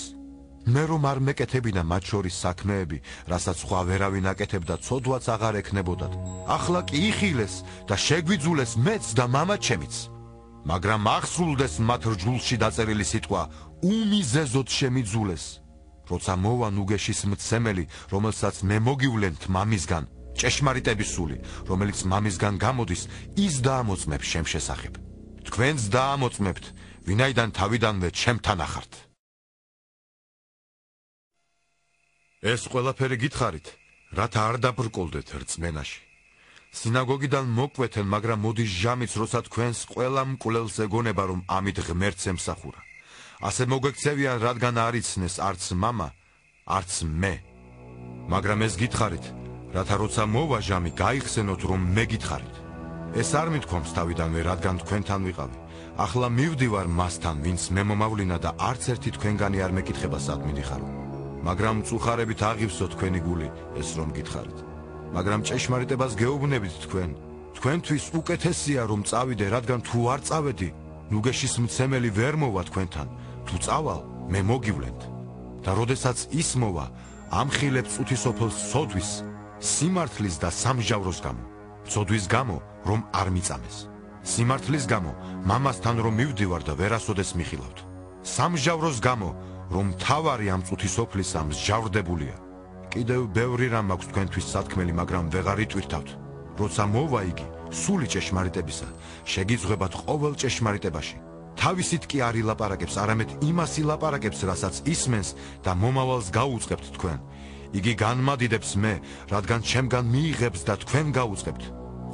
S5: მე რომ არ მეკეთებინა მათ შორის საქმეები, რასაც სხვა ვერავინ აკეთებდა, ცოდვაც აღარ ექნებოდათ. ახლა კი იხილეს და შეგვიძულეს მეც და მამა ჩემიც. მაგრამ აღსრულდეს მათ რჯულში დაწერილი სიტყვა, უმიზეზოდ შემიძულეს. როცა მოვა ნუგეშის მცემელი, რომელსაც მე მოგივლენთ მამისგან, ჭეშმარიტების სული, რომელიც მამისგან გამოდის, ის დაამოწმებს ჩემ შესახებ. თქვენც დაამოწმებთ, ვინაიდან თავიდანვე ჩემთან ახართ. ეს ყველაფერი გითხარით, რათა არ დაბრკოლდეთ რწმენაში. სინაგოგიდან მოკვეთენ, მაგრამ მოდის ჟამიც, როცა თქვენს ყველა მკვლელს ეგონება, რომ ამით ღმერთს ემსახურა. ასე მოგექცევიან, რადგან არ იცნეს არც მამა, არც მე. მაგრამ ეს გითხარით, რათა როცა მოვა ჟამი, გაიხსენოთ, რომ მე გითხარით. ეს არ მithქვამს თავიდანვე, რადგან თქვენთან ვიყავი. ახლა მივდივარ მასთან, ვინც მე მომავლინა და არც ერთი თქვენგანი არ მეკითხება, სად მიდიხარო. მაგრამ მწუხარებით აღივსო თქვენი გული, ეს რომ გითხარით. მაგრამ ჭეშმარიტებას გეუბნებით თქვენ. თქვენთვის უკეთესია, რომ წავიდე, რადგან თუ არ წავედი, ნუგეშის მცემელი ვერ მოვა თქვენთან. თუ წავალ, მე მოგივლენთ. და როდესაც ის მოვა, ამხილებს წუთისოფელს ცოდვის, სიმართლის და სამჟავროს გამო. ცოდვის გამო, რომ არ მიწამეს. სიმართლის გამო, მამასთან რომ მივდივარ და ვერასოდეს მიხილავთ. სამჟავროს გამო, რომ თავარი ამ წუთისოფლის ამსჯავრდებულია. კიდევ ბევრი რამ აქვს თქვენთვის სათქმელი, მაგრამ ვეღარ იტვირთავთ. როცა მოვა იგი, სული ჭეშმარიტებისა, შეგიძღვებათ ყოველ ჭეშმარიტებაში. თავისით კი არ ილაპარაკებს, არამედ იმას ილაპარაკებს, რასაც ისმენს და მომავალს გაუწყებთ თქვენ. იგი განმადიდებს მე, რადგან ჩემგან მიიღებს და თქვენ გაუწყებთ.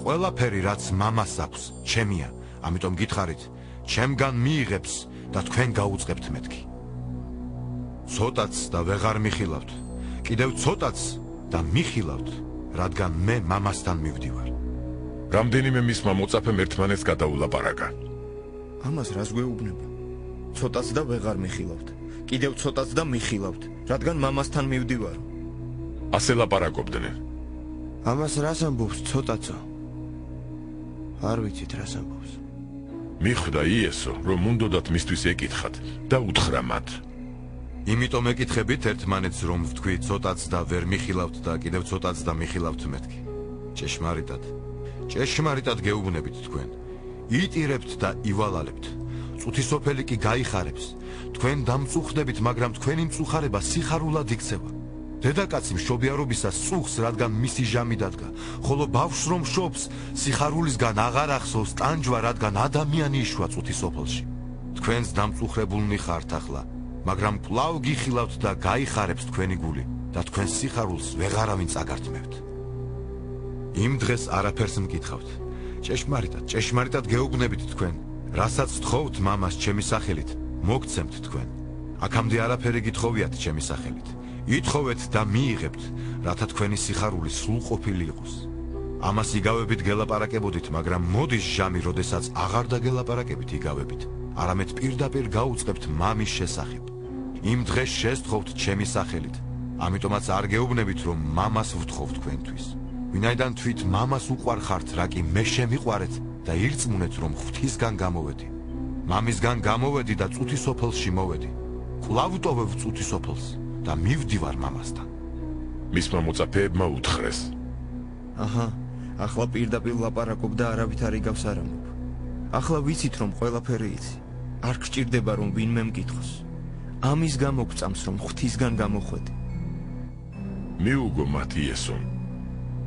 S5: ყველაფერი, რაც მამას აქვს, ჩემია, ამიტომ გითხარით, ჩემგან მიიღებს და თქვენ გაუწყებთ მეთქი. ცოტაც და ვეღარ მიხილავთ. კიდევ ცოტაც და მიხილავთ რადგან მე მამასთან მივდივარ.
S2: რამდენიმე მისმა მოწაფემ ერთმანეთს გადაულაპარაკა.
S20: ამას რას გვეუბნება? ცოტაც და ვეღარ მიხილავთ. კიდევ ცოტაც და მიხილავთ, რადგან მამასთან მივდივარ.
S2: ასე ლაპარაკობდნენ.
S20: ამას რას ამბობს ცოტაცო? არ ვიცით რას ამბობს.
S2: მიხვდა იესო, რომ უნდოდათ მისთვის ეკითხათ და უთხრა მათ.
S5: იმიტომ ეკითხებით ერთმანეთს, რომ ვთქვი ცოტაც და ვერ მიხილავთ და კიდევ ცოტაც და მიხილავთ მეთქი. ჭეშმარიტად გეუბნებით თქვენ. იტირებთ და ივალალებთ. წუთისოფელი კი გაიხარებს. თქვენ დამწუხდებით, მაგრამ თქვენი მწუხარება სიხარულად იქცევა. დედაკაცი მშობიარობისას წუხს, რადგან მისი ჟამი დადგა, ხოლო ბავშვს რომ შობს, სიხარულისგან აღარ ახსოვს ტანჯვა, რადგან ადამიანი იშვა წუთისოფელში. თქვენს დამწუხრებულნი ხართ ახლა, მაგრამ კვლავ გიხილავთ და გაიხარებს თქვენი გული და თქვენ სიხარულს ვეღარავინ წაგართმევთ. იმ დღეს არაფერს მკითხავთ. ჭეშმარიტად გეუბნებით თქვენ, რასაც თხოვთ მამას ჩემი სახელით, მოგცემთ თქვენ. აქამდე არაფერი გითხოვიათ ჩემი სახელით. ითხოვეთ და მიიღებთ, რათა თქვენი სიხარული სრულყოფილი იყოს. ამას იგავებით გელაპარაკებოდით, მაგრამ მოდის ჟამი, როდესაც აღარ დაგელაპარაკებით იგავებით, არამედ პირდაპირ გაუწყებთ მამის შესახებ. იმ დღეს შესთხოვთ ჩემი სახელით. ამიტომაც არ გეუბნებით, რომ მამას ვთხოვ თქვენთვის. ვინაიდან თვით მამას უყვარ ხართ, რა კი მე შემიყვარეთ და ირწმუნეთ, რომ ღვთისგან გამოვედი. მამისგან გამოვედი და წუთისოფელში მოვედი. კვლავ ვტოვებ წუთისოფელს და მივდივარ მამასთან.
S2: მისმა მოწაფეებმა უთხრეს.
S20: აჰა, ახლა პირდაპირ ლაპარაკობ და არავით არ იგავს არ ამბობ. ახლა ვიცით, რომ ყველაფერი იცი. არ გჭირდება, რომ ვინმე მკითხოს. ამის გამო გვწამს, რომ ღვთისგან გამოხვედი.
S2: მიუგო მათ იესომ.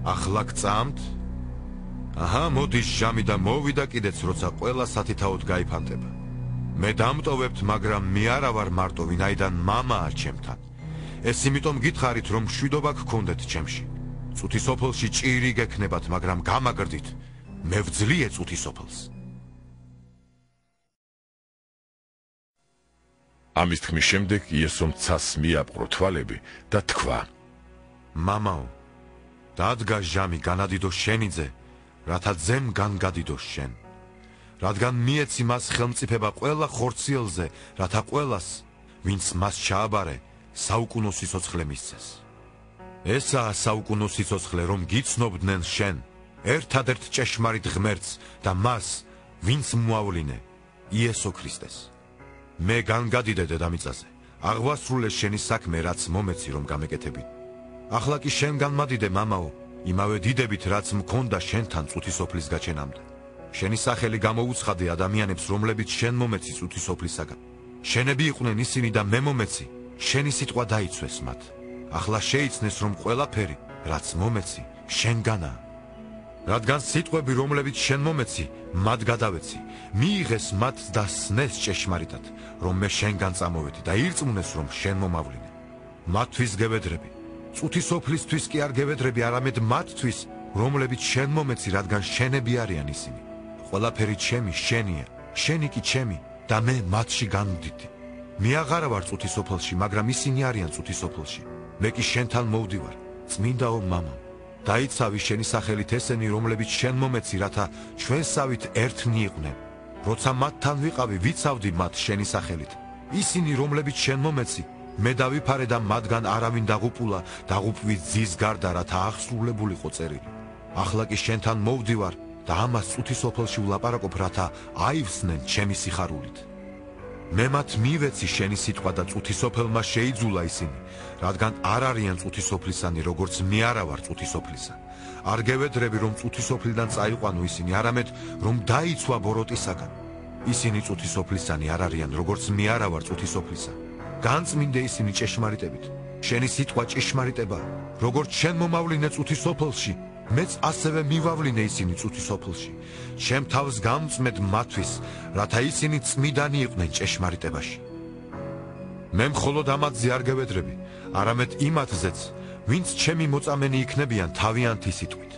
S5: ახლა გწამთ? აჰა, მოდის ჟამი და მოვიდა კიდეც, როცა ყველა სათითაოდ გაიფანტება. მე დამტოვებთ, მაგრამ მე არა ვარ მარტო, ვინაიდან მამაა ჩემთან. ეს იმიტომ გითხარით, რომ მშვიდობა გქონდეთ ჩემში. წუთისოფელში ჭირი გექნებათ, მაგრამ გამაგრდით, მე ვძლიე წუთისოფელს.
S2: ამის თქმის შემდეგ იესომ ცას მიაპყრო თვალები და თქვა:
S5: მამაო, დადგა ჟამი განადიდო შენიძე, რათა ძემ განგადიდოს შენ. რადგან მიეცი მას ხელმწიფება ყველა ხორციელზე, რათა ყველას, ვინც მას ჩააბარე, საუკუნო სიცოცხლე მისცეს. ესაა საუკუნო სიცოცხლე, რომ გიცნობდნენ შენ, ერთადერთ ჭეშმარიტ ღმერთს და მას, ვინც მოავლინე, იესო ქრისტეს. მე განგადიდე დედამიწაზე, აღვასრულე შენი საქმე, რაც მომეცი, რომ გამეკეთები. ახლა კი შენ განმადიდე, მამაო, იმავე დიდებით, რაც მქონდა შენთან წუთისოფლის გაჩენამდე. შენი სახელი გამოუცხადე ადამიანებს, რომლებიც შენ მომეცი წუთისოფლისაგან. შენები იყვნენ ისინი და მე მომეცი, შენი სიტყვა დაიცვეს მათ. ახლა შეიცნეს, რომ ყველაფერი, რაც მომეცი, შენგანაა. რადგან სიტყვები, რომლებიც შენ მომეცი, მათ გადავეცი, მიიღეს მათ და სნეს ჭეშმარიტად, რომ მე შენგან წამოვედი და ირწმუნეს, რომ შენ მომავლინე. მათთვის გევედრები, წუთისოფლისთვის კი არ გევედრები, არამედ მათთვის, რომლებიც შენ მომეცი, რადგან შენები არიან ისინი. ყველაფერი ჩემი, შენია, შენი კი ჩემი და მე მათში განვდიდი. მე აღარა ვარ წუთისოფელში, მაგრამ ისინი არიან წუთისოფელში. მე კი შენთან მოვდივარ, წმინდაო მამაო. დაიცავი შენი სახელით ესენი, რომლებიც შენ მომეცი, რათა ჩვენსავით ერთნი იყვნენ. როცა მათთან ვიყავი, ვიცავდი მათ შენი სახელით. ისინი, რომლებიც შენ მომეცი, მე დავიფარე და მათგან არავინ დაღუპულა, დაღუპვით ძის გარდა, რათა აღსრულებულიყო წერილი. ახლა კი შენთან მოვდივარ და ამას წუთისოფელში ვლაპარაკობ, რათა აივსნენ ჩემი სიხარულით. მე მათ მივეცი შენი სიტყვა და წუთისოფელმა შეიძულა ისინი, რადგან არ არიან წუთისოფლისანი, როგორც მე არა ვარ წუთისოფლისა. არ გევედრები, რომ წუთისოფლიდან წაიყვანო ისინი, არამედ რომ დაიცვა ბოროტისაგან. ისინი წუთისოფლისანი არ არიან, როგორც მე არა ვარ წუთისოფლისა. განწმინდე ისინი ჭეშმარიტებით. შენი სიტყვა ჭეშმარიტებაა, როგორც შენ მომავლინე წუთისოფელში, მეც ასევე მივავლინე ისინი წუთისოფელში. ჩემ თავს გამწმედ მათთვის, რათა ისინი წმიდანი იყვნენ ჭეშმარიტებაში. მე მხოლოდ ამათზე არ გევედრები, არამედ იმათზეც, ვინც ჩემი მოწამენი იქნებიან თავიანთი სიტყვით.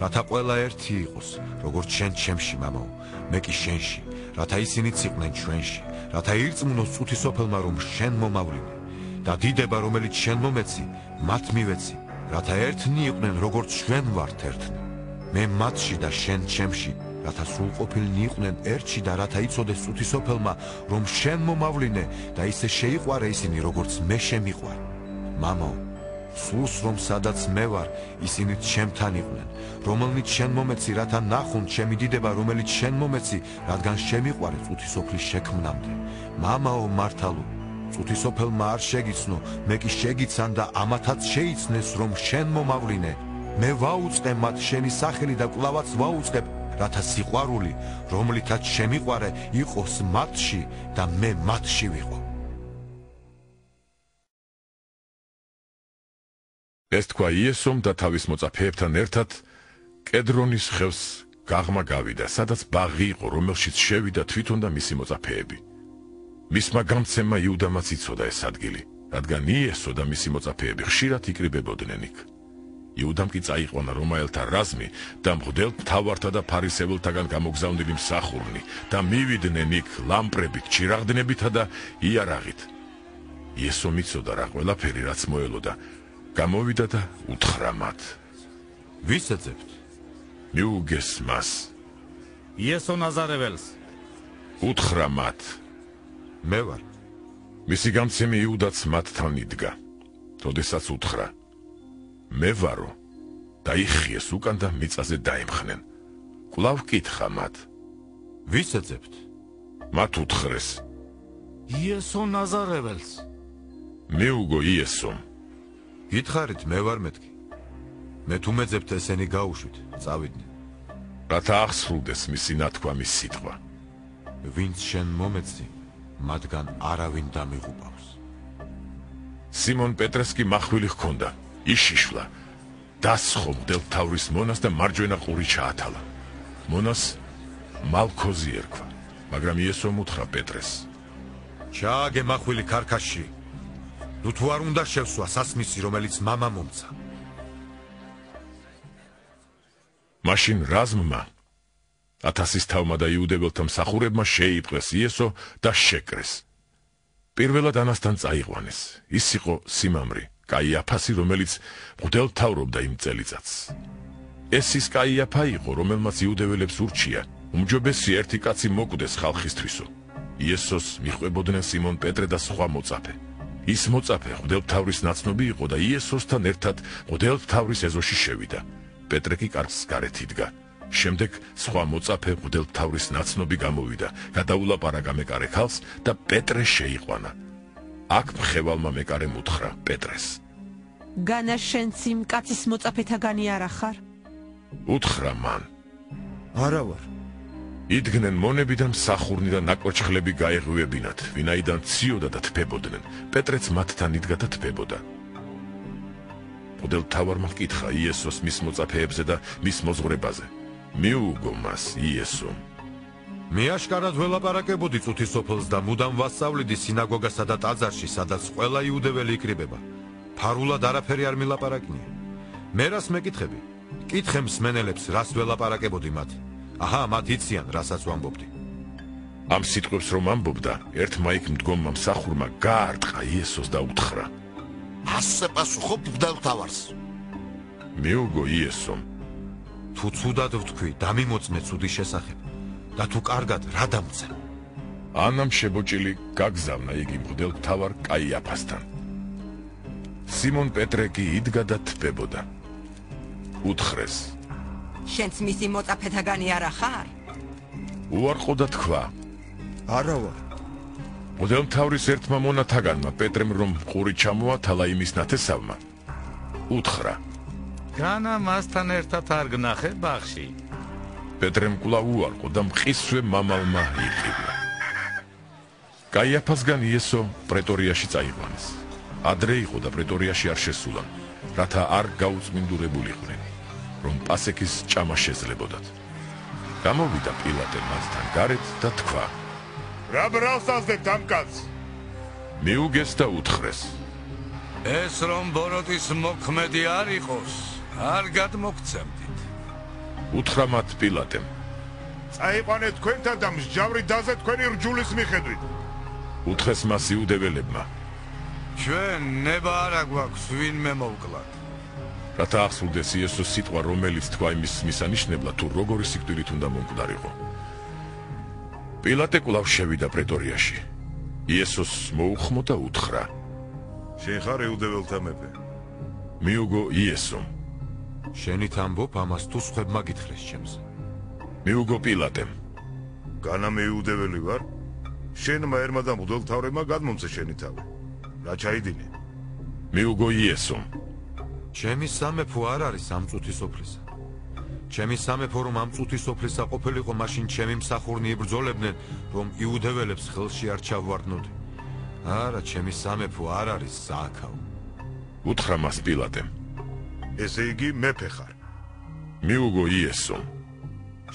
S5: რათა ყველა ერთი იყოს, როგორც შენ ჩემში, მამაო, მე კი შენში, რათა ისინიც იყვნენ ჩვენში, რათა ირწმუნოს წუთისოფელმა, რომ შენ მომავლინე და დიდება, რომელიც შენ მომეცი, მათ მივეცი, რათა ერთნი იყვნენ, როგორც ჩვენ ვართ ერთნი. მე მათში და შენ ჩემში, რათა სრულყოფილნი იყვნენ ერთში და რათა იცოდეს წუთისოფელმა, რომ შენ მომავლინე და ისე შეიყვარე ისინი, როგორც მე შემიყვარე. მამაო, სულს რომ სადაც მე ვარ, ისინიც ჩემთან იყვნენ, რომელნიც შენ მომეცი, რათა ნახონ ჩემი დიდება, რომელიც შენ მომეცი, რადგან შემიყვარე წუთისოფლის შექმნამდე. მამაო მართალო, წუთისოფელმა არ შეგიცნო, მე კი შეგიცან და ამათაც შეიცნეს, რომ შენ მომავლინე. მე ვაუწყე მათ შენი სახელი და კვლავაც ვაუწყებ, რათა სიყვარული, რომლითაც შემიყვარე, იყოს მათში და მე მათში ვიყო.
S2: ეს თქვა იესომ და თავის მოწაფეებთან ერთად კედრონის ხევს გაღმა გავიდა, სადაც ბაღი იყო, რომელშიც შევიდა თვითონ და მისი მოწაფეები. მისმა გამცემმა იუდამაც იცოდა ეს ადგილი, რადგან იესო და მისი მოწაფეები ხშირად იკრიბებოდნენ იქ. იუდამ კი წაიყვანა რომაელთა რაზმი და მღვდელმთავართა და ფარისეველთაგან გამოგზავნილი მსახურნი და მივიდნენ იქ ლამპრებით, ჩირაღდნებითა და იარაღით. იესო მიცოდა რა ყველაფერი რაც მოელოდა, გამოვიდა და უთხრა მათ.
S5: ვის ეძებთ?
S2: მიუგეს მას.
S17: იესო ნაზარეველს.
S2: უთხრა მათ.
S5: მე ვარ.
S2: მისი გამცემი იუდაც მათთან იდგა. თოდესაც უთხრა. მე ვარო. დაიხიეს უკან და მიწაზე დაემხნენ. კვლავ კითხა მათ.
S5: ვის ეძებთ?
S2: მათ უთხრეს.
S17: იესო ნაზარეველს.
S2: მიუგო იესომ.
S5: გითხარით, მე ვარ მეთქი. მე თუ მეძებთ, ესენი გაუშვით, წავიდნენ.
S2: რათა აღსრულდეს მისი ნათქვამის სიტყვა.
S5: ვინც შენ მომეცი, მათგან არავინ დამიღუპავს.
S2: სიმონ პეტრეს კი მახვილი ჰქონდა, იშიშვლა, დასხო მღვდელმთავრის მონას და მარჯვენა ყური ჩაათალა. მონას მალქოზი ერქვა, მაგრამ იესომ უთხრა პეტრეს.
S5: ჩააგე მახვილი ქარქაშში. ნუ თუ არ უნდა შევსვა სასმისი, რომელიც მამა მომცა.
S2: მაშინ რაზმმა 1000 თავმა და იუდებელთა მსახურებმა შეიპყრეს იესო და შეკრეს. პირველად ანასთან წაიყვანეს. ის იყო სიმამრი, კაიაფასი, რომელიც მღვდელმთავრობდა იმ წელიწადს. ეს ის კაიაფა იყო, რომელმაც იუდეველებს ურჩია, უმჯობესი ერთი კაცი მოკვდეს ხალხისთვისო. იესოს მიჰყვებოდნენ სიმონ პეტრე და სხვა მოწაფე. ის მოწაფე მღვდელმთავრის ნაცნობი იყო და იესოსთან ერთად მღვდელმთავრის ეზოში შევიდა. პეტრე კი კარგს გარეთ იდგა. შემდეგ სხვა მოწაფე მღვდელმთავრის ნაცნობი გამოვიდა, გადაულაპარაკა მეკარე ქალს და პეტრე შეიყვანა. აქ მხევალმა მეკარემ უთხრა პეტრეს.
S11: განა შენც იმ კაცის მოწაფეთაგანი არა ხარ?
S2: უთხრა მან.
S20: არა ვარ.
S2: იდგნენ მონები და მსახურნი და ნაკოჩხლები გაეღვივებინათ, ვინაიდან ციოდა და თბებოდნენ. პეტრეც მათთან იდგა და თბებოდა. მღვდელმთავარმა ჰკითხა იესოს მის მოწაფეებზე და მის მოზღვრებაზე. მიუგო მას იესომ.
S5: მე აშკარად ველაპარაკებოდი წუთისოფელს და მუდამ ვასწავლიდი სინაგოგასა და ტაძარში, სადაც ყველა იუდეველი იკრიბება. ფარულად არაფერი არ მილაპარაკნია. მე რას მეკითხები? კითხე მსმენელებს, რას ველაპარაკებოდი მათ. აჰა, მათ იციან, რასაც ვამბობდი.
S2: ამ სიტყვებს რომ ამბობდა, ერთმა იქ მდგომმა მსახურმა გაარტყა იესოს და უთხრა.
S15: ასე პასუხობ მღვდელმთავარს.
S2: მიუგო იესომ.
S5: თუ ცუდად ვთქვი, დამიმოწმე ცუდის შესახებ და თუ კარგად რა დამცემ.
S2: ანამ შებოჭილი გაგზავნა იგი მღვდელმთავარ კაიაფასთან. სიმონ პეტრე კი იდგა და თბებოდა. უთხრეს.
S18: შენც მისი მოწაფეთაგანი არა ხარ?
S2: უარყო და თქვა.
S20: არა ვარ.
S2: მღვდელმთავრის ერთმა მონათაგანმა პეტრემ რომ ყური ჩამოათალა იმის ნათესავმა, უთხრა.
S17: განა მასთან ერთად არ გნახე ბაღში?
S2: პეტრემ კვლავ უარყო და მყისვე მამალმა იყილა. კაიაფასგან იესო პრეტორიაში წაიყვანეს. ადრე იყო და პრეტორიაში არ შესულან, რათა არ გაუწმინდურებულიყვნენ, რომ პასექის ჭამა შეძლებოდათ. გამოვიდა პილატე მასთან გარეთ და თქვა.
S8: რა ბრალს ასდებთ ამ კაცს?
S2: მიუგეს და უთხრეს.
S16: ეს რომ ბოროტის მოქმედი არ იყოს, არ გადმოგცემდით.
S2: უთხრა მათ პილატემ.
S8: წაიყვანეთ თქვენთან და მსჯავრი დაზე თქვენი რჯულის მიხედვით.
S2: უთხრეს მას იუდეველებმა.
S16: ჩვენ ნება არა გვაქვს ვინმე მოვკლათ.
S2: რათა აღსრულდეს იესოს სიტყვა, რომელიც თქვა იმის მისანიშნებლად, თუ როგორი სიკვდილით უნდა მომკვდარიყო. პილატე კვლავ შევიდა პრეტორიაში. იესოს მოუხმო და უთხრა:
S12: შენ ხარ იუდეველთა მეფე?
S2: მიუგო იესომ.
S5: შენით ამბობ ამას თუ სხვებმა გითხრეს ჩემზე?
S2: მიუგო პილატემ.
S12: განა მე იუდეველი ვარ? შენმა ერმა და მღვდელმთავრებმა გადმომცე შენი თავი. რა ჩაიდინე?
S2: მიუგო იესომ.
S5: ჩემი სამეფო არ არის ამ წუთის სოფლისა. ჩემი სამეფო რომ ამ წუთის სოფლისა ყოფილიყო, მაშინ ჩემი მსახურნი იბრძოლებდნენ, რომ იუდეველებს ხელში არ ჩავვარდნოდი. არა, ჩემი სამეფო არ არის სააქაო.
S2: უთხრა მას პილატემ.
S12: ესე იგი მეფე ხარ?
S2: მიუგო იესომ.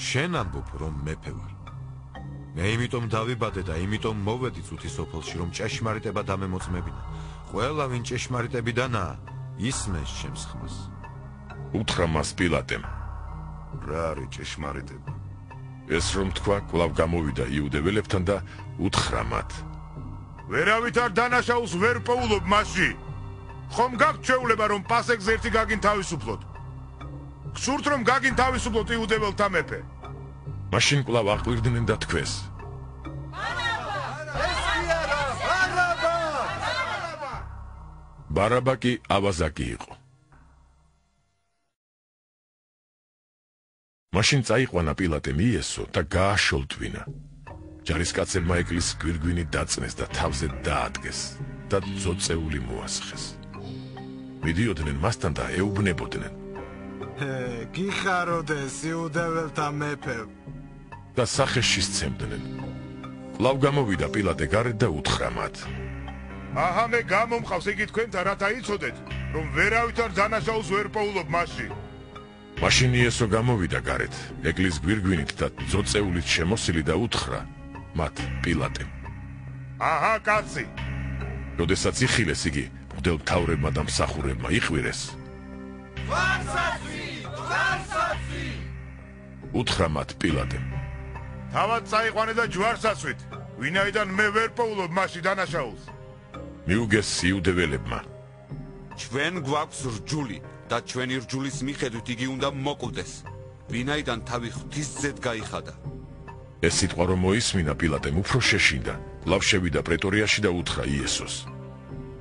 S5: შენ ამბობ რომ მეფე ვარ. მე იმიტომ დავიბადე და იმიტომ მოვედი წუთის სოფელში, რომ ჭეშმარიტება დამემოწმებინა. ყველა ვინ ჭეშმარიტებიდანაა, ისმენს ჩემს ხმას.
S2: უთხრა მას პილატემ.
S12: რა არის ჭეშმარიტება?
S2: ეს რომ თქვა, კვლავ გამოვიდა იუდეველებთან და უთხრა მათ.
S12: ვერავით არ დანაშაულს ვერ პოულობ მასში. ხომ გაქვთ შეულება რომ პასექს ერთი გაგინ თავისუფლოთ? გსურთ რომ გაგინ თავისუფლოთ იუდეველთა მეფე?
S2: მაშინ კვლავ აყვირდნენ და თქვეს: ბარაბა კი ავაზაკი იყო. მაშინ წაიყვანა პილატემ იესო და გააშოლტვინა. ჯარისკაცებმა ეკლის გვირგვინი დაწნეს და თავზე დაადგეს და ძოწეული მოასხეს. მიდიოდნენ მასთან და ეუბნებოდნენ:
S19: გიხაროდეს იუდეველთა მეფე.
S2: და სახეში სცემდნენ. კვლავ გამოვიდა პილატე გარეთ და უთხრა მათ:
S12: აჰა, მე გამომყავს იგი თქვენთან, რათა იცოდეთ, რომ ვერავით არ დანაშაულს ვერ პოულობ მასში.
S2: მაშინ იესო გამოვიდა გარეთ, ეკლის გვირგვინით და ძოწეულით შემოსილი და უთხრა მათ პილატემ:
S12: აჰა, კაცი.
S2: როდესაც იხილეს იგი, მღვდელმთავრებმა და მსახურებმა იყვირეს. უთხრა მათ პილატემ:
S12: თავად წაიყვანე და ჯვარს აცვით, ვინაიდან მე ვერ პოულობ მასში დანაშაულს.
S2: მიუგეს იუდეველებმა:
S4: ჩვენ გვაქვს რჯული და ჩვენი რჯულის მიხედვით იგი უნდა მოკვდეს, ვინაიდან თავი ღვთისძედ გაიხადა.
S2: ეს სიტყვა რომ მოისმინა, პილატემ უფრო შეშინდა, კვლავ შევიდა პრეტორიაში და უთხრა იესოს: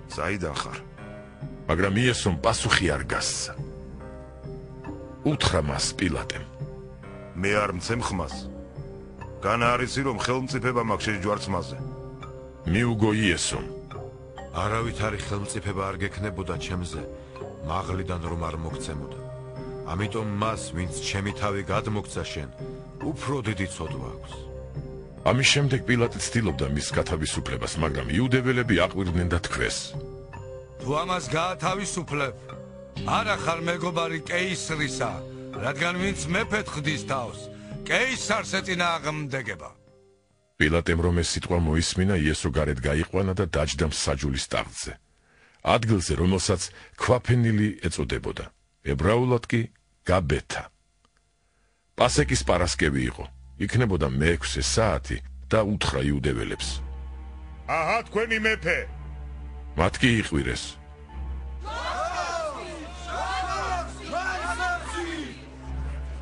S12: საიდან ხარ?
S2: მაგრამ იესომ პასუხი არ გასცა. უთხრა მას პილატემ:
S12: მე არ მცემ ხმას. განა არისი რომ ხელმწიფება მაქვს შენ ჯვარცმაზე?
S2: მიუგო იესომ:
S5: არავით არის ხელმწიფება არ გექნებოდა ჩემზე, მაღლიდან რომ არ მოგცემოდა. ამიტომ მას, ვინც ჩემი თავი გადმოგცა შენ, უფრო დიდი ცოდვა აქვს.
S2: ამის შემდეგ პილატე ცდილობდა მის გათავისუფლებას, მაგრამ იუდეველები აყვირდნენ და თქვეს:
S16: თუ ამას გაათავისუფლებ, არა ხარ მეგობარი კეისრისა, რადგან ვინც მეფედ ხდის თავს, კეისარს ეწინააღმდეგება.
S2: პილატემ რომ ეს სიტყვა მოისმინა, იესო გარეთ გაიყვანა და დაჯდა მსაჯულის ტახტზე. ადგილზე, რომელსაც ქვაფენილი ეწოდებოდა, ებრაულად კი გაბეთა. პასექის პარასკევი იყო, იქნებოდა მე-6 საათი და უთხრა იუდეველებს:
S12: აჰა, თქვენი მეფე.
S2: მათ კი იყვირეს.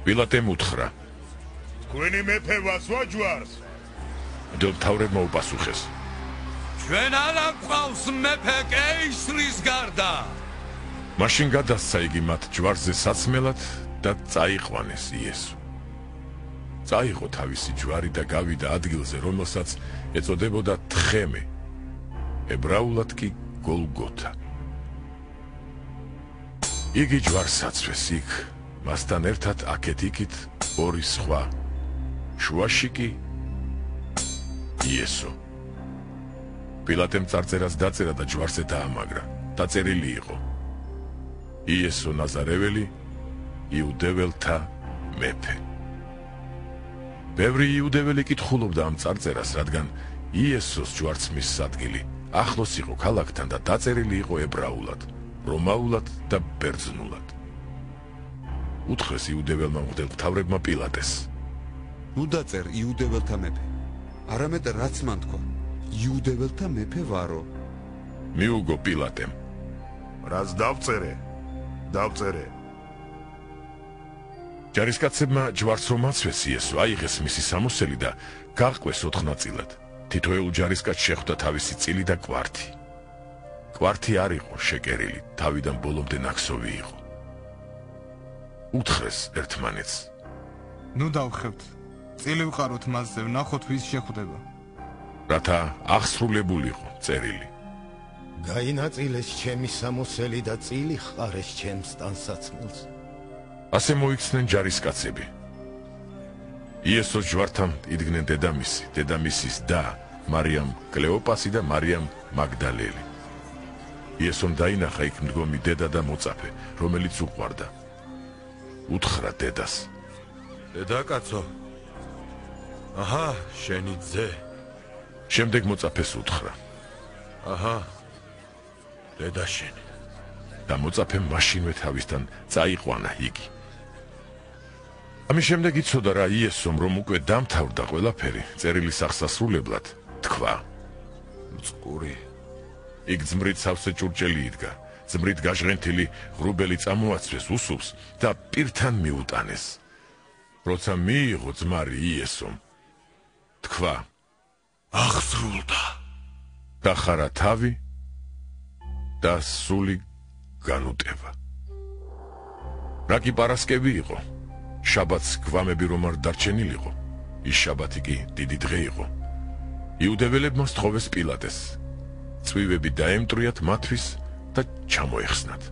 S2: პილატემ უთხრა:
S12: თქვენი მეფე ვასვა ჯვარს.
S2: მღვდელმთავრებმა უპასუხეს:
S16: ჩვენ არ გვყავს მეფე კეისრის გარდა.
S2: მაშინ გადასცა იგი მათ ჯვარზე საცმელად და წაიყვანეს იესო. წაიღო თავისი ჯვარი და გავიდა ადგილზე, რომელსაც ეწოდებოდა თხემე, ებრაულად კი გოლგოთა. იგი ჯვარს აცვეს იქ, მასთან ერთად აქეთ-იქით ორი სხვა, შუაში კი იესო. პილატემ წარწერას დაწერა და ჯვარზე დაამაგრა. დაწერილი იყო: იესო ნაზარეველი, იუდეველთა მეფე. ბევრი იუდეველი კითხულობდა ამ წარწერას, რადგან იესოს ჯვარცმის ადგილი ახლოს იყო ქალაქთან და დაწერილი იყო ებრაულად, რომაულად და ბერძნულად. უთხრეს იუდეველმა მღვდელმთავრებმა პილატეს:
S4: ნუ დაწერ იუდეველთა მეფე. არამედ რაც მან თქვა, იუდეველთა მეფე ვარო.
S2: მიუგო პილატემ:
S12: რაც დავწერე, დავწერე.
S2: ჯარისკაცებმა ჯვარს რომ აცვეს იესო, აიღეს მისი სამოსელი და გაჰყვეს 4 ნაწილად. თითოეულ ჯარისკაცს შეხვდა თავისი წილი და კვართი. კვართი არ იყო შეკერილი, თავიდან ბოლომდე ნაქსოვი იყო. უთხრეს ერთმანეთს.
S19: ნუ დავხევთ. წილი ვყაროთ მასზე, ვნახოთ ვის შეხვდება.
S2: რათა აღსრულებულიყო წერილი.
S9: გაინაწილეს ჩემი სამოსელი და წილი ხარეს ჩემს ტანსაცმელს.
S2: ასე მოიქცნენ ჯარისკაცები. იესოს ჯვართან იდგნენ დედამისი, დედამისის და მარიამ კლეოპასი და მარიამ მაგდალელი. იესომ დაინახა იქ მდგომი დედა და მოწაფე, რომელიც უყვარდა. უთხრა დედას.
S5: დედაკაცო. აჰა, შენი ძე.
S2: შემდეგ მოწაფეს უთხრა.
S5: აჰა. დედა შენი.
S2: და მოწაფემ მაშინვე თავისთან წაიყვანა იგი. ამის შემდეგ იცოდა რა იესომ რომ უკვე დამთავრდა ყველაფერი, წერილის აღსასრულებლად თქვა.
S5: მწყური.
S2: იქ ძმრით სავსე ჭურჭელი იდგა, ძმრით გაჟღენთილი ღრუბელი წამოაცვეს უსულს და პირთან მიუტანეს. როცა მიიღო ძმარი იესომ, თქვა.
S5: აღსრულდა.
S2: დახარა თავი და სული განუტევა. რა კი პარასკევი იყო? შაბათს გვამები რომ არ დარჩენილიყო, ის შაბათი კი დიდი დღე იყო. იუდეველებმა სთხოვეს პილატეს. წვივები დაემტრიათ მათთვის და ჩამოეხსნათ.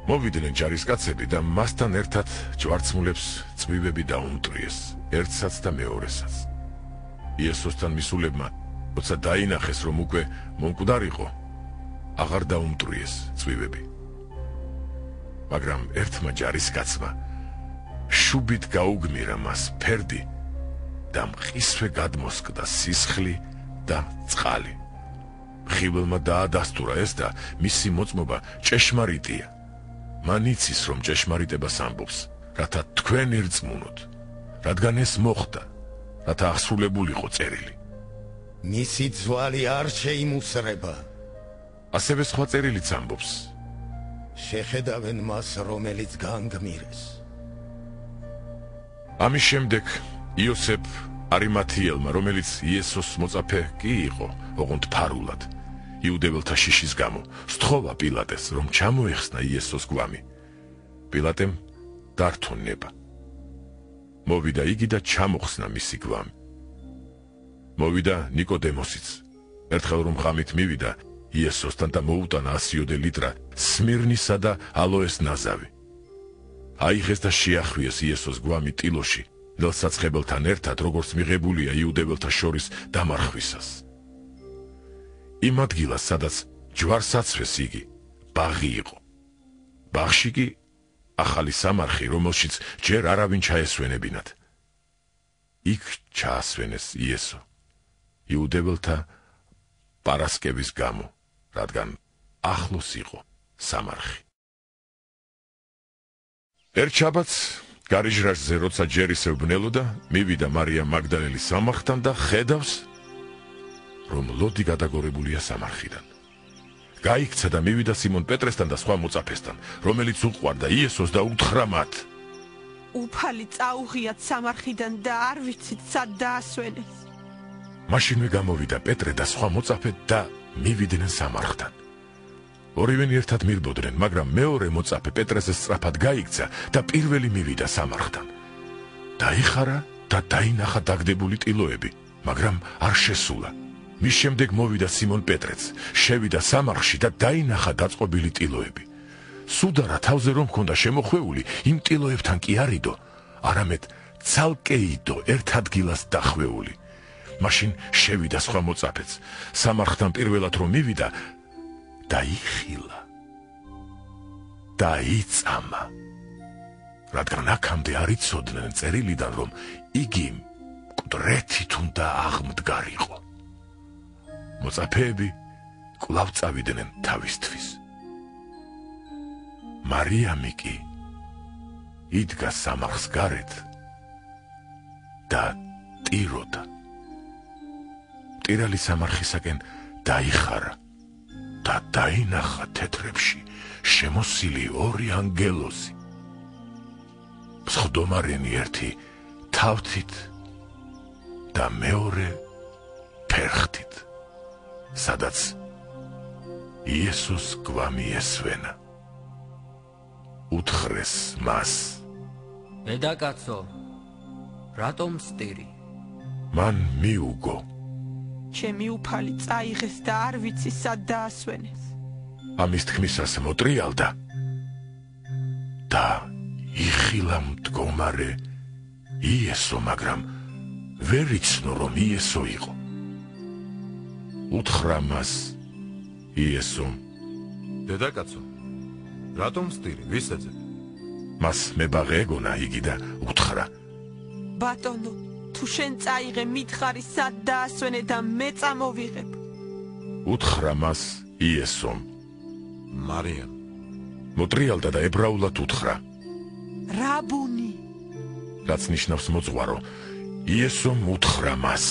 S2: მოვიდნენ ჯარისკაცები და მასთან ერთად ჯვარცმულებს წვივები დაუმტრიეს, ერთსაც და მეორესაც. იესოსთან მისულებმა, როცა დაინახეს რომ უკვე მომკვდარიყო, აღარ დაუმტრიეს წვივები. მაგრამ ერთმა ჯარისკაცმა შუბით გაუგმირა მას ფერდი და მყისვე გადმოსკდა სისხლი და წყალი. ხიველმა დაადასტურა ეს და მისი მოწმობა ჭეშმარიტია. მან იცის რომ ჭეშმარიტებას ამბობს, რათა თქვენ ირწმუნოთ, რადგან ეს მოხდა, რათა აღსრულებულიყო წერილი.
S9: მისი ძვალი არ შეიმუსრება.
S2: ასევე სხვა წერილიც ამბობს.
S9: შეხედავენ მას, რომელიც განგმირეს.
S2: ამის შემდეგ იოსებ არიმათიელმა, რომელიც იესოს მოწაფე კი იყო, ოღონდ ფარულად, იუდეველთა შიშის გამო, სთხოვა პილატეს, რომ ჩამოეხსნა იესოს გვამი. პილატემ დართო ნება. მოვიდა იგი და ჩამოხსნა მისი გვამი. მოვიდა ნიკოდემოსიც. ერთხელ რომ ღამით მივიდა იესოსთან და მოუტანა 100 ლიტრა სმირნისა და ალოეს ნაზავი. აიღეს და შეახვიეს იესოს გვამი ტილოში, ნელსაცხებელთან ერთად, როგორც მიღებულია იუდეველთა შორის დამარხვისას. იმ ადგილას, სადაც ჯვარს აცვეს იგი, ბაღი იყო. ბაღში კი ახალი სამარხი, რომელშიც ჯერ არავინ ჩაესვენებინათ. იქ ჩაასვენეს იესო, იუდეველთა პარასკევის გამო, რადგან ახლოს იყო სამარხი. ერთ შაბათს გარიჟრაჟზე როცა ჯერ ისევ ბნელოდა, მივიდა მარია მაგდალელი სამარხთან და ხედავს, რომ ლოდი გადაგორებულია სამარხიდან. გაიქცა და მივიდა სიმონ პეტრესთან და სხვა მოწაფესთან, რომელიც უყვარდა იესოს და უთხრა მათ.
S11: უფალი წაუღიათ სამარხიდან და არ ვიცით სად დაასვენეს.
S2: მაშინვე გამოვიდა პეტრე და სხვა მოწაფე და მივიდნენ სამარხთან. ორივენი ერთად მირბოდნენ, მაგრამ მეორე მოწაფე პეტრესზე სწრაფად გაიქცა და პირველი მივიდა სამარხთან. დაიხარა და დაინახა დაგდებული ტილოები, მაგრამ არ შესულა. მის შემდეგ მოვიდა სიმონ პეტრეც, შევიდა სამარხში და დაინახა დაწყობილი ტილოები. სუდარა თავზე რომ ჰქონდა შემოხვეული, იმ ტილოებთან კი არიდო, არამედ ცალკე იდო ერთ ადგილას დახვეული. მაშინ შევიდა სხვა მოწაფეც, სამარხთან პირველად რომ მივიდა, დაიხილა, დაიწამა, რადგან აქამდე არ იცოდნენ წერილიდან, რომ იგი მკვდრეთით უნდა აღმდგარიყო. მოწაფეები კვლავ წავიდნენ თავისთვის. მარიამი კი იდგა სამარხს გარეთ და ტიროდა. ტირალი სამარხისაკენ დაიხარა და დაინახა თეთრებში შემოსილი ორი ანგელოზი. მსხვდომარენი ერთი თავთით და მეორე ფერხთით, სადაც იესოს გვამი ესვენა. უთხრეს მას:
S10: დედაკაცო, რატომ სტირი?
S2: მან მიუგო:
S11: ჩემი უფალი წაიღეს და არ ვიცი სად დაასვენეს.
S2: ამის თქმისას მოტრიალდა და იხილა მდგომარე იესო, მაგრამ ვერ იცნო, რომ იესო იყო. უთხრა მას იესომ:
S5: დედაკაცო, რატომ სტირი? ვის ეძებ?
S2: მას მებაღე ეგონა იგი და უთხრა:
S11: ბატონო, თუ შენ წაიღე, მითხარი სად დაასვენე და მე წამოვიღებ.
S2: უთხრა მას იესომ:
S5: მარიამ.
S2: მოტრიალდა და ებრაულად უთხრა:
S11: რაბუნი.
S2: რაც ნიშნავს მოძღვარო. იესომ უთხრა მას: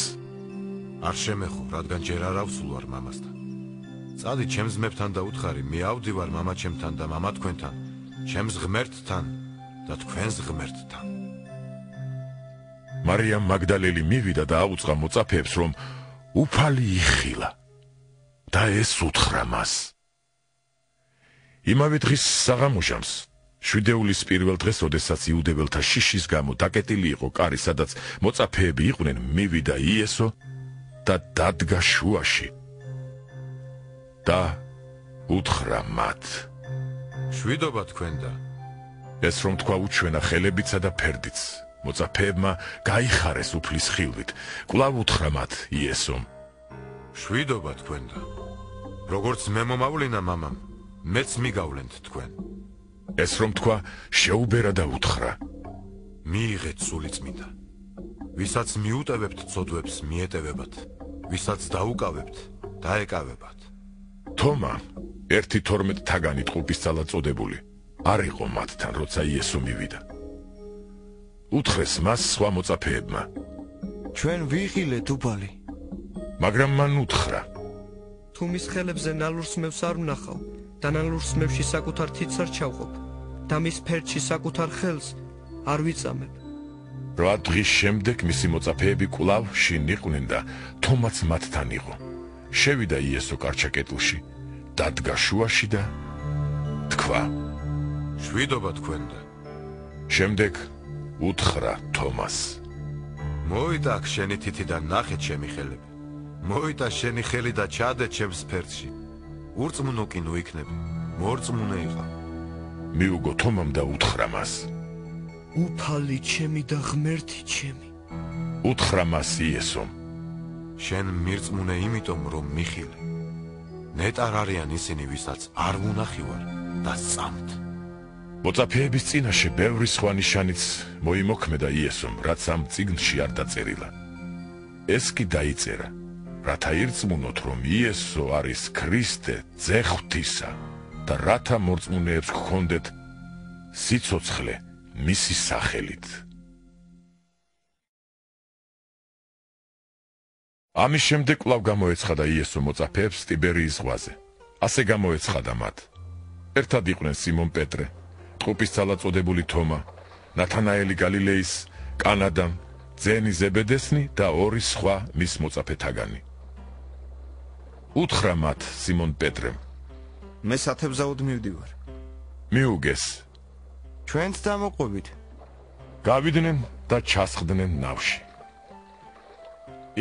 S5: არ შემეხო, რადგან ჯერ არ ავსულვარ მამასთან. წადი ჩემს ძმებთან და უთხარი, მე ავდივარ მამა ჩემთან და მამა თქვენთან, ჩემს ღმერთთან და თქვენს ღმერთთან.
S2: მარიამ მაგდალელი მივიდა და აუწყა მოწაფეებს, რომ უფალი იხილა და ეს უთხრა მას. იმავე დღის საღამოშამს, შვიდეულის პირველ დღეს, როდესაც იუდეველთა შიშის გამო დაკეტილი იყო კარი, სადაც მოწაფეები იყვნენ, მივიდა იესო და დადგა შუაში და უთხრა მათ:
S5: შვიდობა თქვენ და
S2: ეს რომ თქვა უჩვენა ხელებიცა და ფერდიც. მოწაფეებმა გაიხარეს უფლის ხილვით. კვლავ უთხრა მათ იესომ:
S5: შვიდობა თქვენ და როგორც მე მომავლინა მამამ, მეც მიგავლენთ თქვენ.
S2: ეს რომ თქვა შეუბერა და უთხრა:
S5: მიიღეთ სულიწმინდა. ვისაც მიუტევებთ ცოდვებს, მიეტევებათ, ვისაც დაუკავებთ, დაეკავებათ.
S2: თომა, 1-12 თაგანი ტყუპისცალად წოდებული, არ იყო მათთან, როცა იესო მივიდა. უთხრეს მას სხვა მოწაფეებმა:
S10: ჩვენ ვიღილეთ უფალი.
S2: მაგრამ მან უთხრა:
S10: თუ მის ხელებზე ნალურს მევს არ ვნახავ და ნალურს მევში საკუთარ თითს არ ჩავყოფ და მის ფერდში საკუთარ ხელს არ ვიწამებ.
S2: 8 დღის შემდეგ მისი მოწაფეები კვლავ შინ იყვნენ და თომაც მათთან იყო. შევიდა იესო კარჩაკეტილში, დადგა შუაში და თქვა:
S5: შვიდობა თქვენ და
S2: შემდეგ უთხრა თომას:
S5: მოიტა აქ შენი თითი და ნახე ჩემი ხელები. მოიტა შენი ხელი და ჩადე ჩემს ფერდში. ურწმუნო კი ნუ იქნება, მორწმუნე იყავ.
S2: მიუგო თომამ და უთხრა მას:
S10: უფალი ჩემი და ღმერთი ჩემი.
S2: უთხრა მას იესომ:
S5: შენ მირწმუნე იმიტომ, რომ მიხილე. ნეტარ არიან ისინი, ვისაც არ უნახივარ და სწამთ.
S2: მოწაფეების წინაშე ბევრი სხვა ნიშანიც მოიმოქმედა იესომ, რაც ამ წიგნში არ დაწერილა. ეს კი დაიწერა, რათა ირწმუნოთ, რომ იესო არის ქრისტე, ძე ღვთისა და რათა მორწმუნეებს გქონდეთ სიცოცხლე მისი სახელით. ამის შემდეგ კვლავ გამოეცხადა იესო მოწაფეებს ტიბერიის ზღვაზე. ასე გამოეცხადა მათ. ერთად იყვნენ სიმონ პეტრე, ტყუპისცალად წოდებული თომა, ნათანაელი გალილეის კანადამ, ძენი ზებედესნი და ორი სხვა მის მოწაფეთაგანი. უთხრა მათ სიმონ პეტრემ:
S20: მე სათევზაოდ მივდივარ.
S2: მიუგეს.
S20: ჩვენც დამოყვებით.
S2: გავიდნენ და ჩასხდნენ ნავში.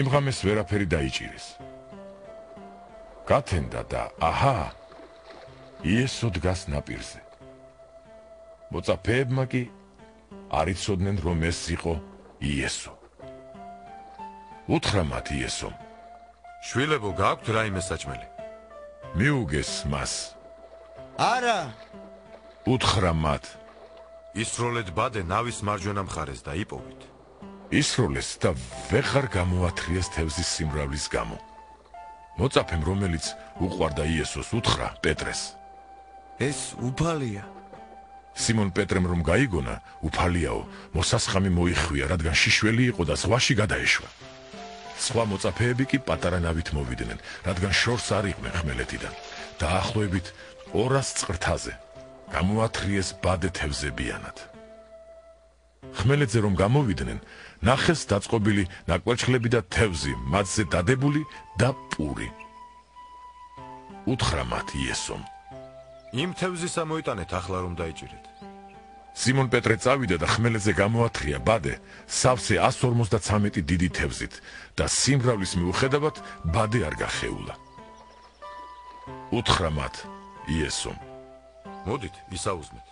S2: იმ ღამეს ვერაფერი დაიჭირეს. გათენდა და აჰა, იესო დგას ნაპირზე. მოწაფეებმა კი არ იცოდნენ, რომ ეს იყო იესო. უთხრა მათ იესომ:
S5: შვილებო, გააქვთ რაიმე საჭმელი?
S2: მიუგეს მას.
S20: არა.
S2: უთხრა მათ:
S5: ისროლეთ ბადე ნავის მარჯვენა მხარეს და იპოვით.
S2: ისროლეს და ვეღარ გამოათრიეს თევზის სიმრავლის გამო. მოწაფემ, რომელიც უყვარდა იესოს, უთხრა პეტრეს:
S20: ეს უფალია.
S2: სიმონ პეტრემ რომ გაიგონა უფალიაო, მოსასხამი მოიხვია, რადგან შიშველი იყო და ზღვაში გადაეშვა. სხვა მოწაფეები კი პატარა ნავით მოვიდნენ, რადგან შორს არ იყვნენ ხმელეთიდან. დაახლოებით 200 წრთაზე გამოათრიეს ბადე თევზებიანად. ხმელეთზე რომ გამოვიდნენ, ნახეს დაწყობილი ნაკვერცხლები და თევზი, მათზე დადებული და პური. უთხრა მათ იესომ:
S5: იმ თევზისა მოიტანეთ ახლა რომ დაიჭირეთ.
S2: სიმონ პეტრე წავიდა და ხმელეთზე გამოათრია ბადე სავსე 153 დიდი თევზით და სიმრავლის მიუხედავად ბადე არ გახეულა. უთხრა მათ იესომ:
S5: მოდით ისაუზმეთ.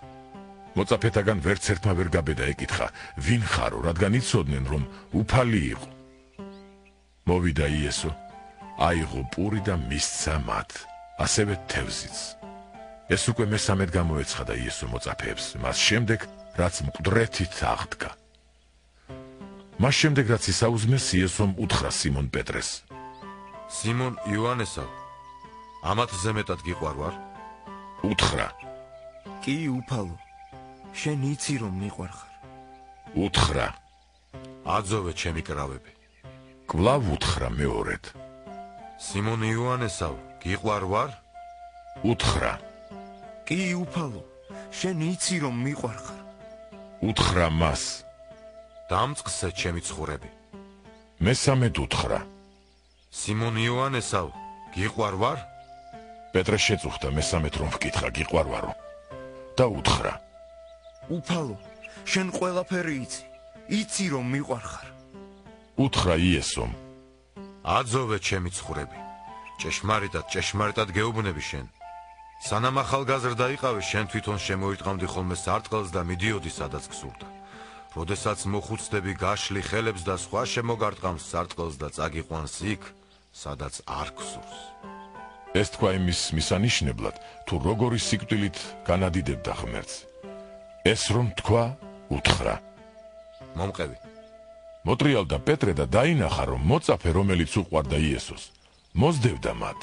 S2: მოწაფეთაგან ვერც ერთმა ვერ გაბედა ეკითხა, ვინ ხარო, რადგან იცოდნენ, რომ უფალი იყო. მოვიდა იესო, აიღო პური და მისცა მათ, ასევე თევზიც. ეს უკვე მესამედ გამოეცხადა იესო მოწაფეებს, მას შემდეგ, რაც მკვდრეთით აღდგა. მას შემდეგ, რაც ისაუზმეს, იესომ უთხრა სიმონ პეტრეს:
S5: სიმონ იოანესა, ამათ ზემეტად გიყვარ ვარ?
S2: უთხრა:
S20: კი, უფალო, შენ იცი რომ მიყვარ ხარ.
S2: უთხრა:
S5: აძოვე ჩემი კრავები.
S2: კვლავ უთხრა მეორედ:
S5: სიმონ იოანესა, გიყვარ ვარ?
S2: უთხრა:
S20: კი, უფალო, შენ იცი რომ მიყვარ ხარ.
S2: უთხრა მას:
S5: დამწყსე ჩემი ცხურები.
S2: მესამედ უთხრა:
S5: სიმონ იოანესა, გიყვარ ვარ?
S2: პეტრე შეწუხდა მესამედ რომ ვკითხა, გიყვარ ვარო? და უთხრა:
S20: უფალო, შენ ყველაფერი იცი. იცი რომ მიყვარ ხარ.
S2: უთხრა იესომ:
S5: აძოვე ჩემი ცხურები. ჭეშმარიტად გეუბნები შენ. სანამ ახალგაზრდა იყავი, შენ თვითონ შემოიტყამდი ხოლმე სარტყელს და მიდიოდი სადაც გსურდა. როდესაც მოხუცდები გაშლი ხელებს და სხვა შემოგარტყამს სარტყელს და წაგიყვანს იქ, სადაც არ გსურს.
S2: ეს თქვა იმის მისანიშნებლად, თუ როგორი სიკვდილით განადიდებდა ღმერთს. ეს რომ თქვა, უთხრა:
S5: მომყევი.
S2: მოტრიალდა პეტრე და დაინახა, რომ მოწაფე, რომელიც უყვარდა იესოს, მოსდევდა მათ.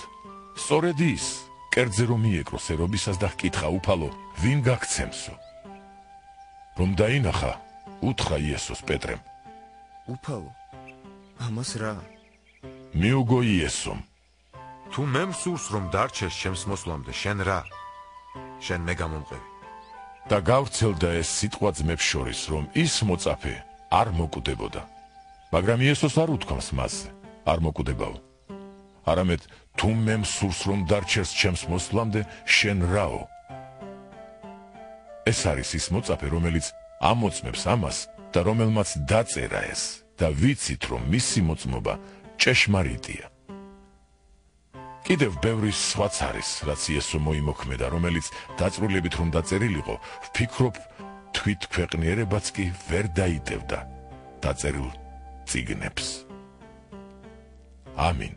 S2: სწორედ ის, კერძზე რომ მიეკროს ერობისას და ჰკითხა: უფალო, ვინ გაგცემსო? რომ დაინახა, უთხრა იესოს პეტრემ:
S20: უფალო, ამას რა?
S2: მიუგო იესომ:
S5: თუ მე მსურს რომ დარჩეს ჩემს მოსვლამდე, შენ რა? შენ მე გამომყევი.
S2: და გავრცელდა ეს სიტყვა ძმებს შორის, რომ ის მოწაფე არ მოკვდებოდა. მაგრამ იესოს არ უთქვამს მასზე, არ მოკვდებაო. არამედ თუ მე მსურს რომ დარჩეს ჩემს მოსვლამდე, შენ რაო? ეს არის ის მოწაფე, რომელიც ამოწმებს ამას და რომელმაც დაწერა ეს და ვიცით, რომ მისი მოწმობა ჭეშმარიტია. კიდევ ბევრი სხვაც არის, რაც იესო მოიმოქმედა, რომელიც დაწვრილებით რომ დაწერილიყო, ვფიქრობ, თვით ქვეყნიერებაც კი ვერ დაიდევდა დაწერილ წიგნებს. ამინ.